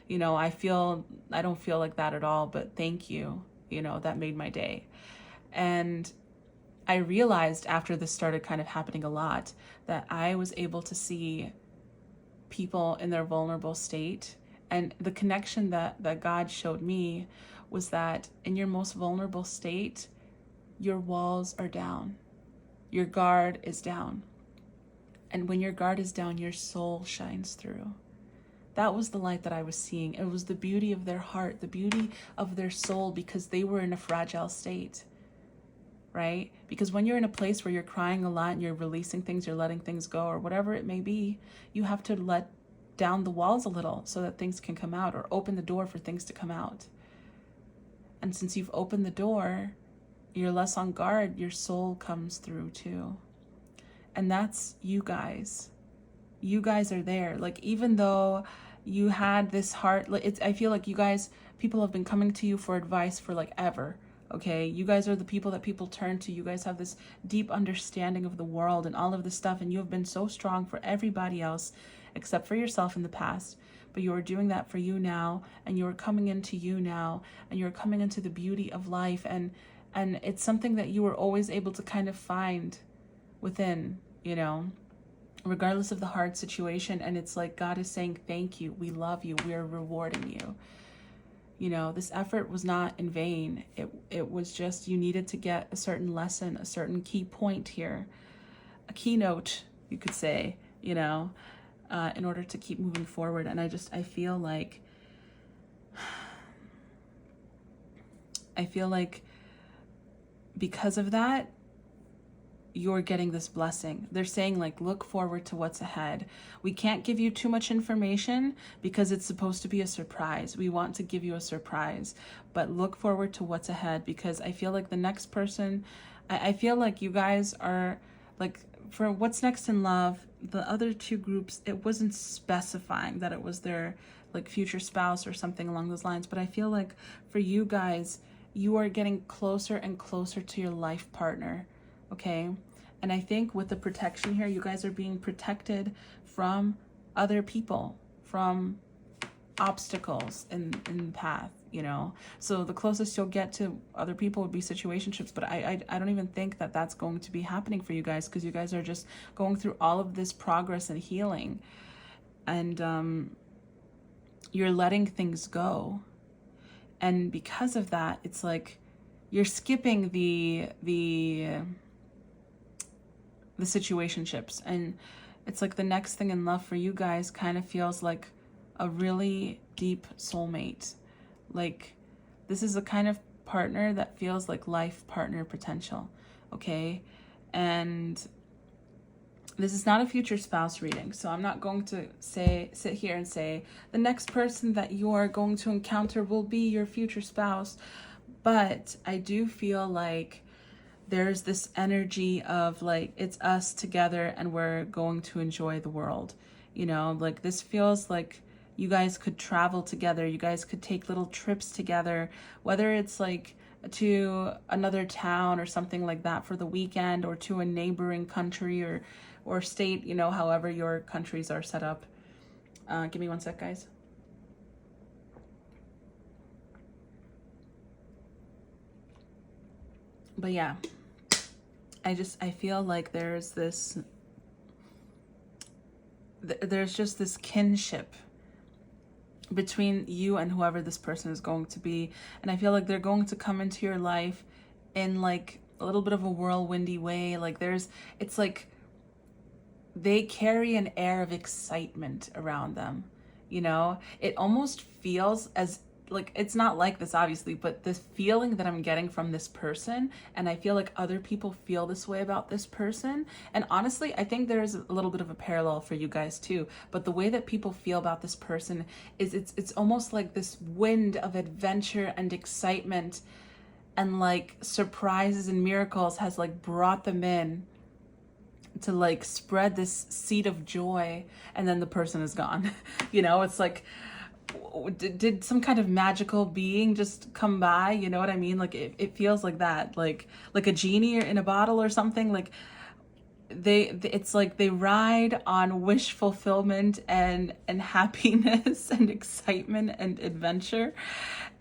you know, I don't feel like that at all, but thank you, you know, that made my day. And I realized after this started kind of happening a lot that I was able to see people in their vulnerable state. And the connection that God showed me was that in your most vulnerable state, your walls are down. Your guard is down. And when your guard is down, your soul shines through. That was the light that I was seeing. It was the beauty of their heart, the beauty of their soul, because they were in a fragile state. Right? Because when you're in a place where you're crying a lot and you're releasing things, you're letting things go, or whatever it may be, you have to let down the walls a little so that things can come out, or open the door for things to come out. And since you've opened the door, you're less on guard, your soul comes through too. And that's you guys. You guys are there. Like, even though you had this heart, I feel like you guys, people have been coming to you for advice for like ever. Okay, you guys are the people that people turn to. You guys have this deep understanding of the world and all of this stuff, and you have been so strong for everybody else except for yourself in the past. But you are doing that for you now, and you are coming into you now, and you're coming into the beauty of life, and it's something that you were always able to kind of find within, you know. regardless of the hard situation. And it's like God is saying, thank you, we love you, we're rewarding you. You know, this effort was not in vain. It was just, you needed to get a certain lesson, a certain key point here, a keynote, you could say, you know, in order to keep moving forward. And I feel like because of that, you're getting this blessing. They're saying, like, look forward to what's ahead. We can't give you too much information because it's supposed to be a surprise. We want to give you a surprise, but look forward to what's ahead, because I feel like the next person, I feel like you guys are, like, for what's next in love, the other two groups, it wasn't specifying that it was their, like, future spouse or something along those lines. But I feel like for you guys, you are getting closer and closer to your life partner. Okay. And I think with the protection here, you guys are being protected from other people, from obstacles in the path, you know. So the closest you'll get to other people would be situationships, but I don't even think that that's going to be happening for you guys, because you guys are just going through all of this progress and healing, and you're letting things go. And because of that, it's like you're skipping the situationships, and it's like the next thing in love for you guys kind of feels like a really deep soulmate. Like, this is a kind of partner that feels like life partner potential, okay? And this is not a future spouse reading, so I'm not going to sit here and say the next person that you are going to encounter will be your future spouse. But I do feel like there's this energy of, like, it's us together and we're going to enjoy the world. You know, like, this feels like you guys could travel together. You guys could take little trips together, whether it's like to another town or something like that for the weekend, or to a neighboring country or state, you know, however your countries are set up. Give me one sec, guys. But yeah, I feel like there's just this kinship between you and whoever this person is going to be. And I feel like they're going to come into your life in, like, a little bit of a whirlwindy way. Like, it's like they carry an air of excitement around them, you know? It almost feels as, like, it's not like this obviously, but the feeling that I'm getting from this person, and I feel like other people feel this way about this person. And honestly, I think there's a little bit of a parallel for you guys too, but the way that people feel about this person is it's almost like this wind of adventure and excitement and, like, surprises and miracles has, like, brought them in to, like, spread this seed of joy, and then the person is gone. You know, it's like, did some kind of magical being just come by? You know what I mean? Like, it feels like that, like a genie in a bottle or something. Like, it's like they ride on wish fulfillment and happiness and excitement and adventure.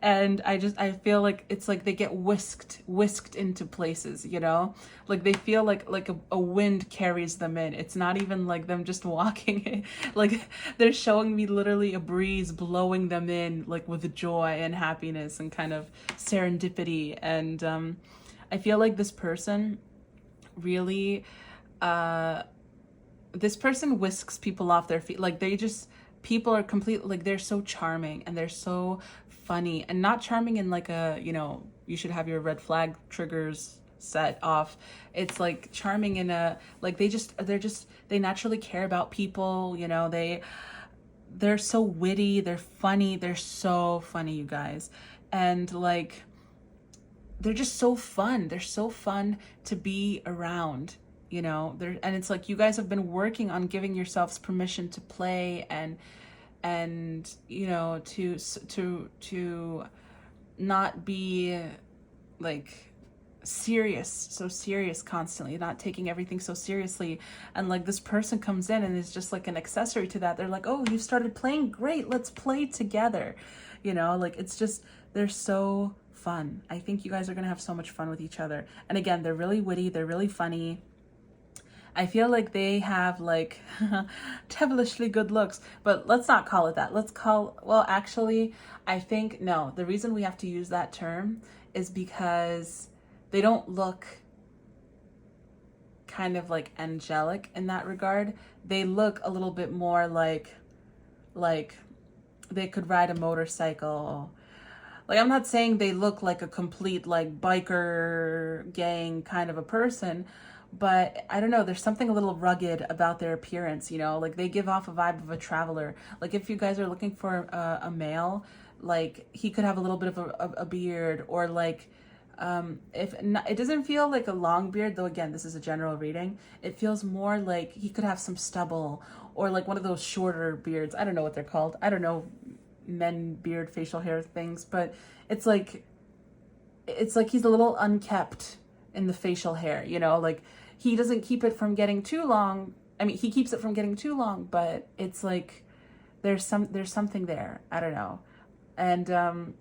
And I feel like it's like they get whisked into places, you know, like they feel like a wind carries them in. It's not even like them just walking like they're showing me literally a breeze blowing them in, like, with joy and happiness and kind of serendipity. And I feel like this person really this person whisks people off their feet. Like, people are completely, like, they're so charming and they're so funny, and not charming in like a, you know, you should have your red flag triggers set off. It's like charming in a, like, they naturally care about people, you know, they're so witty, they're funny, they're so funny, you guys. And, like, they're just so fun. They're so fun to be around, you know. And it's like you guys have been working on giving yourselves permission to play and you know, to not be, like, so serious constantly, not taking everything so seriously. And, like, this person comes in and is just like an accessory to that. They're like, oh, you started playing, great, let's play together, you know. Like, it's just, they're so fun. I think you guys are gonna have so much fun with each other. And again, they're really witty, they're really funny. I feel like they have like devilishly good looks, but let's not call it that. Let's call, well, actually, I think, no, the reason we have to use that term is because they don't look kind of like angelic in that regard. They look a little bit more like they could ride a motorcycle. Like, I'm not saying they look like a complete like biker gang kind of a person, but I don't know, there's something a little rugged about their appearance, you know, like they give off a vibe of a traveler. Like if you guys are looking for a male, like he could have a little bit of a beard, or like if not, it doesn't feel like a long beard, though again, this is a general reading. It feels more like he could have some stubble, or like one of those shorter beards. I don't know what they're called. I don't know men beard facial hair things, but it's like he's a little unkept in the facial hair, you know, like he doesn't keep it from getting too long. I mean, he keeps it from getting too long, but it's like there's something there. I don't know. And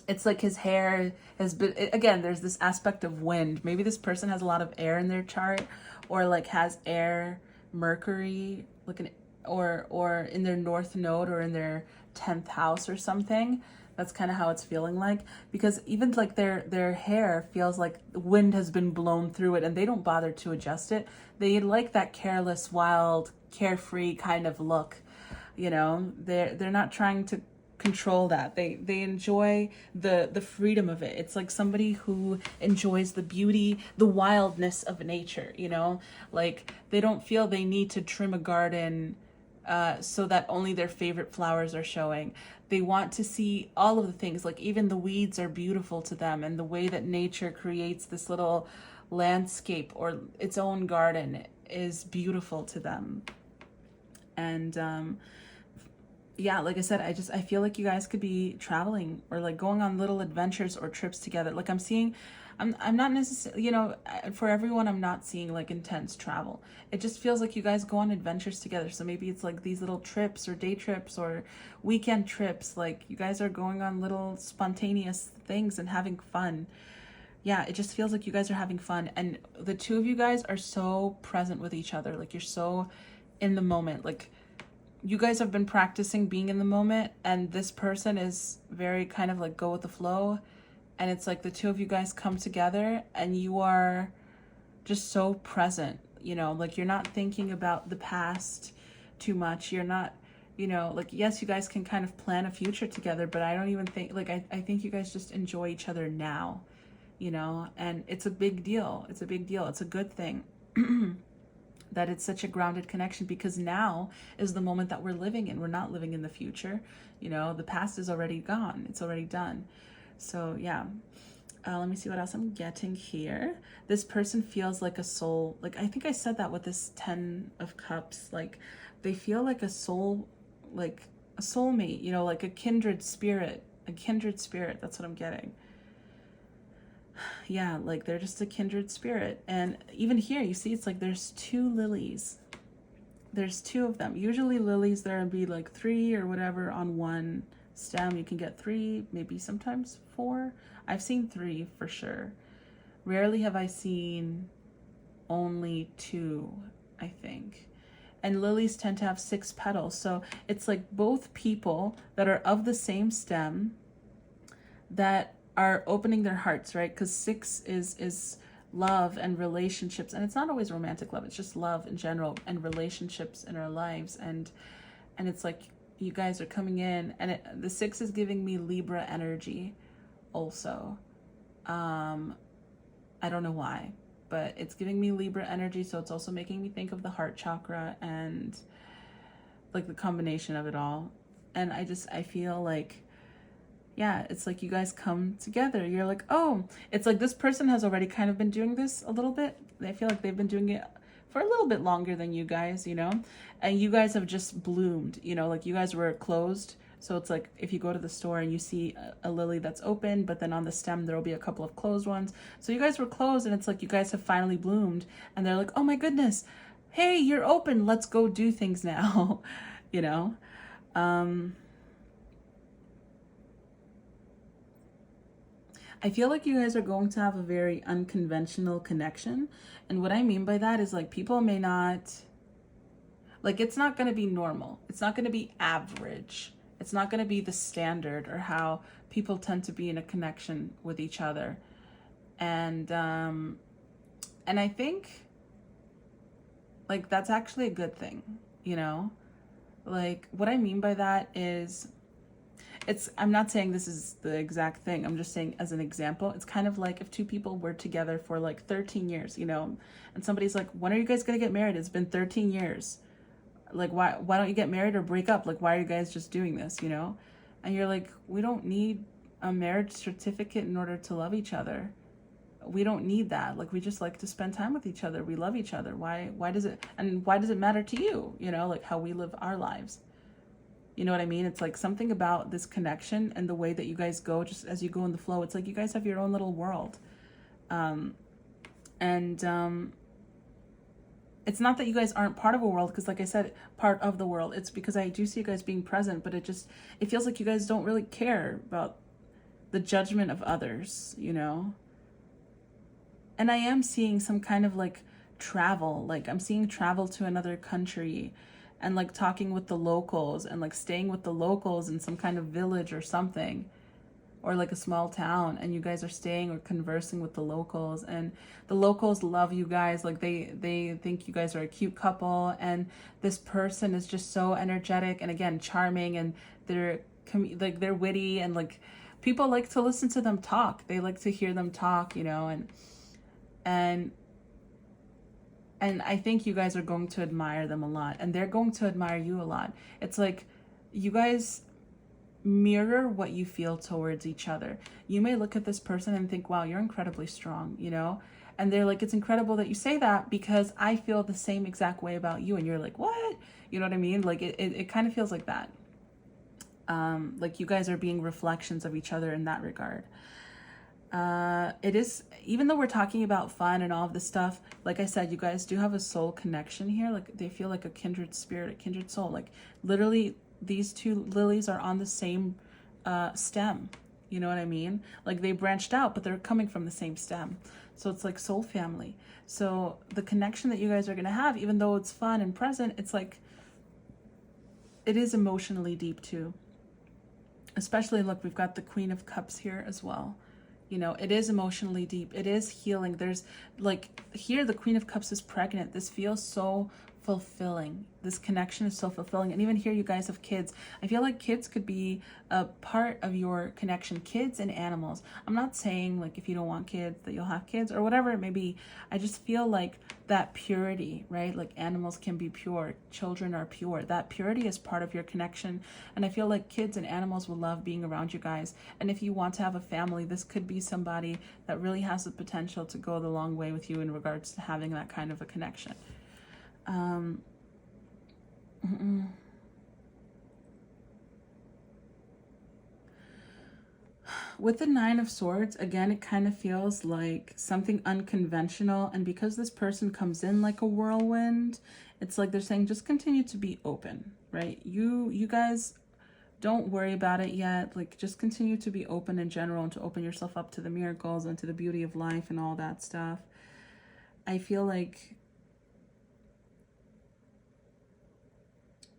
it's like his hair has been, again, there's this aspect of wind. Maybe this person has a lot of air in their chart, or like has air, Mercury, looking, or in their north node, or in their 10th house or something. That's kind of how it's feeling like, because even like their hair feels like the wind has been blown through it, and they don't bother to adjust it. They like that careless, wild, carefree kind of look, you know. They're not trying to control that. They enjoy the freedom of it. It's like somebody who enjoys the beauty, the wildness of nature, you know. Like they don't feel they need to trim a garden so that only their favorite flowers are showing. They want to see all of the things, like even the weeds are beautiful to them, and the way that nature creates this little landscape or its own garden is beautiful to them. And yeah, like I said, I feel like you guys could be traveling or like going on little adventures or trips together. Like I'm not necessarily, you know, for everyone, I'm not seeing like intense travel. It just feels like you guys go on adventures together. So maybe it's like these little trips or day trips or weekend trips. Like you guys are going on little spontaneous things and having fun. Yeah, it just feels like you guys are having fun. And the two of you guys are so present with each other. Like you're so in the moment. Like you guys have been practicing being in the moment, and this person is very kind of like go with the flow. And it's like the two of you guys come together and you are just so present, you know, like you're not thinking about the past too much. You're not, you know, like, yes, you guys can kind of plan a future together, but I don't even think, like, I think you guys just enjoy each other now, you know, and it's a big deal. It's a big deal. It's a good thing that it's such a grounded connection, because now is the moment that we're living in. We're not living in the future. You know, the past is already gone. It's already done. So yeah, let me see what else I'm getting here. This person feels like a soul. Like I think I said that with this 10 of Cups. Like they feel like a soul, like a soulmate, you know, like a kindred spirit. A kindred spirit, that's what I'm getting. Yeah, like they're just a kindred spirit. And even here, you see, it's like there's 2 lilies. There's 2 of them. Usually lilies, there would be like 3 or whatever on one stem. You can get 3, maybe sometimes 4. I've seen 3 for sure. Rarely have I seen only 2, I think. And lilies tend to have 6 petals. So it's like both people that are of the same stem that are opening their hearts, right? Because 6 is love and relationships, and it's not always romantic love. It's just love in general and relationships in our lives. And it's like you guys are coming in, and the 6 is giving me Libra energy also. I don't know why, but it's giving me Libra energy. So it's also making me think of the heart chakra and like the combination of it all. And I feel like, yeah, it's like you guys come together. You're like, oh, it's like this person has already kind of been doing this a little bit. I feel like they've been doing it for a little bit longer than you guys, you know, and you guys have just bloomed, you know, like you guys were closed. So it's like if you go to the store and you see a lily that's open, but then on the stem there will be a couple of closed ones. So you guys were closed, and it's like you guys have finally bloomed, and they're like, oh my goodness, hey, you're open. Let's go do things now, you know. I feel like you guys are going to have a very unconventional connection. And what I mean by that is like people may not, like it's not going to be normal. It's not going to be average. It's not going to be the standard or how people tend to be in a connection with each other. And I think like that's actually a good thing, you know? Like what I mean by that is I'm not saying this is the exact thing. I'm just saying as an example, it's kind of like if two people were together for like 13 years, you know, and somebody's like, when are you guys going to get married? It's been 13 years. Like, why don't you get married or break up? Like, why are you guys just doing this, you know? And you're like, we don't need a marriage certificate in order to love each other. We don't need that. Like, we just like to spend time with each other. We love each other. Why does it matter to you? You know, like how we live our lives. You know what I mean? It's like something about this connection and the way that you guys go, just as you go in the flow. It's like you guys have your own little world. It's not that you guys aren't part of a world, because like I said, part of the world. It's because I do see you guys being present, but it feels like you guys don't really care about the judgment of others, you know? And I am seeing some kind of like travel, like I'm seeing travel to another country and like talking with the locals and like staying with the locals in some kind of village or something, or like a small town, and you guys are staying or conversing with the locals, and the locals love you guys. Like they think you guys are a cute couple, and this person is just so energetic and again charming, and they're witty, and like people like to listen to them talk. They like to hear them talk, you know, and I think you guys are going to admire them a lot, and they're going to admire you a lot. It's like you guys mirror what you feel towards each other. You may look at this person and think, wow, you're incredibly strong, you know? And they're like, it's incredible that you say that because I feel the same exact way about you. And you're like, what? You know what I mean? Like it kind of feels like that. Like you guys are being reflections of each other in that regard. It is, even though we're talking about fun and all of this stuff, like I said, you guys do have a soul connection here. Like they feel like a kindred spirit, a kindred soul. Like literally these two lilies are on the same stem. You know what I mean? Like they branched out, but they're coming from the same stem. So it's like soul family. So the connection that you guys are going to have, even though it's fun and present, it's like, it is emotionally deep too. Especially, look, we've got the Queen of Cups here as well. You know, it is emotionally deep. It is healing. There's like here, the Queen of Cups is pregnant. This feels so fulfilling. This connection is so fulfilling. And even here, you guys have kids. I feel like kids could be a part of your connection. Kids and animals. I'm not saying like if you don't want kids that you'll have kids or whatever it may be. I just feel like that purity, right? Like animals can be pure. Children are pure. That purity is part of your connection. And I feel like kids and animals will love being around you guys. And if you want to have a family, this could be somebody that really has the potential to go the long way with you in regards to having that kind of a connection. With the Nine of Swords, again, it kind of feels like something unconventional. And because this person comes in like a whirlwind, it's like they're saying, just continue to be open, right? You guys don't worry about it yet. Like just continue to be open in general and to open yourself up to the miracles and to the beauty of life and all that stuff. I feel like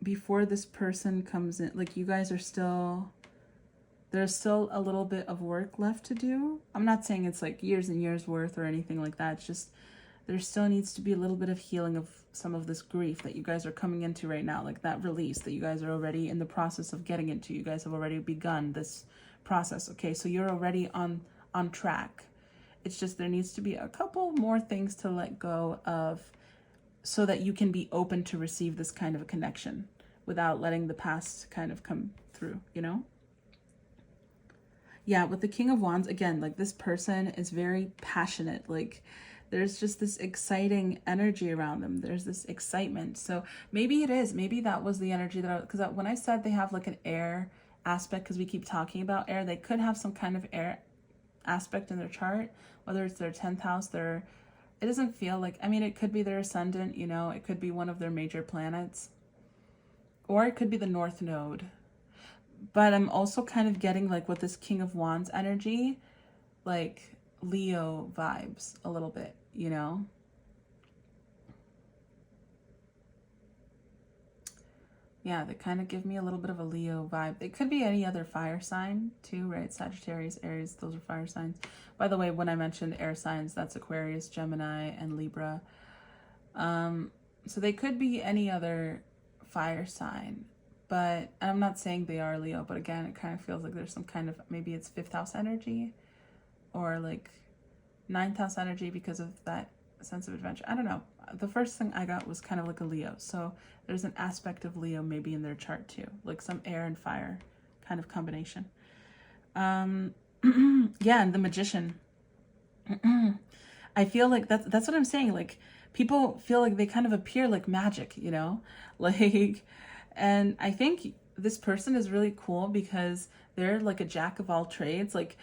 before this person comes in, like you guys are still, there's still a little bit of work left to do. I'm not saying it's like years and years worth or anything like that. It's just there still needs to be a little bit of healing of some of this grief that you guys are coming into right now, like that release that you guys are already in the process of getting into. You guys have already begun this process. Okay, so you're already on track. It's just there needs to be a couple more things to let go of so that you can be open to receive this kind of a connection without letting the past kind of come through, you know? Yeah, with the King of Wands, again, like this person is very passionate. Like there's just this exciting energy around them. There's this excitement. So maybe it is, maybe that was the energy because when I said they have like an air aspect, because we keep talking about air, they could have some kind of air aspect in their chart, whether it's their 10th house, it doesn't feel like, I mean, it could be their ascendant, you know, it could be one of their major planets, or it could be the North Node. But I'm also kind of getting like with this King of Wands energy, like Leo vibes a little bit, you know? Yeah, they kind of give me a little bit of a Leo vibe. It could be any other fire sign too, right? Sagittarius, Aries, those are fire signs. By the way, when I mentioned air signs, that's Aquarius, Gemini, and Libra. So they could be any other fire sign, but I'm not saying they are Leo, but again, it kind of feels like there's some kind of, maybe it's 5th house energy or like 9th house energy because of that sense of adventure. I don't know. The first thing I got was kind of like a Leo. So there's an aspect of Leo maybe in their chart too, like some air and fire kind of combination. Yeah, and the Magician. I feel like that's what I'm saying. Like, people feel like they kind of appear like magic, you know? Like, and I think this person is really cool because they're like a jack of all trades. Like,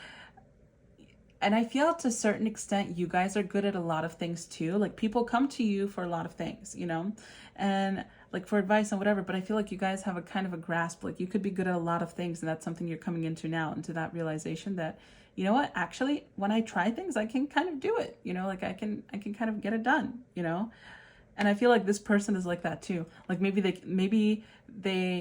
and I feel to a certain extent, you guys are good at a lot of things too. Like, people come to you for a lot of things, you know, and like for advice and whatever. But I feel like you guys have a kind of a grasp. Like, you could be good at a lot of things, and that's something you're coming into now, into that realization that, you know what, actually, when I try things, I can kind of do it, you know, like I can kind of get it done, you know. And I feel like this person is like that too. Like, maybe they,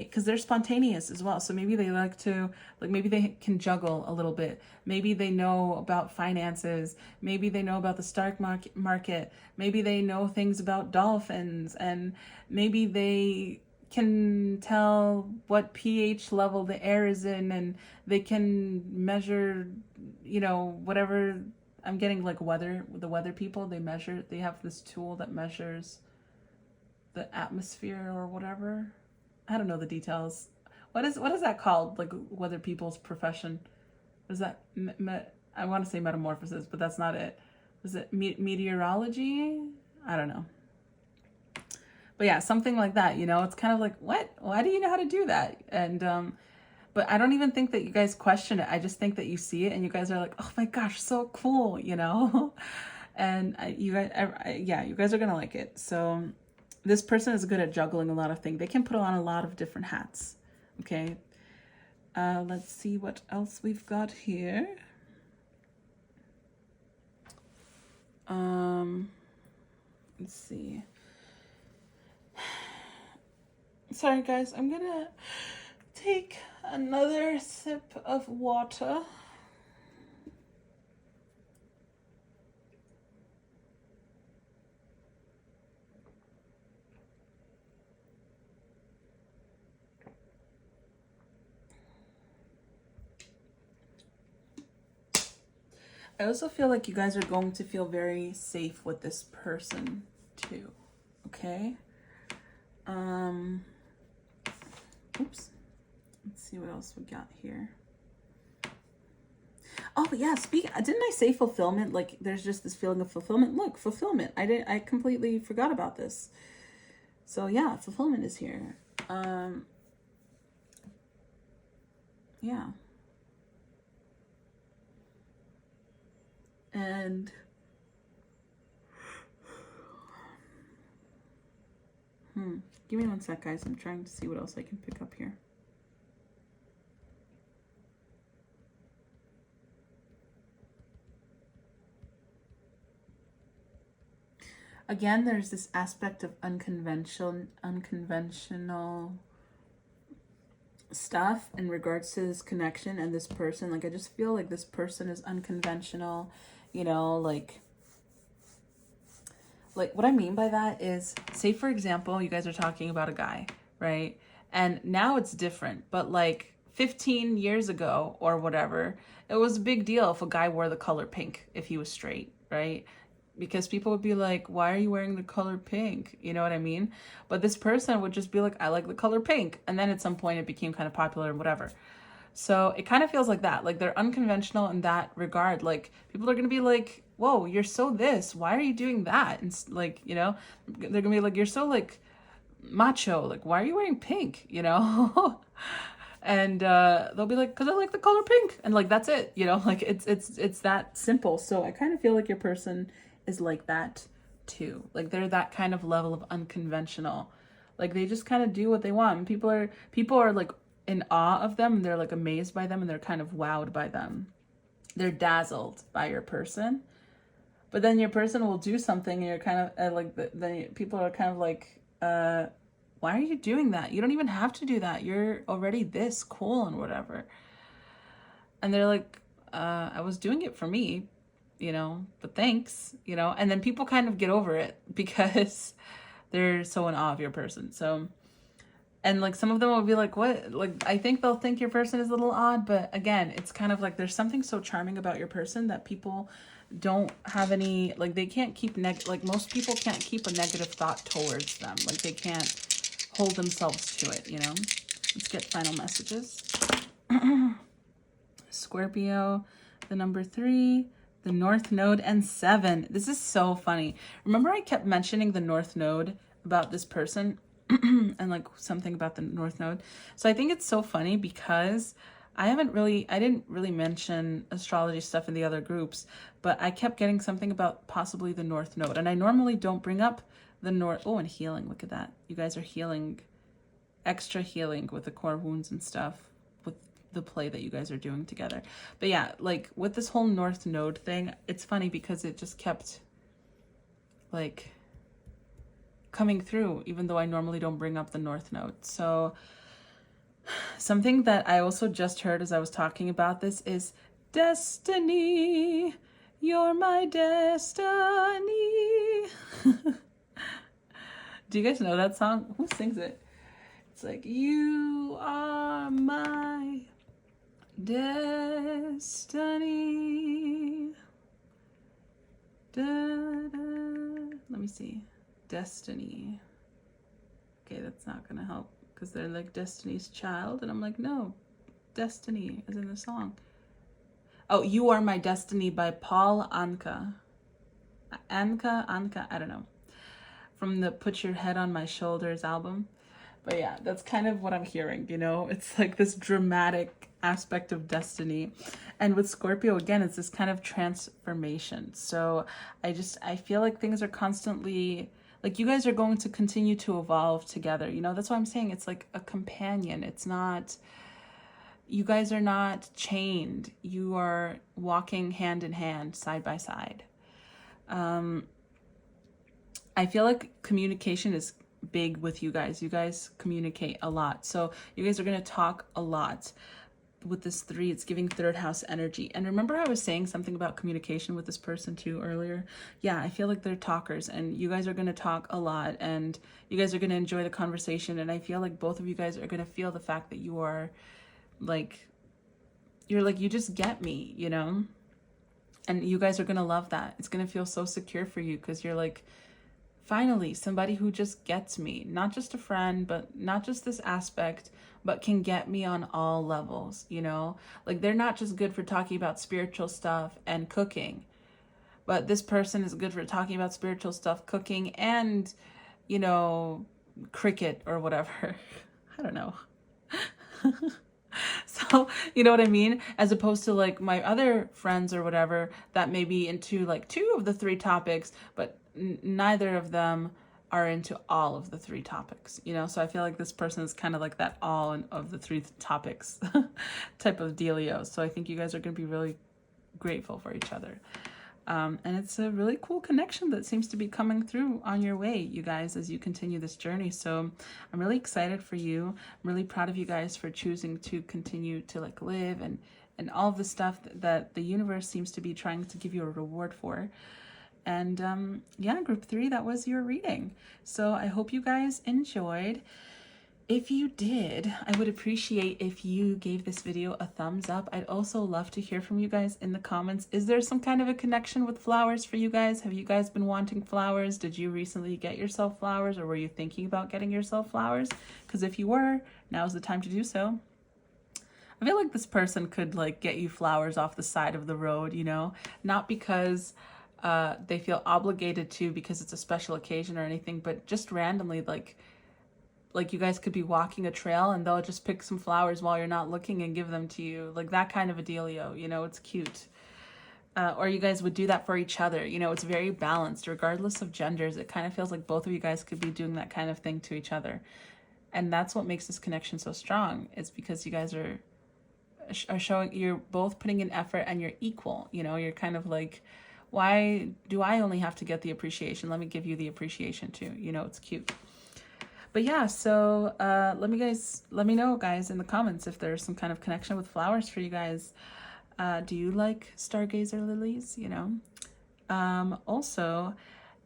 because they're spontaneous as well. So maybe they like to, like, maybe they can juggle a little bit. Maybe they know about finances. Maybe they know about the stock market. Maybe they know things about dolphins, and maybe they can tell what pH level the air is in, and they can measure, you know, whatever. I'm getting like weather, the weather people, they have this tool that measures the atmosphere or whatever. I don't know the details. What is that called? Like, weather people's profession. What is that? I want to say metamorphosis, but that's not it. Is it meteorology? I don't know. But yeah, something like that, you know. It's kind of like, what? Why do you know how to do that? And but I don't even think that you guys question it. I just think that you see it and you guys are like, oh my gosh, so cool, you know? And you guys, yeah, you guys are gonna like it. So this person is good at juggling a lot of things. They can put on a lot of different hats. Okay. Let's see what else we've got here. Let's see. Sorry guys, I'm gonna take another sip of water. I also feel like you guys are going to feel very safe with this person too. Okay. Oops. Let's see what else we got here. Oh yeah, didn't I say fulfillment? Like, there's just this feeling of fulfillment. Look, fulfillment. I completely forgot about this. So yeah, fulfillment is here. Yeah. And give me one sec, guys. I'm trying to see what else I can pick up here. Again, there's this aspect of unconventional stuff in regards to this connection and this person. Like, I just feel like this person is unconventional, you know, like what I mean by that is, say for example, you guys are talking about a guy, right? And now it's different, but like 15 years ago or whatever, it was a big deal if a guy wore the color pink if he was straight, right? Because people would be like, why are you wearing the color pink? You know what I mean? But this person would just be like, I like the color pink. And then at some point it became kind of popular and whatever. So it kind of feels like that. Like, they're unconventional in that regard. Like, people are going to be like, whoa, you're so this. Why are you doing that? And like, you know, they're going to be like, you're so like macho. Like, why are you wearing pink? You know? And they'll be like, because I like the color pink. And like, that's it. You know, like it's that simple. So I kind of feel like your person is like that too. Like, they're that kind of level of unconventional. Like, they just kind of do what they want. And people are like in awe of them, and they're like amazed by them, and they're kind of wowed by them. they're dazzled by your person. But then your person will do something and you're kind of like, then people are kind of like, why are you doing that? You don't even have to do that. You're already this cool and whatever. And they're like, I was doing it for me, you know, but thanks, you know. And then people kind of get over it because they're so in awe of your person. So, and like some of them will be like, what? Like, I think they'll think your person is a little odd, but again, it's kind of like there's something so charming about your person that people don't have any, like they can't keep like most people can't keep a negative thought towards them. Like they can't hold themselves to it, you know. Let's get final messages. Scorpio, the number 3, the North Node, and 7. This is so funny. Remember I kept mentioning the North Node about this person and like something about the North Node. So I think it's so funny because I didn't really mention astrology stuff in the other groups, but I kept getting something about possibly the North Node. And I normally don't bring up the North. Oh, and healing. Look at that. You guys are healing, extra healing with the core wounds and stuff with the play that you guys are doing together. But yeah, like with this whole North Node thing, it's funny because it just kept like coming through, even though I normally don't bring up the North Node. So something that I also just heard as I was talking about this is destiny. You're my destiny. Do you guys know that song? Who sings it? It's like, you are my destiny. Da, da. Let me see. Destiny. Okay, that's not gonna help because they're like Destiny's Child, and I'm like, no, Destiny is in the song. Oh, You Are My Destiny by Paul Anka. Anka, I don't know. From the Put Your Head on My Shoulders album. But yeah, that's kind of what I'm hearing, you know? It's like this dramatic aspect of destiny. And with Scorpio, again, it's this kind of transformation. So I feel like things are constantly, like you guys are going to continue to evolve together. You know, that's why I'm saying it's like a companion. It's not, you guys are not chained. You are walking hand in hand, side by side. I feel like communication is big with you guys. You guys communicate a lot. So you guys are going to talk a lot. With this 3, it's giving 3rd house energy. And remember I was saying something about communication with this person too earlier? Yeah, I feel like they're talkers and you guys are going to talk a lot and you guys are going to enjoy the conversation. And I feel like both of you guys are going to feel the fact that you are like, you're like, you just get me, you know? And you guys are going to love that. It's going to feel so secure for you because you're like, finally, somebody who just gets me, not just a friend, but not just this aspect, but can get me on all levels, you know? Like they're not just good for talking about spiritual stuff and cooking, but this person is good for talking about spiritual stuff, cooking, and, you know, cricket or whatever. I don't know. So, you know what I mean? As opposed to like my other friends or whatever that may be into like 2 of the 3 topics, but neither of them are into all of the 3 topics, you know? So I feel like this person is kind of like that all of the 3 topics type of dealio. So I think you guys are going to be really grateful for each other. And it's a really cool connection that seems to be coming through on your way, you guys, as you continue this journey. So I'm really excited for you. I'm really proud of you guys for choosing to continue to like live and all of the stuff that the universe seems to be trying to give you a reward for. And yeah, group 3, that was your reading. So I hope you guys enjoyed. If you did, I would appreciate if you gave this video a thumbs up. I'd also love to hear from you guys in the comments. Is there some kind of a connection with flowers for you guys? Have you guys been wanting flowers? Did you recently get yourself flowers, or were you thinking about getting yourself flowers? Because if you were, now's the time to do so. I feel like this person could like get you flowers off the side of the road, you know, not because they feel obligated to because it's a special occasion or anything, but just randomly, like you guys could be walking a trail and they'll just pick some flowers while you're not looking and give them to you. Like that kind of a dealio, you know, it's cute. Or you guys would do that for each other. You know, it's very balanced regardless of genders. It kind of feels like both of you guys could be doing that kind of thing to each other. And that's what makes this connection so strong. It's because you guys are are showing you're both putting in effort and you're equal. You know, you're kind of like, why do I only have to get the appreciation? Let me give you the appreciation too. You know, it's cute. But yeah, so let me know, guys, in the comments if there's some kind of connection with flowers for you guys. Do you like stargazer lilies? You know. Also,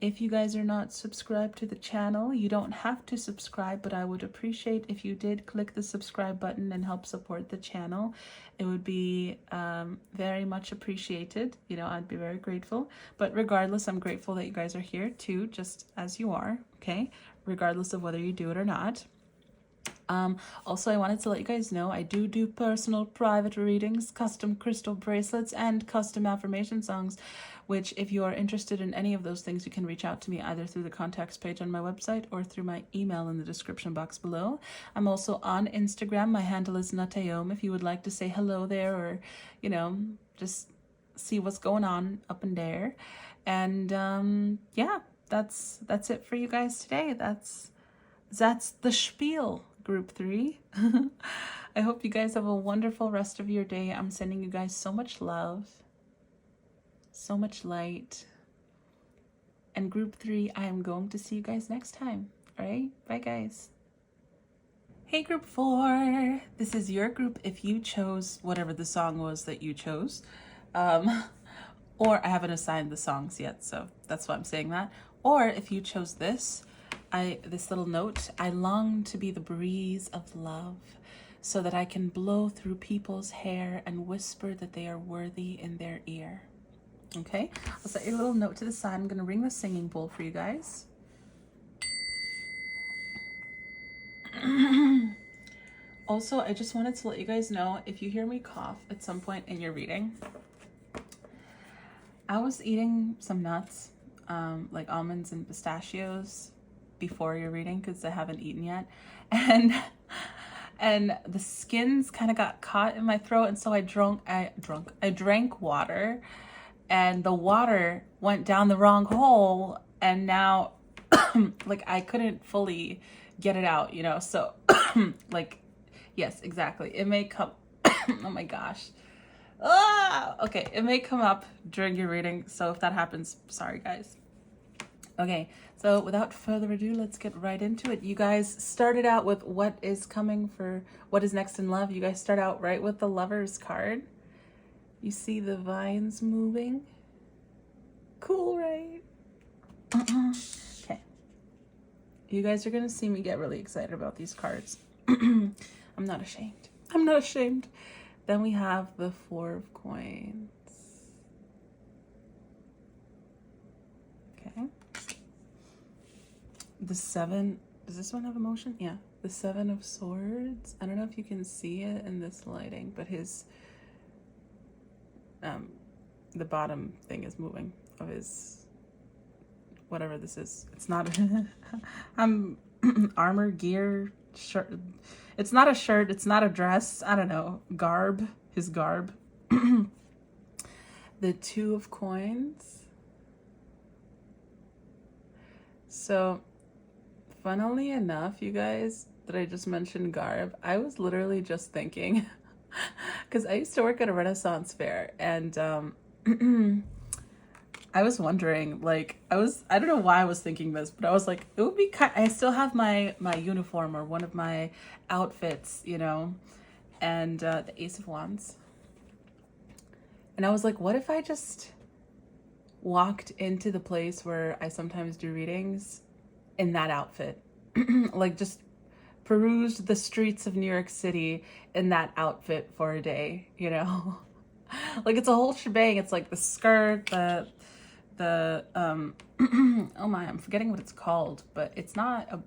if you guys are not subscribed to the channel, you don't have to subscribe, but I would appreciate if you did click the subscribe button and help support the channel. It would be very much appreciated. You know, I'd be very grateful. But regardless, I'm grateful that you guys are here too, just as you are, okay? Regardless of whether you do it or not. Also, I wanted to let you guys know I do personal private readings, custom crystal bracelets, and custom affirmation songs, which if you are interested in any of those things, you can reach out to me either through the contacts page on my website or through my email in the description box below. I'm also on Instagram. My handle is NutAeum if you would like to say hello there, or, you know, just see what's going on up in there. And yeah, that's it for you guys today. That's the spiel, group 3. I hope you guys have a wonderful rest of your day. I'm sending you guys so much love, so much light. And group 3, I am going to see you guys next time. All right, bye guys. Hey group 4, this is your group if you chose whatever the song was that you chose. Or I haven't assigned the songs yet, so that's why I'm saying that. Or if you chose this little note, I long to be the breeze of love so that I can blow through people's hair and whisper that they are worthy in their ear. Okay, I'll set your little note to the side. I'm going to ring the singing bowl for you guys. Also, I just wanted to let you guys know, if you hear me cough at some point in your reading, I was eating some nuts, like almonds and pistachios, before your reading because I haven't eaten yet, and the skins kind of got caught in my throat, and so I drank water, and the water went down the wrong hole, and now like I couldn't fully get it out, you know, so like, yes, exactly, it may come oh my gosh, okay, it may come up during your reading, so if that happens, sorry guys. Okay, so without further ado, let's get right into it. You guys started out with what is next in love. You guys start out right with the Lovers card. You see the vines moving. Cool, right? Okay. You guys are gonna see me get really excited about these cards. I'm not ashamed. I'm not ashamed. Then we have the 4 of coins. Okay. The 7, does this one have emotion? Yeah, the 7 of swords. I don't know if you can see it in this lighting, but his the bottom thing is moving of his whatever this is. It's not armor, gear, shirt. It's not a shirt, it's not a dress, I don't know, garb, his garb. The 2 of coins. So funnily enough, you guys, that I just mentioned garb, I was literally just thinking, because I used to work at a Renaissance fair, and I was wondering, like, I don't know why I was thinking this, but I was like, it would be I still have my uniform or one of my outfits, you know, and the Ace of Wands. And I was like, what if I just walked into the place where I sometimes do readings in that outfit? Like, just perused the streets of New York City in that outfit for a day, you know? Like, it's a whole shebang. It's like the skirt, the oh my, I'm forgetting what it's called, but it's not a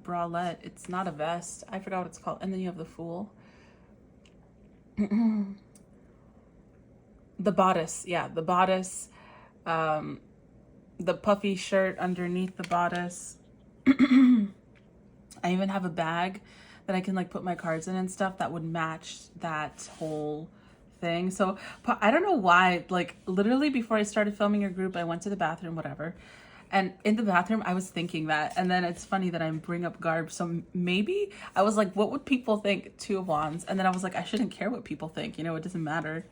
bralette, it's not a vest, I forgot what it's called. And then you have the Fool. The bodice, yeah, the bodice, the puffy shirt underneath the bodice. I even have a bag that I can like put my cards in and stuff that would match that whole thing. So I don't know why, like literally before I started filming your group, I went to the bathroom, whatever, And in the bathroom, I was thinking that. And then it's funny that I bring up garb. So maybe I was like, what would people think? Two of Wands. And then I was like, I shouldn't care what people think. You know, it doesn't matter.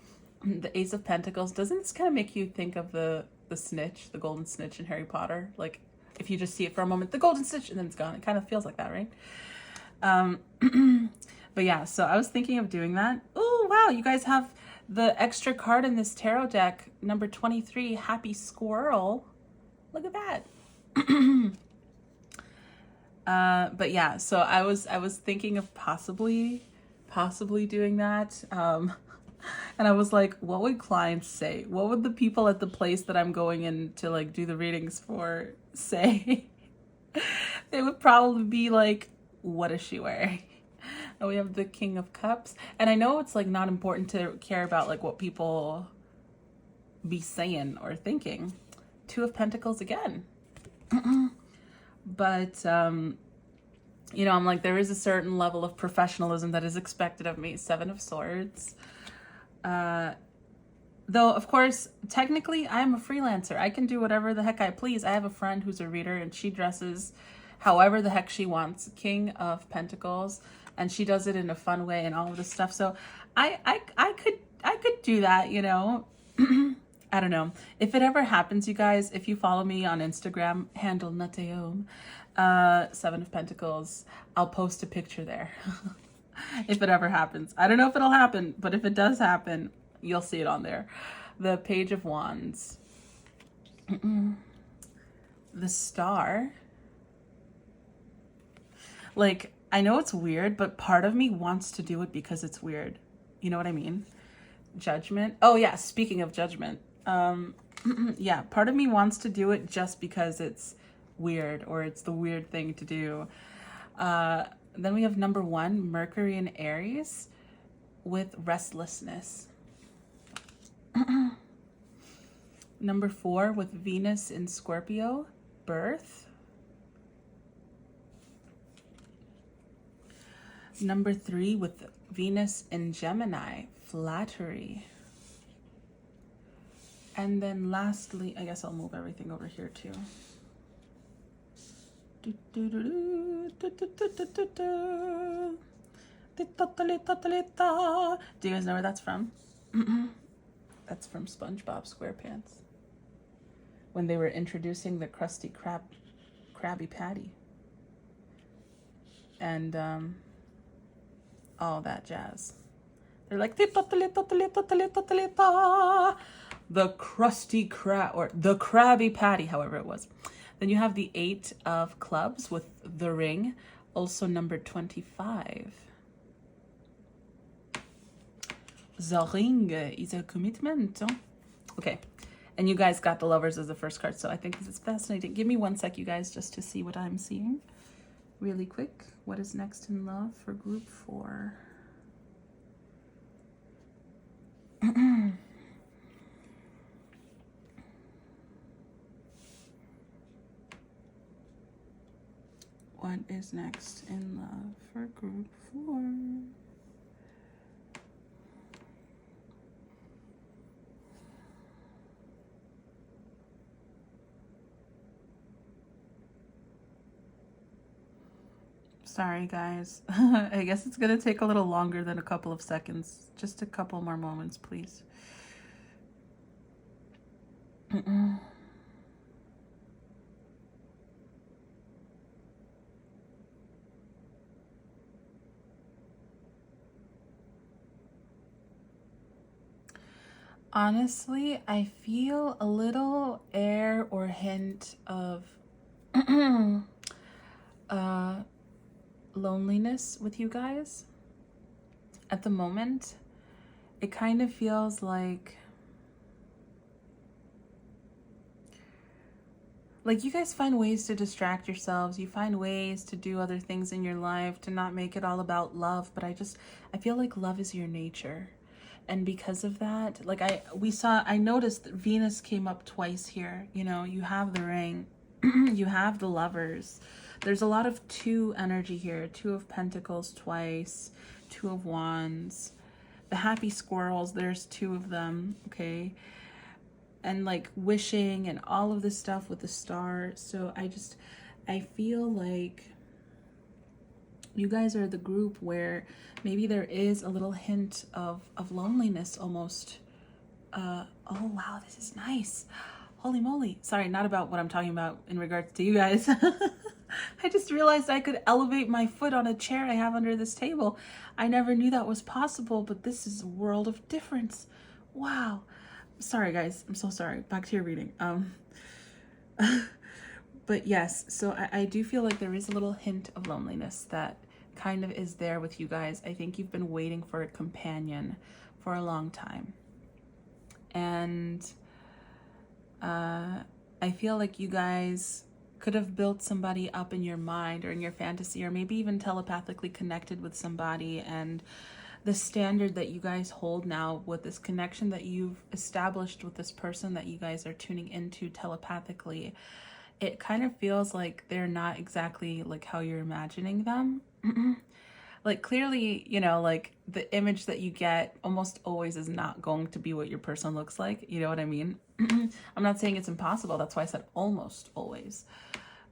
The Ace of Pentacles. Doesn't this kind of make you think of the snitch, the golden snitch in Harry Potter? Like, if you just see it for a moment, the golden snitch, and then it's gone. It kind of feels like that, right? But yeah, so I was thinking of doing that. Oh, wow. You guys have the extra card in this tarot deck. Number 23, Happy Squirrel. Look at that. But yeah, so I was thinking of possibly doing that. And I was like, what would clients say? What would the people at the place that I'm going in to like do the readings for say? They would probably be like, what is she wearing? And we have the King of Cups. And I know it's like not important to care about like what people be saying or thinking. Two of Pentacles again. But, you know, I'm like, there is a certain level of professionalism that is expected of me. Seven of Swords. Though, of course, technically, I am a freelancer. I can do whatever the heck I please. I have a friend who's a reader, and she dresses however the heck she wants. King of Pentacles. And she does it in a fun way and all of this stuff. So I could do that, you know. I don't know. If it ever happens, you guys, if you follow me on Instagram, handle NutAeum, Seven of Pentacles, I'll post a picture there. If it ever happens. I don't know if it'll happen, but if it does happen, you'll see it on there. The Page of Wands. The Star. Like, I know it's weird, but part of me wants to do it because it's weird. You know what I mean? Judgment. Oh yeah, speaking of judgment. Yeah, part of me wants to do it just because it's weird or it's the weird thing to do. Then we have number 1, Mercury in Aries with restlessness. Number 4 with Venus in Scorpio, birth. Number 3 with Venus in Gemini, flattery. And then lastly, I guess I'll move everything over here too. Do you guys know where that's from? That's from SpongeBob SquarePants. When they were introducing the Krusty Krabby Patty. And all that jazz. They're like the Krusty Krab, or the Krabby Patty, however it was. Then you have the 8 of Clubs with the ring, also number 25. The ring is a commitment. Okay, and you guys got the Lovers as the first card, so I think this is fascinating. Give me 1 sec, you guys, just to see what I'm seeing. Really quick. What is next in love for group 4? What is next in love for group 4? Sorry, guys. I guess it's going to take a little longer than a couple of seconds. Just a couple more moments, please. Honestly, I feel a little air or hint of loneliness with you guys at the moment. It kind of feels like you guys find ways to distract yourselves. You find ways to do other things in your life to not make it all about love. But I feel like love is your nature. And because of that, like I noticed that Venus came up twice here. You know, you have the ring, you have the Lovers. There's a lot of 2 energy here. 2 of Pentacles twice, 2 of Wands. The Happy Squirrels, there's 2 of them, okay? and like wishing and all of this stuff with the star. So I feel like you guys are the group where maybe there is a little hint of loneliness almost. Oh wow, this is nice. Holy moly. Sorry, not about what I'm talking about in regards to you guys. I just realized I could elevate my foot on a chair I have under this table. I never knew that was possible, but this is a world of difference. Wow. Sorry guys, I'm so sorry. Back to your reading. But yes, so I do feel like there is a little hint of loneliness that kind of is there with you guys. I think you've been waiting for a companion for a long time. And I feel like you guys could have built somebody up in your mind or in your fantasy, or maybe even telepathically connected with somebody, and the standard that you guys hold now with this connection that you've established with this person that you guys are tuning into telepathically, it kind of feels like they're not exactly like how you're imagining them. Like clearly, you know, like the image that you get almost always is not going to be what your person looks like. You know what I mean? I'm not saying it's impossible. That's why I said almost always.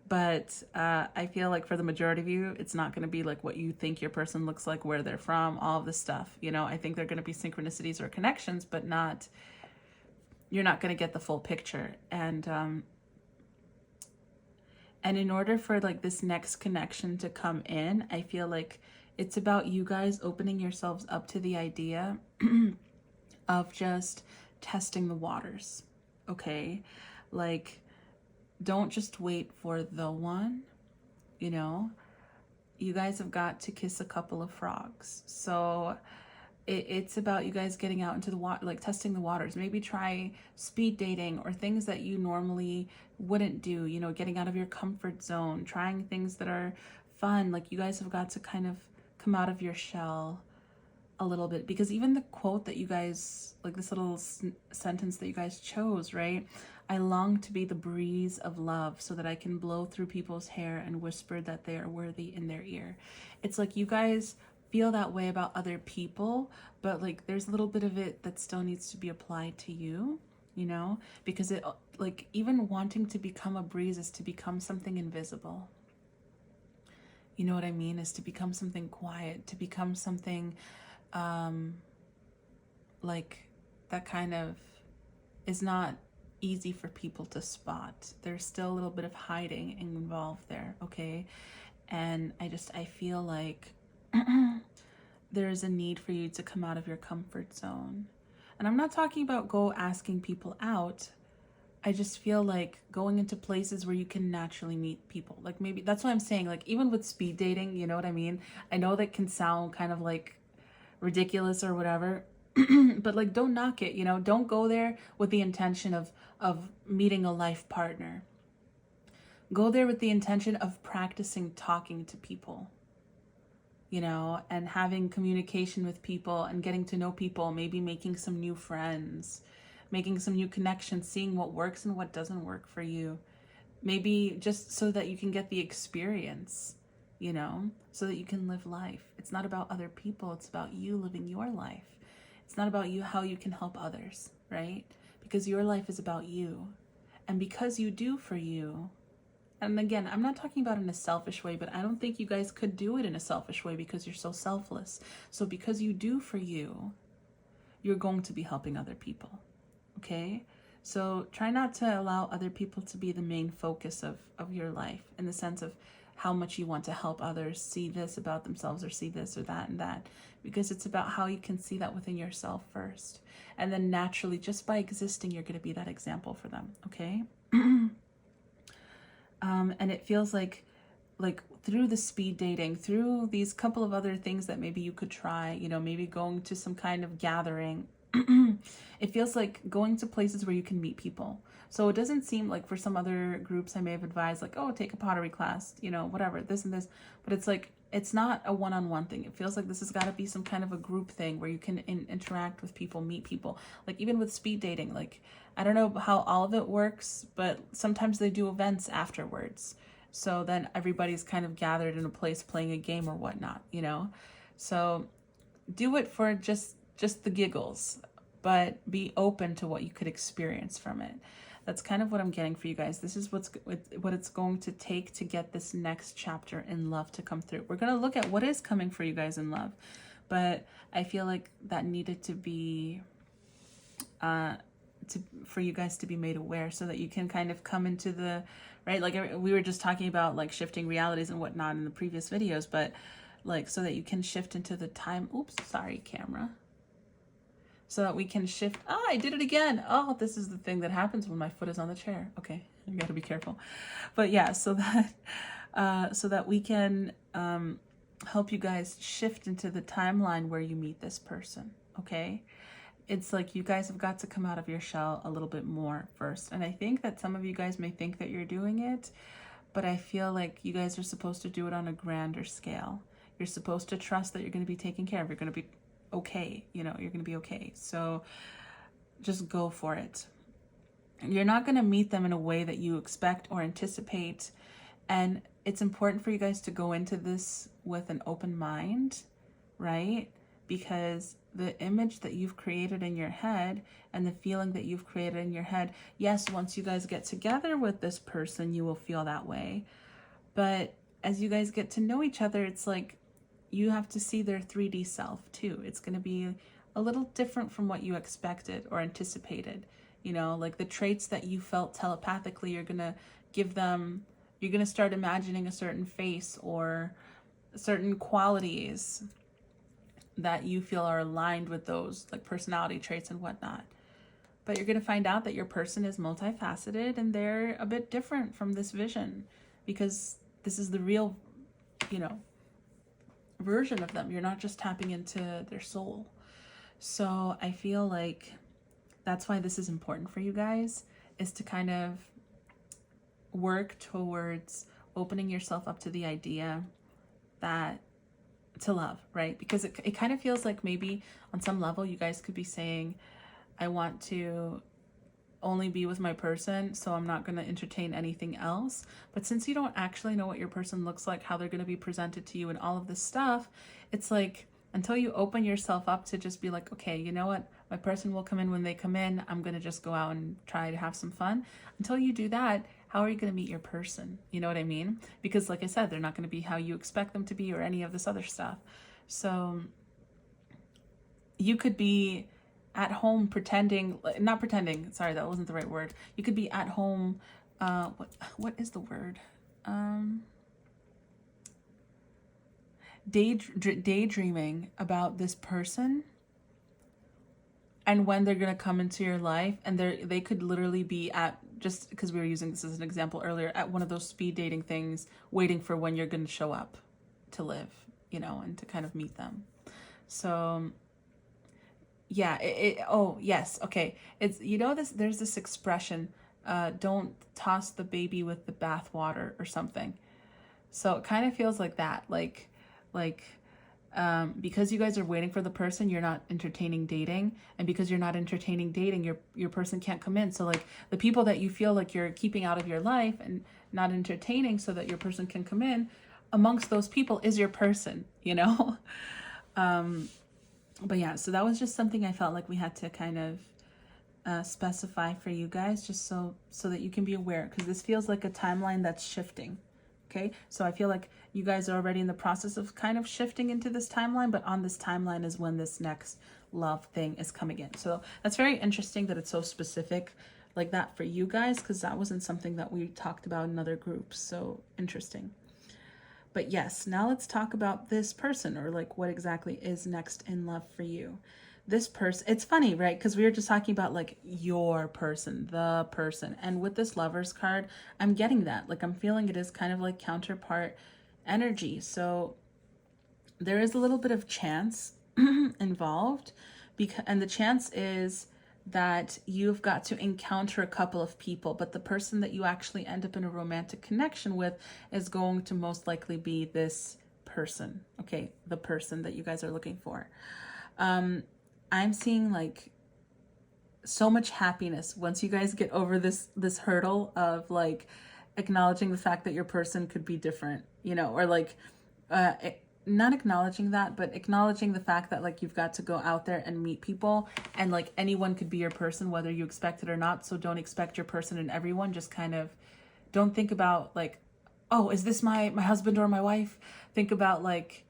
But I feel like for the majority of you, it's not going to be like what you think your person looks like, where they're from, all of this stuff. You know, I think they're going to be synchronicities or connections, but not, you're not going to get the full picture. And in order for like this next connection to come in, I feel like it's about you guys opening yourselves up to the idea of just testing the waters, okay? Like, don't just wait for the one, you know? You guys have got to kiss a couple of frogs. So it's about you guys getting out into the water, like testing the waters. Maybe try speed dating or things that you normally wouldn't do, you know, getting out of your comfort zone, trying things that are fun. Like you guys have got to kind of come out of your shell a little bit, because even the quote that you guys, like this little sentence that you guys chose, right? I long to be the breeze of love so that I can blow through people's hair and whisper that they are worthy in their ear. It's like you guys feel that way about other people, but like there's a little bit of it that still needs to be applied to you, you know, because it, like, even wanting to become a breeze is to become something invisible. You know what I mean? Is to become something quiet, to become something like that kind of is not easy for people to spot. There's still a little bit of hiding involved there, okay? And I feel like there's a need for you to come out of your comfort zone. And I'm not talking about go asking people out. I just feel like going into places where you can naturally meet people. Like maybe that's what I'm saying. Like even with speed dating, you know what I mean? I know that can sound kind of like ridiculous or whatever, but like don't knock it, you know? Don't go there with the intention of meeting a life partner. Go there with the intention of practicing talking to people, you know, and having communication with people and getting to know people, maybe making some new friends, making some new connections, seeing what works and what doesn't work for you. Maybe just so that you can get the experience, you know, so that you can live life. It's not about other people. It's about you living your life. It's not about you, how you can help others, right? Because your life is about you. And because you do for you, and again, I'm not talking about in a selfish way, but I don't think you guys could do it in a selfish way because you're so selfless. So because you do for you, you're going to be helping other people, okay? So try not to allow other people to be the main focus of your life, in the sense of how much you want to help others see this about themselves or see this or that and that, because it's about how you can see that within yourself first. And then naturally, just by existing, you're going to be that example for them, okay? And it feels like through the speed dating, through these couple of other things that maybe you could try, you know, maybe going to some kind of gathering, it feels like going to places where you can meet people. So it doesn't seem like, for some other groups I may have advised, like, oh, take a pottery class, you know, whatever, this and this, but it's like, it's not a one-on-one thing. It feels like this has got to be some kind of a group thing where you can interact with people, meet people. Like even with speed dating, like, I don't know how all of it works, but sometimes they do events afterwards. So then everybody's kind of gathered in a place playing a game or whatnot, you know? So do it for just the giggles. but be open to what you could experience from it. That's kind of what I'm getting for you guys. This is what it's going to take to get this next chapter in love to come through. We're going to look at what is coming for you guys in love, but I feel like that needed to be for you guys to be made aware, so that you can kind of come into the right, like we were just talking about like shifting realities and whatnot in the previous videos, but like so that you can shift into the time. Oops, sorry, camera. So that we can shift. Oh, I did it again. Oh, this is the thing that happens when my foot is on the chair. Okay, you got to be careful. But yeah, so that we can help you guys shift into the timeline where you meet this person. Okay, it's like you guys have got to come out of your shell a little bit more first. And I think that some of you guys may think that you're doing it, but I feel like you guys are supposed to do it on a grander scale. You're supposed to trust that you're going to be taken care of. You're going to be okay. You know, you're going to be okay. So just go for it. You're not going to meet them in a way that you expect or anticipate. And it's important for you guys to go into this with an open mind, right? Because the image that you've created in your head and the feeling that you've created in your head, yes, once you guys get together with this person, you will feel that way. But as you guys get to know each other, it's like you have to see their 3D self too. It's going to be a little different from what you expected or anticipated. You know, like the traits that you felt telepathically, you're going to give them, you're going to start imagining a certain face or certain qualities that you feel are aligned with those like personality traits and whatnot. But you're going to find out that your person is multifaceted and they're a bit different from this vision, because this is the real, you know, version of them. You're not just tapping into their soul. So I feel like that's why this is important for you guys, is to kind of work towards opening yourself up to the idea that to love, right? Because it kind of feels like maybe on some level you guys could be saying, I want to only be with my person, so I'm not going to entertain anything else. But since you don't actually know what your person looks like, how they're going to be presented to you and all of this stuff, it's like until you open yourself up to just be like, okay, you know what, my person will come in when they come in, I'm going to just go out and try to have some fun. Until you do that, how are you going to meet your person? You know what I mean? Because like I said, they're not going to be how you expect them to be or any of this other stuff. So you could be at home pretending, not pretending, sorry, that wasn't the right word. You could be at home, what is the word? Daydreaming about this person and when they're going to come into your life, and they could literally be at, just because we were using this as an example earlier, at one of those speed dating things, waiting for when you're going to show up to live, you know, and to kind of meet them. So yeah, oh yes, okay, it's, you know, there's this expression, don't toss the baby with the bathwater or something. So it kind of feels like that, like because you guys are waiting for the person, you're not entertaining dating, and because you're not entertaining dating, your person can't come in. So like the people that you feel like you're keeping out of your life and not entertaining so that your person can come in, amongst those people is your person, you know. But yeah, so that was just something I felt like we had to kind of specify for you guys, just so that you can be aware, because this feels like a timeline that's shifting. Okay, so I feel like you guys are already in the process of kind of shifting into this timeline, but on this timeline is when this next love thing is coming in. So that's very interesting that it's so specific like that for you guys, because that wasn't something that we talked about in other groups. So interesting. But yes, now let's talk about this person, or like what exactly is next in love for you. This person, it's funny, right? Because we were just talking about like your person, the person. And with this Lovers card, I'm getting that. Like I'm feeling it is kind of like counterpart energy. So there is a little bit of chance involved, and the chance is that you've got to encounter a couple of people, but the person that you actually end up in a romantic connection with is going to most likely be this person. Okay, the person that you guys are looking for. I'm seeing like so much happiness once you guys get over this hurdle of like acknowledging the fact that your person could be different, you know, or like not acknowledging that, but acknowledging the fact that like you've got to go out there and meet people, and like anyone could be your person whether you expect it or not. So don't expect your person in everyone. Just kind of don't think about like, oh, is this my husband or my wife? Think about like,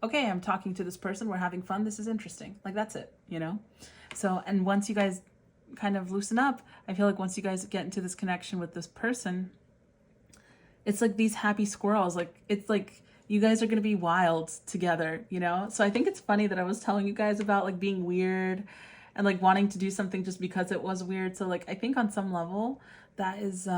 okay, I'm talking to this person, we're having fun, this is interesting. Like that's it, you know? So, and once you guys kind of loosen up, I feel like once you guys get into this connection with this person, it's like these happy squirrels. Like it's like you guys are going to be wild together, you know? So I think it's funny that I was telling you guys about like being weird and like wanting to do something just because it was weird. So like I think on some level that is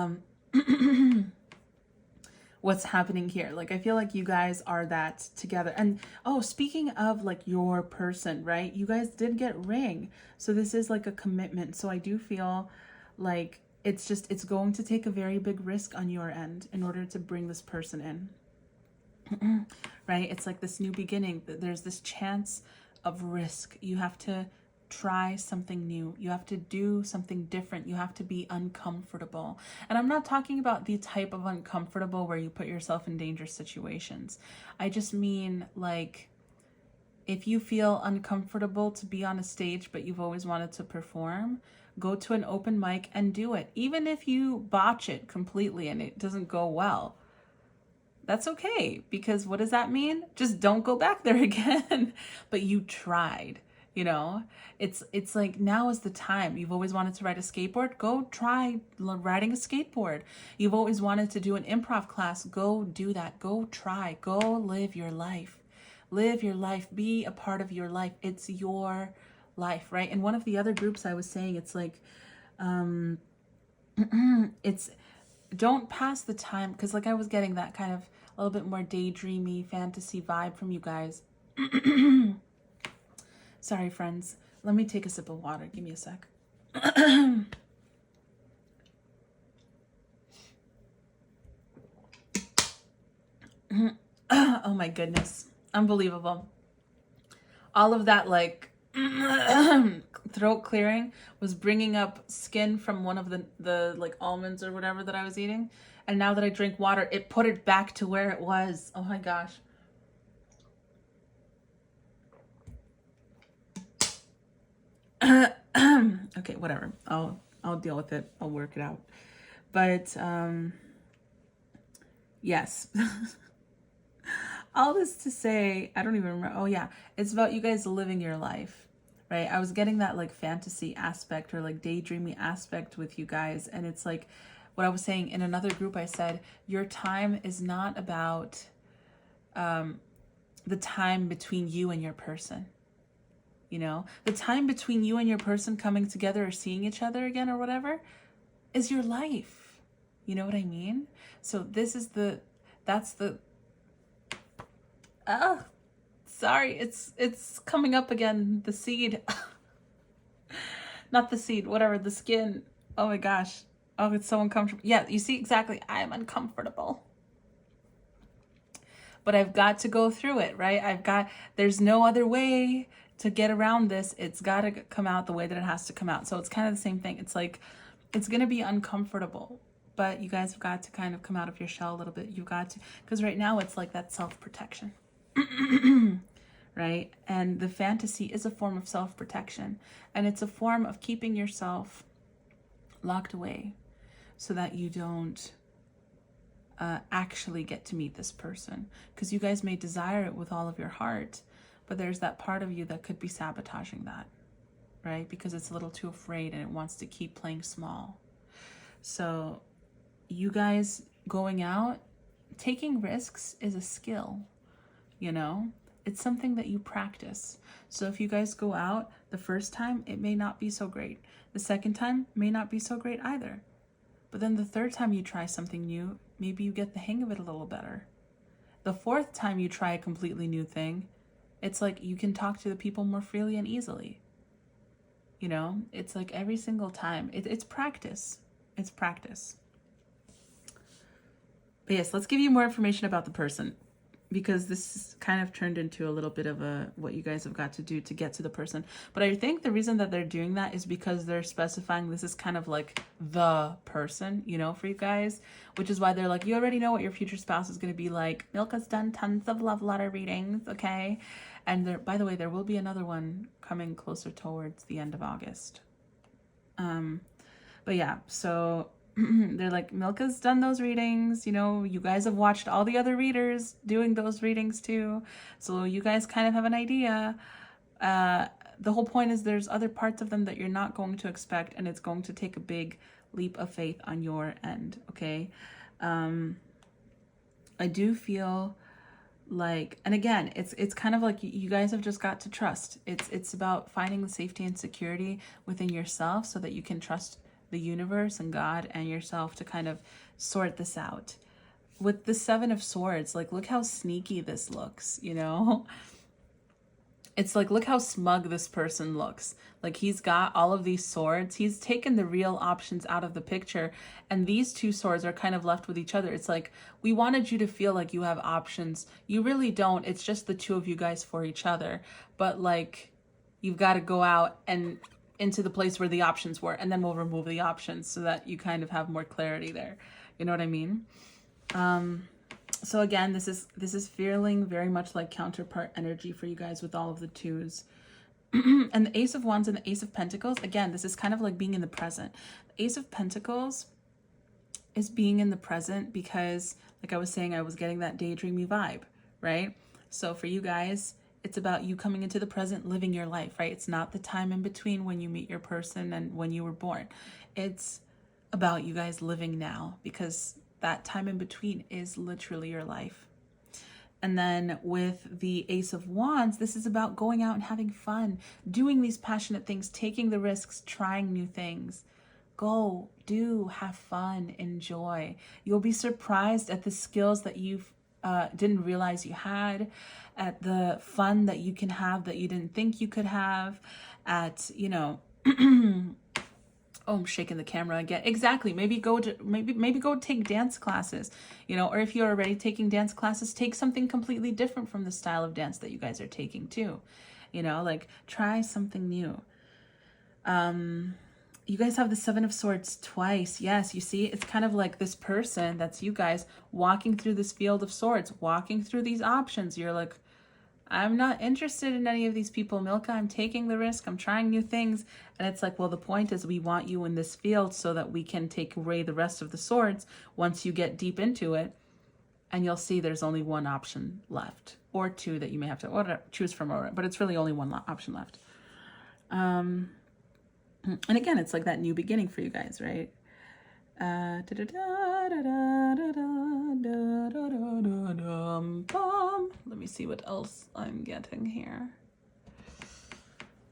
what's happening here. Like I feel like you guys are that together. And oh, speaking of like your person, right? You guys did get ring. So this is like a commitment. So I do feel like it's going to take a very big risk on your end in order to bring this person in. Right? It's like this new beginning. There's this chance of risk. You have to try something new. You have to do something different. You have to be uncomfortable. And I'm not talking about the type of uncomfortable where you put yourself in dangerous situations. I just mean like if you feel uncomfortable to be on a stage but you've always wanted to perform, go to an open mic and do it. Even if you botch it completely and it doesn't go well, that's okay, because what does that mean? Just don't go back there again. But you tried, you know? It's like now is the time. You've always wanted to ride a skateboard, go try riding a skateboard. You've always wanted to do an improv class, go do that. Go try, go live your life. Live your life, be a part of your life. It's your life, right? And one of the other groups I was saying, it's like it's don't pass the time, because like I was getting that kind of a little bit more daydreamy fantasy vibe from you guys. Sorry friends, let me take a sip of water, give me a sec. Oh my goodness, unbelievable. All of that like throat clearing was bringing up skin from one of the like almonds or whatever that I was eating, and now that I drink water, it put it back to where it was. Oh my gosh. Okay, whatever, I'll deal with it, I'll work it out. But yes. All this to say, I don't even remember. Oh yeah, it's about you guys living your life, right? I was getting that like fantasy aspect or like daydreamy aspect with you guys. And it's like what I was saying in another group, I said, your time is not about the time between you and your person. You know, the time between you and your person coming together or seeing each other again or whatever is your life. You know what I mean? So this is that's the, oh, sorry, it's coming up again, the seed. Not the seed, whatever, the skin. Oh my gosh. Oh, it's so uncomfortable. Yeah, you see, exactly. I am uncomfortable. But I've got to go through it, right? There's no other way to get around this. It's got to come out the way that it has to come out. So it's kind of the same thing. It's like, it's going to be uncomfortable, but you guys have got to kind of come out of your shell a little bit. You've got to, because right now it's like that self-protection. Right? And the fantasy is a form of self-protection, and it's a form of keeping yourself locked away so that you don't actually get to meet this person, because you guys may desire it with all of your heart, but there's that part of you that could be sabotaging that, right? Because it's a little too afraid and it wants to keep playing small. So you guys going out, taking risks is a skill, you know? It's something that you practice. So if you guys go out the first time, it may not be so great. The second time may not be so great either. But then the third time you try something new, maybe you get the hang of it a little better. The fourth time you try a completely new thing, it's like you can talk to the people more freely and easily. You know, it's like every single time. It's practice. It's practice. But yes, let's give you more information about the person. because this kind of turned into a little bit of a what you guys have got to do to get to the person. But I think the reason that they're doing that is because they're specifying this is kind of like the person, you know, for you guys, which is why they're like, you already know what your future spouse is going to be like. Milka's done tons of love letter readings, okay? And there, by the way, there will be another one coming closer towards the end of August. But yeah, so they're like, Milka's done those readings, you know, you guys have watched all the other readers doing those readings too, so you guys kind of have an idea. The whole point is there's other parts of them that you're not going to expect, and it's going to take a big leap of faith on your end, okay? I do feel like, and again, it's kind of like you guys have just got to trust. It's about finding the safety and security within yourself so that you can trust the universe and God and yourself to kind of sort this out. With the Seven of Swords, like, look how sneaky this looks, you know? It's like, look how smug this person looks. Like, he's got all of these swords. He's taken the real options out of the picture, and these two swords are kind of left with each other. It's like, we wanted you to feel like you have options. You really don't. It's just the two of you guys for each other. But, like, you've got to go out and into the place where the options were, and then we'll remove the options so that you kind of have more clarity there. You know what I mean? So again, this is feeling very much like counterpart energy for you guys with all of the twos. And the Ace of Wands and the Ace of Pentacles, again, this is kind of like being in the present. The Ace of Pentacles is being in the present because, like I was saying, I was getting that daydreamy vibe, right? So for you guys, it's about you coming into the present, living your life, right? It's not the time in between when you meet your person and when you were born. It's about you guys living now, because that time in between is literally your life. And then with the Ace of Wands, this is about going out and having fun, doing these passionate things, taking the risks, trying new things. Go, do, have fun, enjoy. You'll be surprised at the skills that you've didn't realize you had, at the fun that you can have that you didn't think you could have, at, you know, oh, I'm shaking the camera again. Exactly. Maybe go take dance classes, you know, or if you're already taking dance classes, take something completely different from the style of dance that you guys are taking too. You know, like, try something new. You guys have the Seven of Swords twice. Yes, you see, it's kind of like this person, that's you guys, walking through this field of swords, walking through these options. You're like, I'm not interested in any of these people, Milka. I'm taking the risk. I'm trying new things. And it's like, well, the point is we want you in this field so that we can take away the rest of the swords once you get deep into it. And you'll see there's only one option left, or two that you may have to choose from, but it's really only one option left. And again, it's like that new beginning for you guys, right? Let me see what else I'm getting here.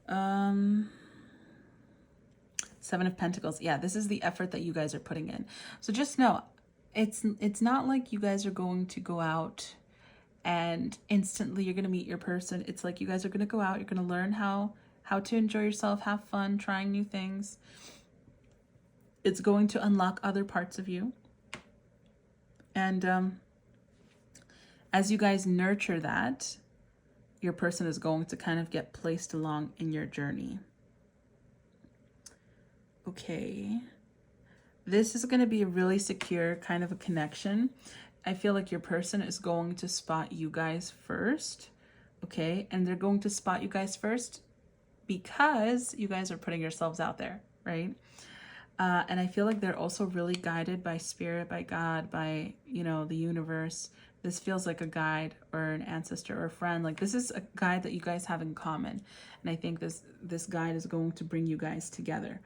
Seven of Pentacles. Yeah, this is the effort that you guys are putting in. So just know, it's not like you guys are going to go out and instantly you're going to meet your person. It's like you guys are going to go out, you're going to learn how to enjoy yourself, have fun, trying new things. It's going to unlock other parts of you. And as you guys nurture that, your person is going to kind of get placed along in your journey. Okay. This is going to be a really secure kind of a connection. I feel like your person is going to spot you guys first. Okay. And they're going to spot you guys first because you guys are putting yourselves out there, right? And I feel like they're also really guided by spirit, by God, by, you know, the universe. This feels like a guide or an ancestor or a friend. Like, this is a guide that you guys have in common. And I think this guide is going to bring you guys together.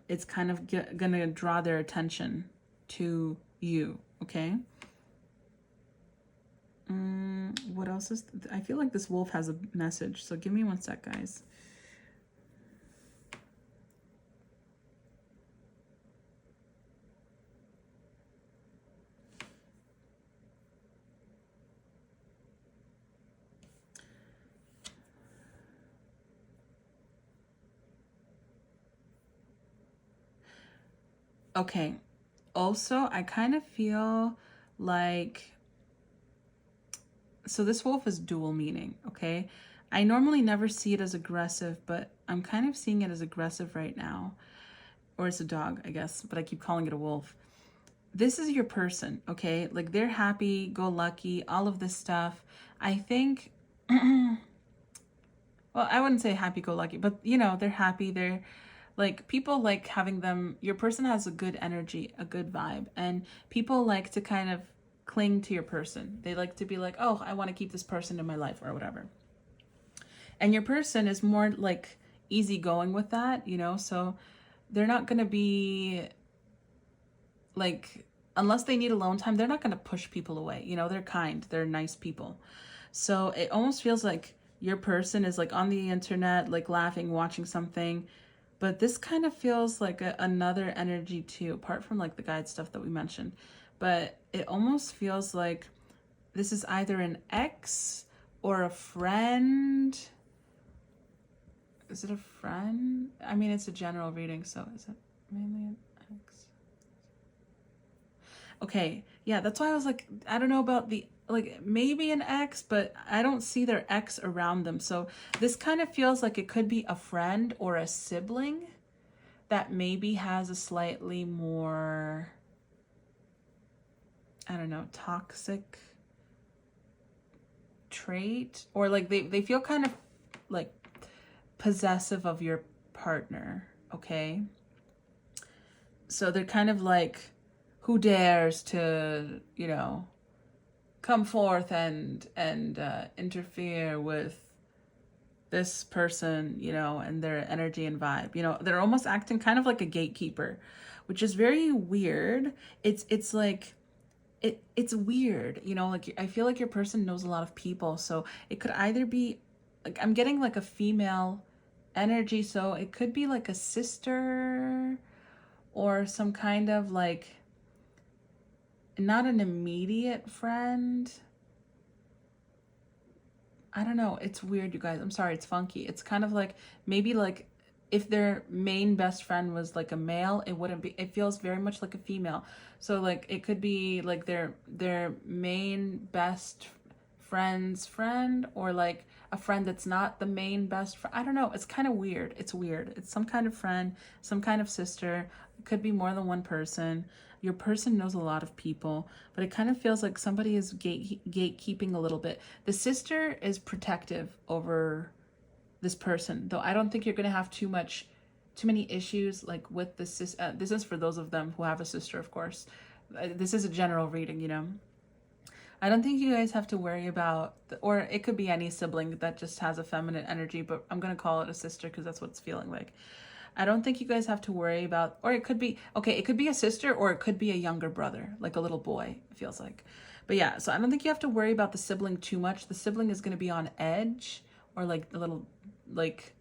It's kind of going to draw their attention to you, okay? What else is... I feel like this wolf has a message, so give me one sec, guys. Okay, also, I kind of feel like so this wolf is dual meaning, okay? I normally never see it as aggressive, but I'm kind of seeing it as aggressive right now. Or it's a dog, I guess, but I keep calling it a wolf. This is your person, okay? Like, they're happy, go lucky, all of this stuff. I think, well, I wouldn't say happy go lucky, but you know, they're happy. They're like, people like having them. Your person has a good energy, a good vibe, and people like to kind of cling to your person. They like to be like, oh, I want to keep this person in my life or whatever. And your person is more like easygoing with that, you know? So they're not going to be like, unless they need alone time, they're not going to push people away. You know, they're kind, they're nice people. So it almost feels like your person is like on the internet, like laughing, watching something. But this kind of feels like another energy too, apart from like the guide stuff that we mentioned. But it almost feels like this is either an ex or a friend. Is it a friend? I mean, it's a general reading, so is it mainly an ex? Okay, yeah, that's why I was like, I don't know about the, like, maybe an ex, but I don't see their ex around them. So this kind of feels like it could be a friend or a sibling that maybe has a slightly more, I don't know, toxic trait, or like they feel kind of like possessive of your partner, okay? So they're kind of like, who dares to, you know, come forth and interfere with this person, you know, and their energy and vibe. You know, they're almost acting kind of like a gatekeeper, which is very weird. It's like, it's weird, you know, like I feel like your person knows a lot of people, so it could either be like, I'm getting like a female energy, so it could be like a sister or some kind of like, not an immediate friend. I don't know. It's weird, you guys. I'm sorry. It's funky. It's kind of like, maybe like if their main best friend was like a male, it wouldn't be, it feels very much like a female. So like it could be like their main best friend's friend, or like a friend that's not the main best friend. I don't know. It's kind of weird. It's weird. It's some kind of friend, some kind of sister. It could be more than one person. Your person knows a lot of people, but it kind of feels like somebody is gatekeeping a little bit. The sister is protective over this person, though I don't think you're going to have too many issues like with the sister. This is for those of them who have a sister, of course. This is a general reading, you know. I don't think you guys have to worry about, or it could be any sibling that just has a feminine energy, but I'm going to call it a sister because that's what it's feeling like. I don't think you guys have to worry about, or it could be, okay, it could be a sister, or it could be a younger brother, like a little boy, it feels like. But yeah, so I don't think you have to worry about the sibling too much. The sibling is going to be on edge, or like a little, like,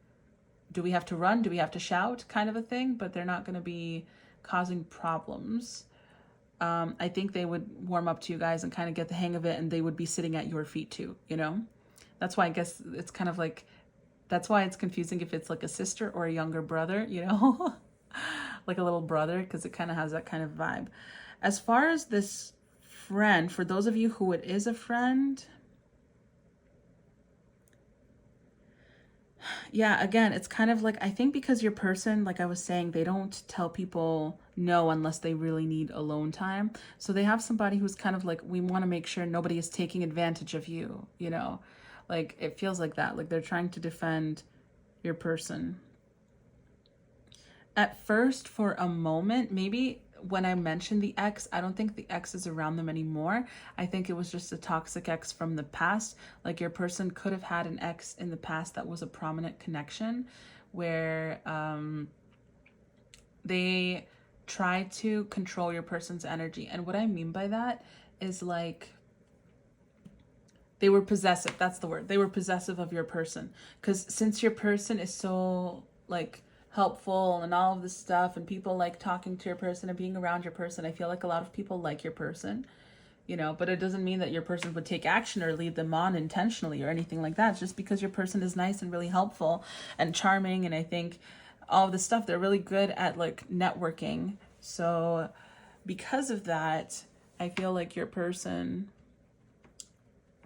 do we have to run? Do we have to shout? Kind of a thing, but they're not going to be causing problems. I think they would warm up to you guys and kind of get the hang of it, and they would be sitting at your feet too, you know? That's why I guess it's kind of like, that's why it's confusing if it's like a sister or a younger brother, you know? Like a little brother, because it kind of has that kind of vibe. As far as this friend, for those of you who it is a friend, yeah, again, it's kind of like, I think because your person, like I was saying, they don't tell people no unless they really need alone time. So they have somebody who's kind of like, we want to make sure nobody is taking advantage of you, you know? Like, it feels like that. Like they're trying to defend your person. At first, for a moment, maybe when I mentioned the ex, I don't think the ex is around them anymore. I think it was just a toxic ex from the past. Like your person could have had an ex in the past that was a prominent connection where they try to control your person's energy. And what I mean by that is like, they were possessive. That's the word. They were possessive of your person. Because since your person is so like helpful and all of this stuff, and people like talking to your person and being around your person, I feel like a lot of people like your person, you know, but it doesn't mean that your person would take action or lead them on intentionally or anything like that. It's just because your person is nice and really helpful and charming. And I think all of this stuff, they're really good at like networking. So because of that, I feel like your person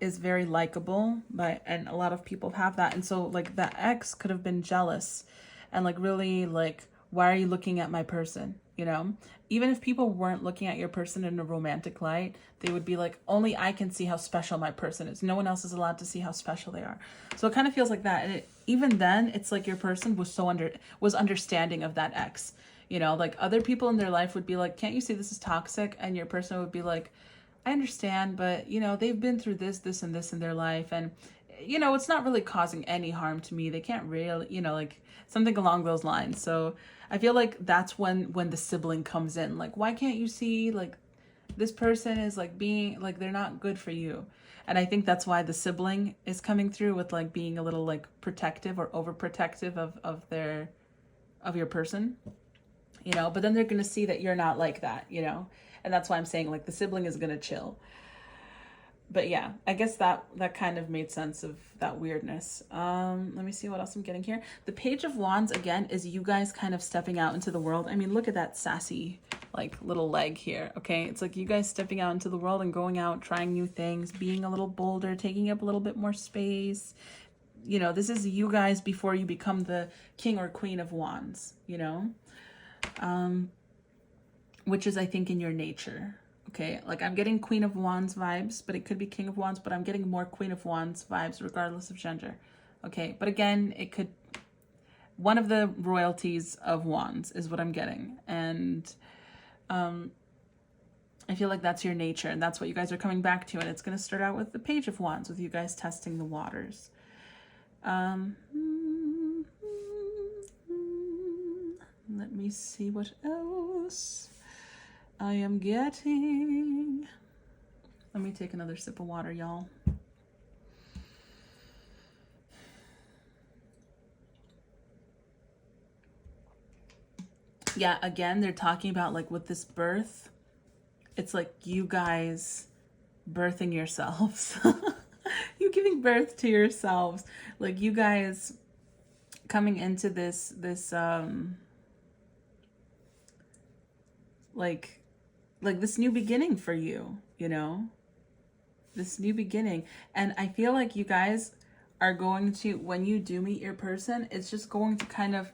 is very likable, and a lot of people have that. And so like that ex could have been jealous and like really like, why are you looking at my person? You know, even if people weren't looking at your person in a romantic light, they would be like, only I can see how special my person is. No one else is allowed to see how special they are. So it kind of feels like that. And even then, it's like your person was understanding of that ex. You know, like other people in their life would be like, can't you see this is toxic? And your person would be like, I understand, but you know, they've been through this, and this in their life. And, you know, it's not really causing any harm to me. They can't really, you know, like something along those lines. So I feel like that's when the sibling comes in. Like, why can't you see like this person is like being like, they're not good for you. And I think that's why the sibling is coming through with like being a little like protective or overprotective of your person, you know, but then they're going to see that you're not like that, you know? And that's why I'm saying like the sibling is going to chill. But yeah, I guess that kind of made sense of that weirdness. Let me see what else I'm getting here. The Page of Wands, again, is you guys kind of stepping out into the world. I mean, look at that sassy, like, little leg here, okay? It's like you guys stepping out into the world and going out, trying new things, being a little bolder, taking up a little bit more space. You know, this is you guys before you become the King or Queen of Wands, you know? Which is, I think, in your nature. Okay, like I'm getting Queen of Wands vibes, but it could be King of Wands, but I'm getting more Queen of Wands vibes regardless of gender. Okay, but again, it could, one of the royalties of Wands is what I'm getting. And I feel like that's your nature, and that's what you guys are coming back to. And it's going to start out with the Page of Wands, with you guys testing the waters. Let me see what else I am getting. Let me take another sip of water, y'all. Yeah, again, they're talking about like with this birth, it's like you guys birthing yourselves. You giving birth to yourselves. Like you guys coming into this like this new beginning for you, you know, this new beginning. And I feel like you guys are going to, when you do meet your person, it's just going to kind of,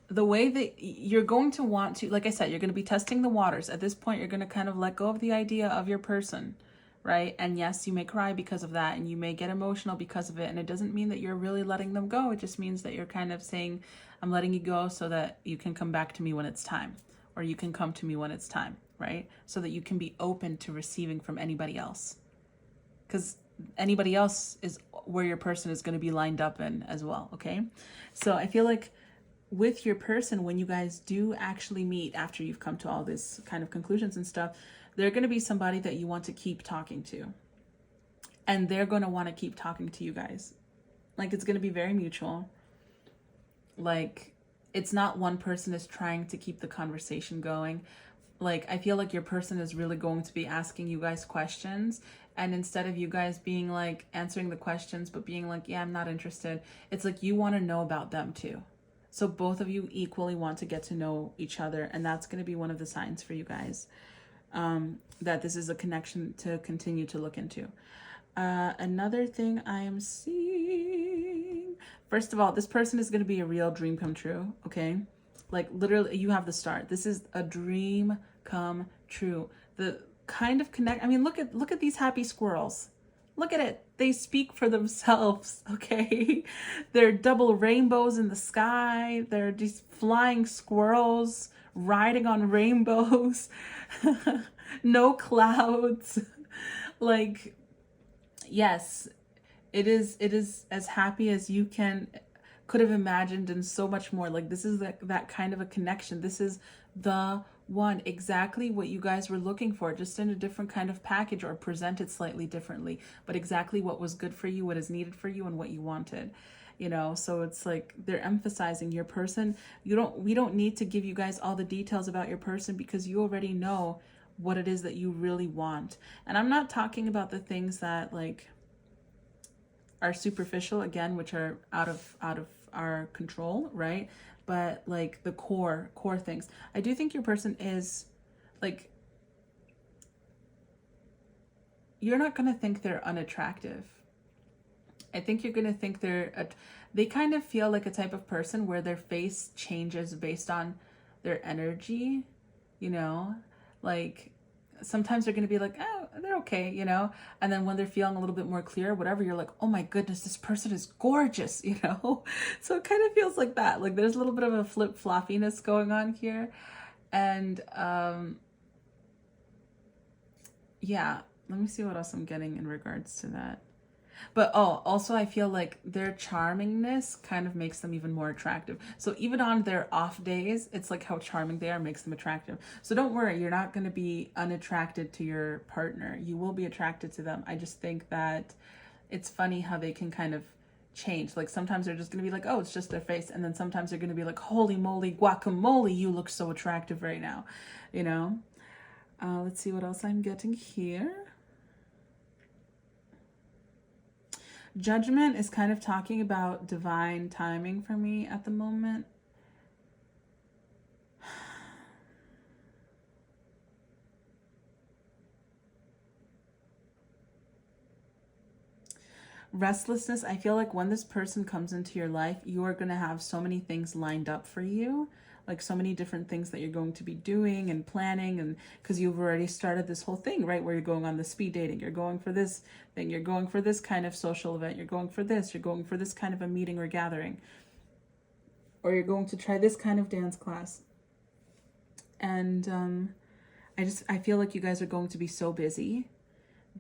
the way that you're going to want to, like I said, you're going to be testing the waters. At this point, you're going to kind of let go of the idea of your person, right? And yes, you may cry because of that, and you may get emotional because of it. And it doesn't mean that you're really letting them go. It just means that you're kind of saying, I'm letting you go so that you can come back to me when it's time. Or you can come to me when it's time, right? So that you can be open to receiving from anybody else. Because anybody else is where your person is going to be lined up in as well, okay? So I feel like with your person, when you guys do actually meet after you've come to all this kind of conclusions and stuff, they're going to be somebody that you want to keep talking to. And they're going to want to keep talking to you guys. Like, it's going to be very mutual. Like, it's not one person is trying to keep the conversation going. Like, I feel like your person is really going to be asking you guys questions. And instead of you guys being like answering the questions, but being like, yeah, I'm not interested. It's like you want to know about them too. So both of you equally want to get to know each other. And that's going to be one of the signs for you guys, that this is a connection to continue to look into. Another thing I am seeing, first of all, this person is going to be a real dream come true. Okay. Like literally you have the start. This is a dream come true. The kind of connect. I mean, look at these happy squirrels. Look at it. They speak for themselves, okay? They're double rainbows in the sky. They're these flying squirrels riding on rainbows. No clouds. Like, yes, it is as happy as you could have imagined, and so much more. Like, this is that kind of a connection. This is the one, exactly what you guys were looking for, just in a different kind of package, or presented slightly differently, but exactly what was good for you, what is needed for you, and what you wanted, you know. So it's like they're emphasizing your person. We don't need to give you guys all the details about your person, because you already know what it is that you really want. And I'm not talking about the things that like are superficial, again, which are out of our control, right? But like the core things. I do think your person is like, you're not going to think they're unattractive. I think you're going to think they kind of feel like a type of person where their face changes based on their energy, you know, like sometimes they're going to be like, oh, they're okay, you know, and then when they're feeling a little bit more clear, whatever, you're like, oh my goodness, this person is gorgeous, you know. So it kind of feels like that, like there's a little bit of a flip-floppiness going on here. And yeah, let me see what else I'm getting in regards to that. But also I feel like their charmingness kind of makes them even more attractive. So even on their off days, it's like how charming they are makes them attractive. So don't worry, you're not going to be unattracted to your partner. You will be attracted to them. I just think that it's funny how they can kind of change. Like sometimes they're just going to be like, oh, it's just their face. And then sometimes they're going to be like, holy moly, guacamole, you look so attractive right now, you know? Let's see what else I'm getting here. Judgment is kind of talking about divine timing for me at the moment. Restlessness, I feel like when this person comes into your life, you are going to have so many things lined up for you. Like so many different things that you're going to be doing and planning, and because you've already started this whole thing, right, where you're going on the speed dating, you're going for this thing, you're going for this kind of social event, you're going for this, you're going for this kind of a meeting or gathering, or you're going to try this kind of dance class. And I feel like you guys are going to be so busy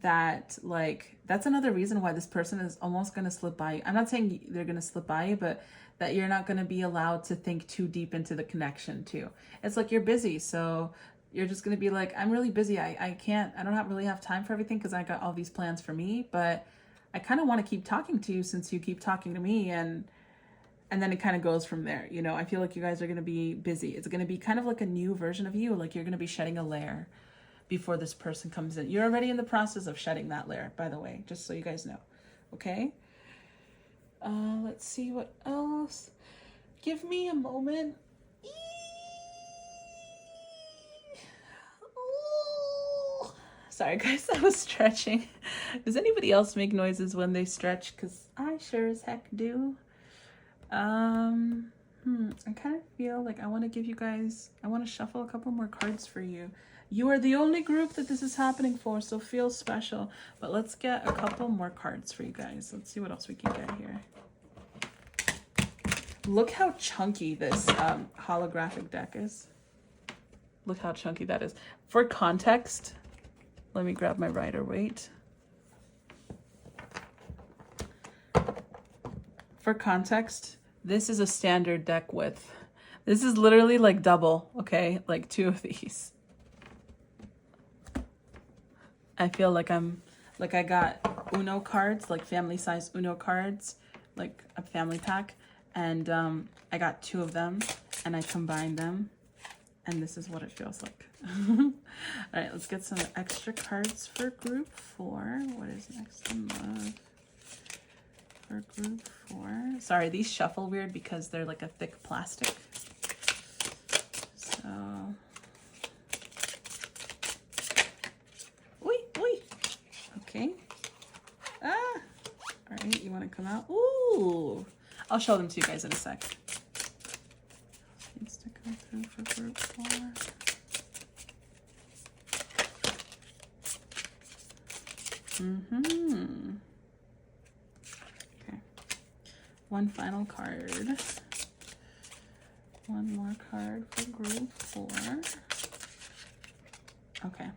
that like that's another reason why this person is almost going to slip by you. I'm not saying they're going to slip by you, but that you're not going to be allowed to think too deep into the connection too. It's like you're busy, so you're just going to be like, I'm really busy, I don't really have time for everything because I got all these plans for me, but I kind of want to keep talking to you since you keep talking to me, and then it kind of goes from there, you know. I feel like you guys are going to be busy. It's going to be kind of like a new version of you, like you're going to be shedding a layer before this person comes in. You're already in the process of shedding that layer, by the way, just so you guys know. Okay? Let's see what else. Give me a moment. Sorry, guys, I was stretching. Does anybody else make noises when they stretch? Because I sure as heck do. I kind of feel like I want to give you guys, I want to shuffle a couple more cards for you. You are the only group that this is happening for, so feel special. But let's get a couple more cards for you guys. Let's see what else we can get here. Look how chunky this holographic deck is. Look how chunky that is. For context, let me grab my Ruygt. For context, this is a standard deck width. This is literally like double, okay? Like 2 of these. I feel like I got Uno cards, like family size Uno cards, like a family pack. And I got 2 of them and I combined them. And this is what it feels like. All right, let's get some extra cards for group 4. What is next in love for group 4? Sorry, these shuffle weird because they're like a thick plastic. So, okay. All right, you want to come out? Ooh, I'll show them to you guys in a sec. Needs to come through for group 4. Okay. One final card. One more card for group 4. Okay.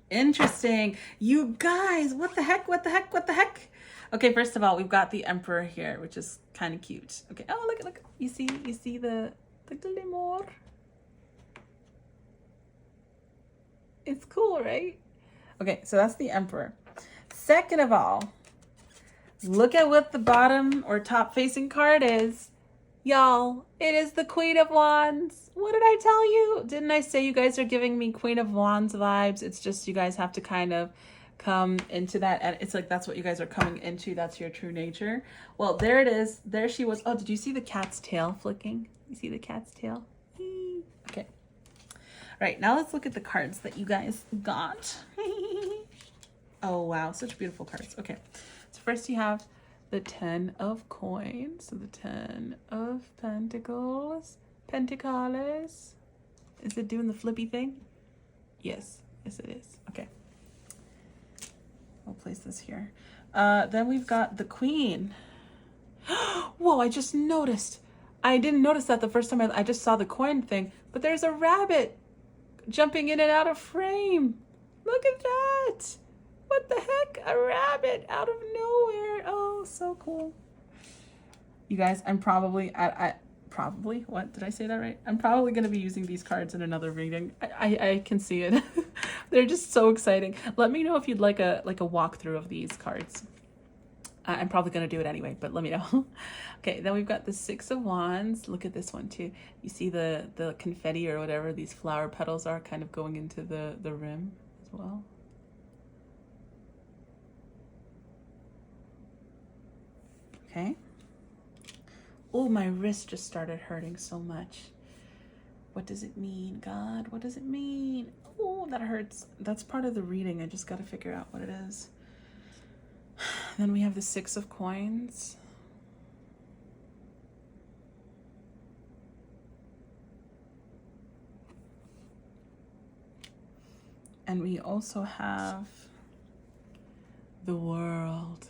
Interesting. You guys, what the heck? Okay, first of all, we've got the Emperor here, which is kind of cute. Okay. Oh, look. You see the glamour. It's cool, right? Okay, so that's the Emperor. Second of all, look at what the bottom or top facing card is. Y'all, it is the Queen of Wands. What did I tell you? Didn't I say you guys are giving me Queen of Wands vibes? It's just you guys have to kind of come into that, and it's like that's what you guys are coming into. That's your true nature. Well, there it is. There she was. Oh, did you see the cat's tail flicking? You see the cat's tail? Okay. All right, now let's look at the cards that you guys got. Oh, wow, such beautiful cards. Okay, so first you have the 10 of coins, so the 10 of pentacles, pentacles. Is it doing the flippy thing? Yes, yes it is. Okay, I'll place this here. Then we've got the queen. Whoa, I just noticed. I didn't notice that the first time I just saw the coin thing, but there's a rabbit jumping in and out of frame. Look at that. What the heck? A rabbit out of nowhere. Oh, so cool. You guys, I'm probably, what, did I say that right? I'm probably going to be using these cards in another reading. I can see it. They're just so exciting. Let me know if you'd like a walkthrough of these cards. I'm probably going to do it anyway, but let me know. Okay, then we've got the 6 of Wands. Look at this one too. You see the confetti or whatever these flower petals are kind of going into the rim as well. Okay. Oh, my wrist just started hurting so much. What does it mean, God? What does it mean? Oh, that hurts. That's part of the reading. I just got to figure out what it is. Then we have the 6 of coins. And we also have the World.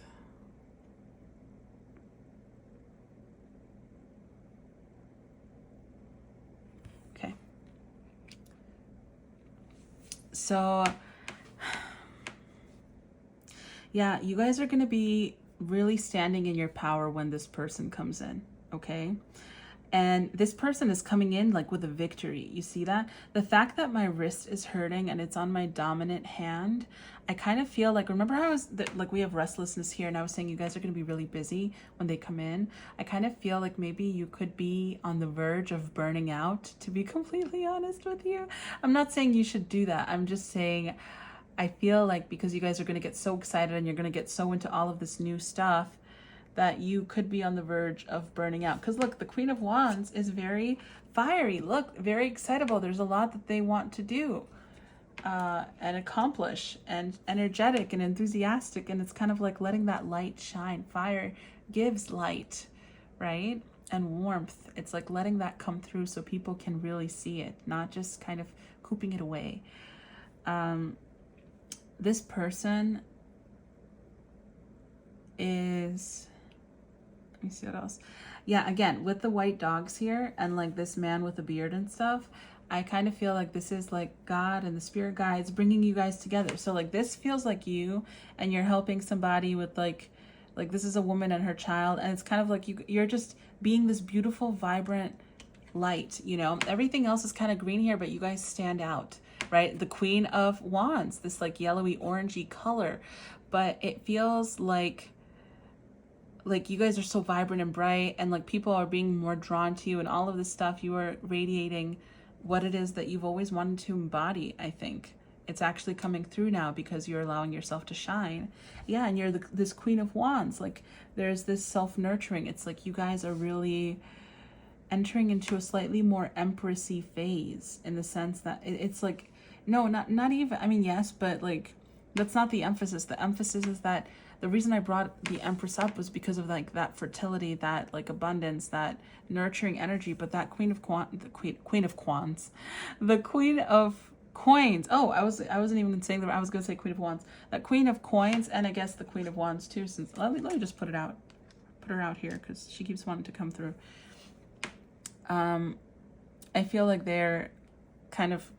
Okay. So yeah, you guys are going to be really standing in your power when this person comes in, okay? And this person is coming in like with a victory. You see that? The fact that my wrist is hurting and it's on my dominant hand, I kind of feel like, remember how like we have restlessness here and I was saying you guys are going to be really busy when they come in. I kind of feel like maybe you could be on the verge of burning out, to be completely honest with you. I'm not saying you should do that. I'm just saying I feel like because you guys are going to get so excited and you're going to get so into all of this new stuff that you could be on the verge of burning out. Because look, the Queen of Wands is very fiery. Look, very excitable. There's a lot that they want to do and accomplish, and energetic and enthusiastic. And it's kind of like letting that light shine. Fire gives light, right? And warmth. It's like letting that come through so people can really see it, not just kind of cooping it away. This person is, let me see what else. Yeah, again, with the white dogs here and like this man with a beard and stuff, I kind of feel like this is like God and the spirit guides bringing you guys together. So like this feels like you and you're helping somebody with like this is a woman and her child, and it's kind of like you're just being this beautiful, vibrant light, you know? Everything else is kind of green here, but you guys stand out. Right? The Queen of Wands, this like yellowy orangey color, but it feels like you guys are so vibrant and bright, and like people are being more drawn to you and all of this stuff. You are radiating what it is that you've always wanted to embody. I think it's actually coming through now because you're allowing yourself to shine. Yeah, and you're this Queen of Wands. Like there's this self-nurturing. It's like you guys are really entering into a slightly more empressy phase, in the sense that it's like, no, not even, I mean, yes, but like, that's not the emphasis. The emphasis is that the reason I brought the Empress up was because of like that fertility, that like abundance, that nurturing energy. But that Queen of Queen of Wands, the Queen of Coins. Oh, I wasn't even saying that. I was going to say Queen of Wands. That Queen of Coins, and I guess the Queen of Wands too. Since let me just put her out here because she keeps wanting to come through. I feel like they're kind of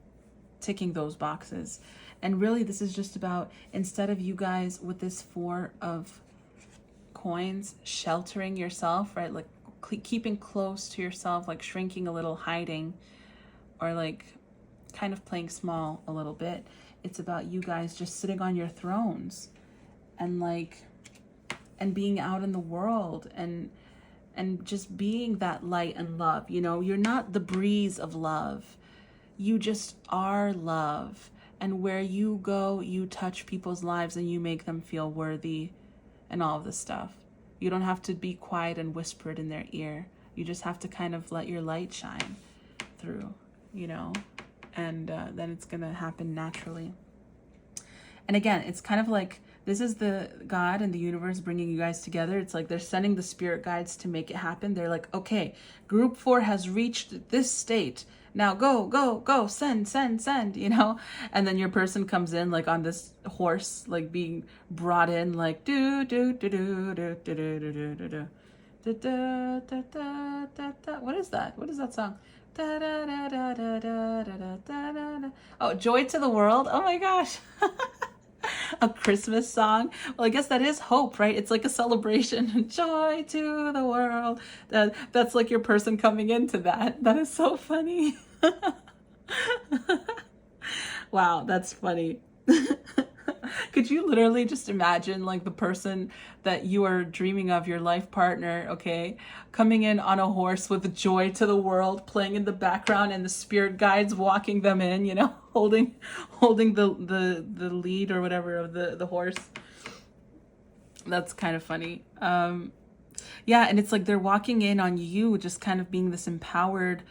ticking those boxes. And really this is just about, instead of you guys with this 4 of coins sheltering yourself, right? Like keeping close to yourself, like shrinking a little, hiding, or like kind of playing small a little bit. It's about you guys just sitting on your thrones and being out in the world and just being that light and love. You know, you're not the breeze of love. You just are love. And where you go, you touch people's lives and you make them feel worthy and all of this stuff. You don't have to be quiet and whisper it in their ear. You just have to kind of let your light shine through, you know? and then it's gonna happen naturally. And again, it's kind of like, this is the God and the universe bringing you guys together. It's like they're sending the spirit guides to make it happen. They're like, okay, group 4 has reached this state. Now go, go, go, send, send, send, you know? And then your person comes in like on this horse, like being brought in like do, do, do, do, do, do, do, do, do, do, do. Da, da, da, da, da, da. What is that? What is that song? Da, da, da, da, da, da, da, da, da. Oh, Joy to the World. Oh my gosh. A Christmas song. Well, I guess that is hope, right? It's like a celebration. Joy to the world. That's like your person coming into that. That is so funny. Wow, that's funny. Could you literally just imagine like the person that you are dreaming of, your life partner, okay, coming in on a horse with Joy to the World playing in the background and the spirit guides walking them in, you know, holding the lead or whatever of the horse. That's kind of funny. Yeah, and it's like they're walking in on you just kind of being this empowered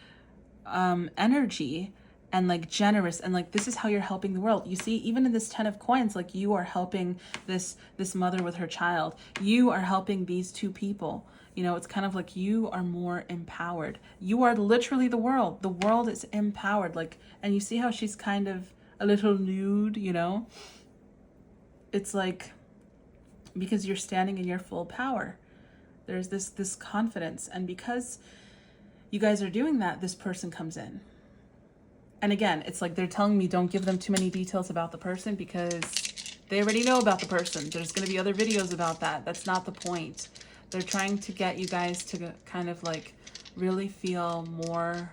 energy and like generous, and like this is how you're helping the world. You see, even in this 10 of coins, like you are helping this mother with her child. You are helping these two people. You know, it's kind of like you are more empowered. You are literally the world. The world is empowered. Like, and you see how she's kind of a little nude, you know? It's like, because you're standing in your full power. There's this confidence. And because you guys are doing that, this person comes in. And again, it's like they're telling me don't give them too many details about the person because they already know about the person. There's going to be other videos about that. That's not the point. They're trying to get you guys to kind of like really feel more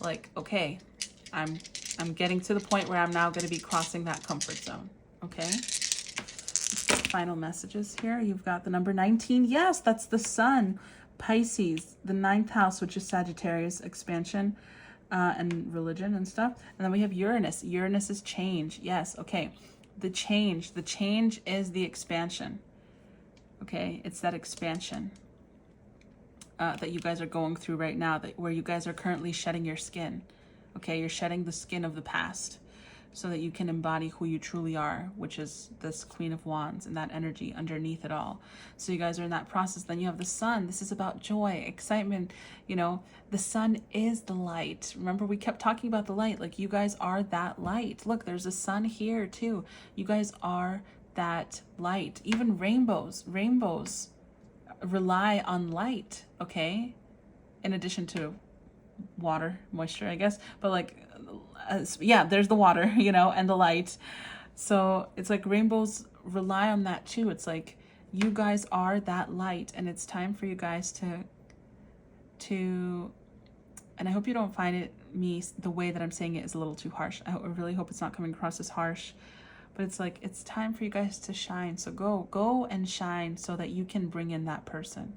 like, okay, I'm getting to the point where I'm now going to be crossing that comfort zone. Okay. Let's get final messages here. You've got the number 19. Yes, that's the sun. Pisces, the 9th house, which is Sagittarius expansion. And religion and stuff. And then we have Uranus. Uranus is change. Yes, okay. The change is the expansion. Okay, it's that expansion that you guys are going through right now, where you guys are currently shedding your skin. Okay, you're shedding the skin of the past so that you can embody who you truly are, which is this Queen of Wands and that energy underneath it all. So you guys are in that process. Then you have the sun. This is about joy, excitement. You know, the sun is the light. Remember, we kept talking about the light. Like, you guys are that light. Look, there's a sun here too. You guys are that light. Even rainbows rely on light, okay? In addition to water, moisture, I guess. But like, yeah, there's the water, you know, and the light. So it's like rainbows rely on that too. It's like you guys are that light, and it's time for you guys to and I hope you don't find the way that I'm saying it is a little too harsh. I really hope it's not coming across as harsh, but it's like, it's time for you guys to shine. So go and shine so that you can bring in that person.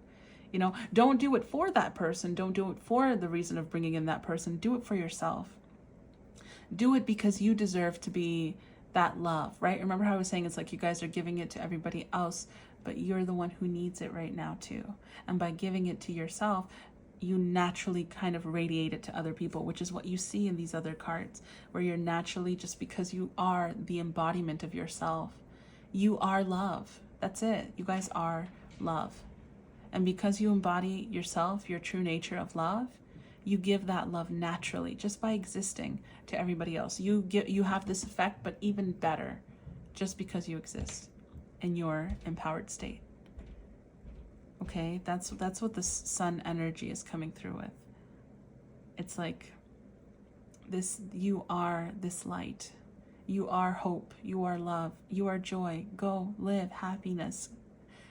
You know, don't do it for that person. Don't do it for the reason of bringing in that person. Do it for yourself. Do it because you deserve to be that love, right? Remember how I was saying it's like you guys are giving it to everybody else, but you're the one who needs it right now too. And by giving it to yourself, you naturally kind of radiate it to other people, which is what you see in these other cards, where you're naturally, just because you are the embodiment of yourself, you are love. That's it. You guys are love. And because you embody yourself, your true nature of love, you give that love naturally just by existing to everybody else. You have this effect, but even better, just because you exist in your empowered state. Okay, that's what the sun energy is coming through with. It's like this, you are this light. You are hope. You are love. You are joy. Go live happiness.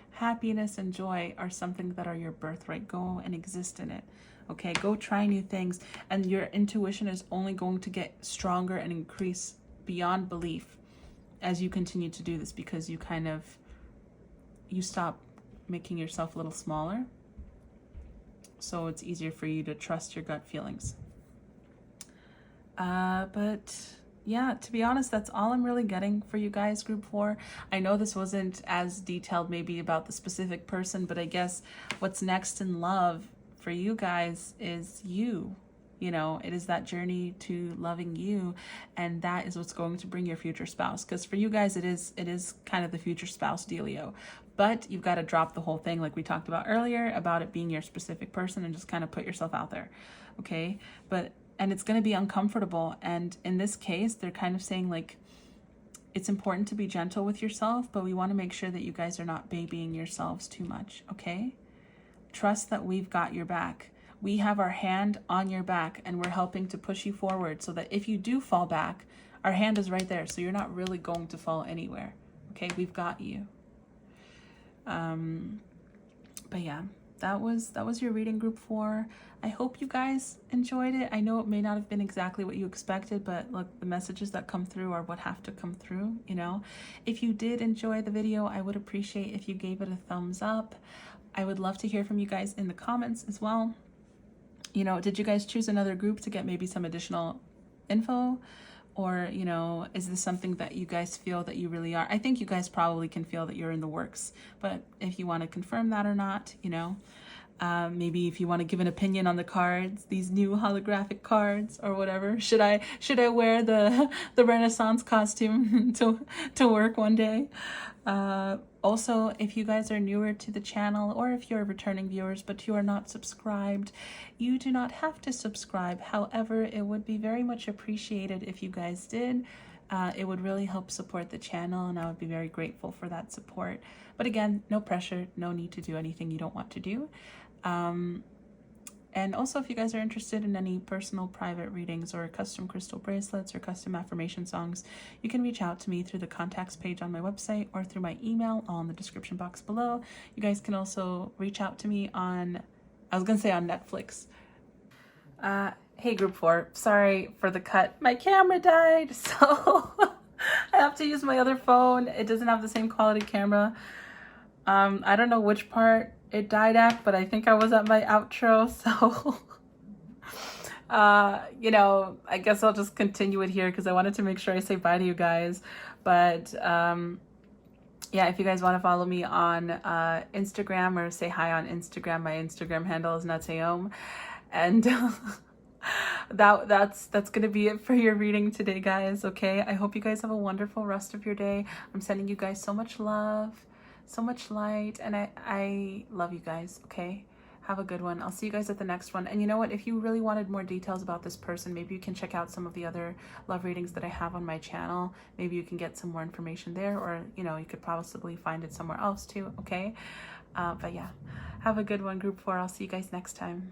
Happiness and joy are something that are your birthright. Go and exist in it. Okay, go try new things, and your intuition is only going to get stronger and increase beyond belief as you continue to do this, because you stop making yourself a little smaller, so it's easier for you to trust your gut feelings. But yeah, to be honest, that's all I'm really getting for you guys, group 4. I know this wasn't as detailed maybe about the specific person, but I guess what's next in love for you guys is you You know, it is that journey to loving you, and that is what's going to bring your future spouse. Because for you guys, it is kind of the future spouse dealio. But you've got to drop the whole thing like we talked about earlier about it being your specific person, and just kind of put yourself out there, okay? And it's going to be uncomfortable. And in this case, they're kind of saying like, it's important to be gentle with yourself, but we want to make sure that you guys are not babying yourselves too much, okay? Trust that we've got your back. We have our hand on your back, and we're helping to push you forward so that if you do fall back, our hand is right there. So you're not really going to fall anywhere, okay? We've got you. But yeah, that was your reading, group 4. I hope you guys enjoyed it. I know it may not have been exactly what you expected, but look, the messages that come through are what have to come through, you know? If you did enjoy the video, I would appreciate if you gave it a thumbs up. I would love to hear from you guys in the comments as well. You know, did you guys choose another group to get maybe some additional info? Or, you know, is this something that you guys feel that you really are? I think you guys probably can feel that you're in the works, but if you want to confirm that or not, you know, maybe if you want to give an opinion on the cards, these new holographic cards or whatever. Should I wear the Renaissance costume to work one day? Also, if you guys are newer to the channel, or if you're returning viewers but you are not subscribed, you do not have to subscribe. However, it would be very much appreciated if you guys did. It would really help support the channel, and I would be very grateful for that support. But again, no pressure, no need to do anything you don't want to do. And also, if you guys are interested in any personal private readings or custom crystal bracelets or custom affirmation songs, you can reach out to me through the contacts page on my website or through my email, all in the description box below. You guys can also reach out to me on, I was gonna say on Netflix. Hey group 4, sorry for the cut. My camera died, so I have to use my other phone. It doesn't have the same quality camera. I don't know which part it died at, but I think I was at my outro, so you know, I guess I'll just continue it here because I wanted to make sure I say bye to you guys. But yeah, if you guys want to follow me on Instagram or say hi on Instagram, my Instagram handle is NutAeum, and that's gonna be it for your reading today, guys. Okay, I hope you guys have a wonderful rest of your day. I'm sending you guys so much love, so much light, and I love you guys. Okay, have a good one. I'll see you guys at the next one. And you know what, if you really wanted more details about this person, maybe you can check out some of the other love readings that I have on my channel. Maybe you can get some more information there, or you know, you could possibly find it somewhere else too. Okay, but yeah, have a good one, group 4. I'll see you guys next time.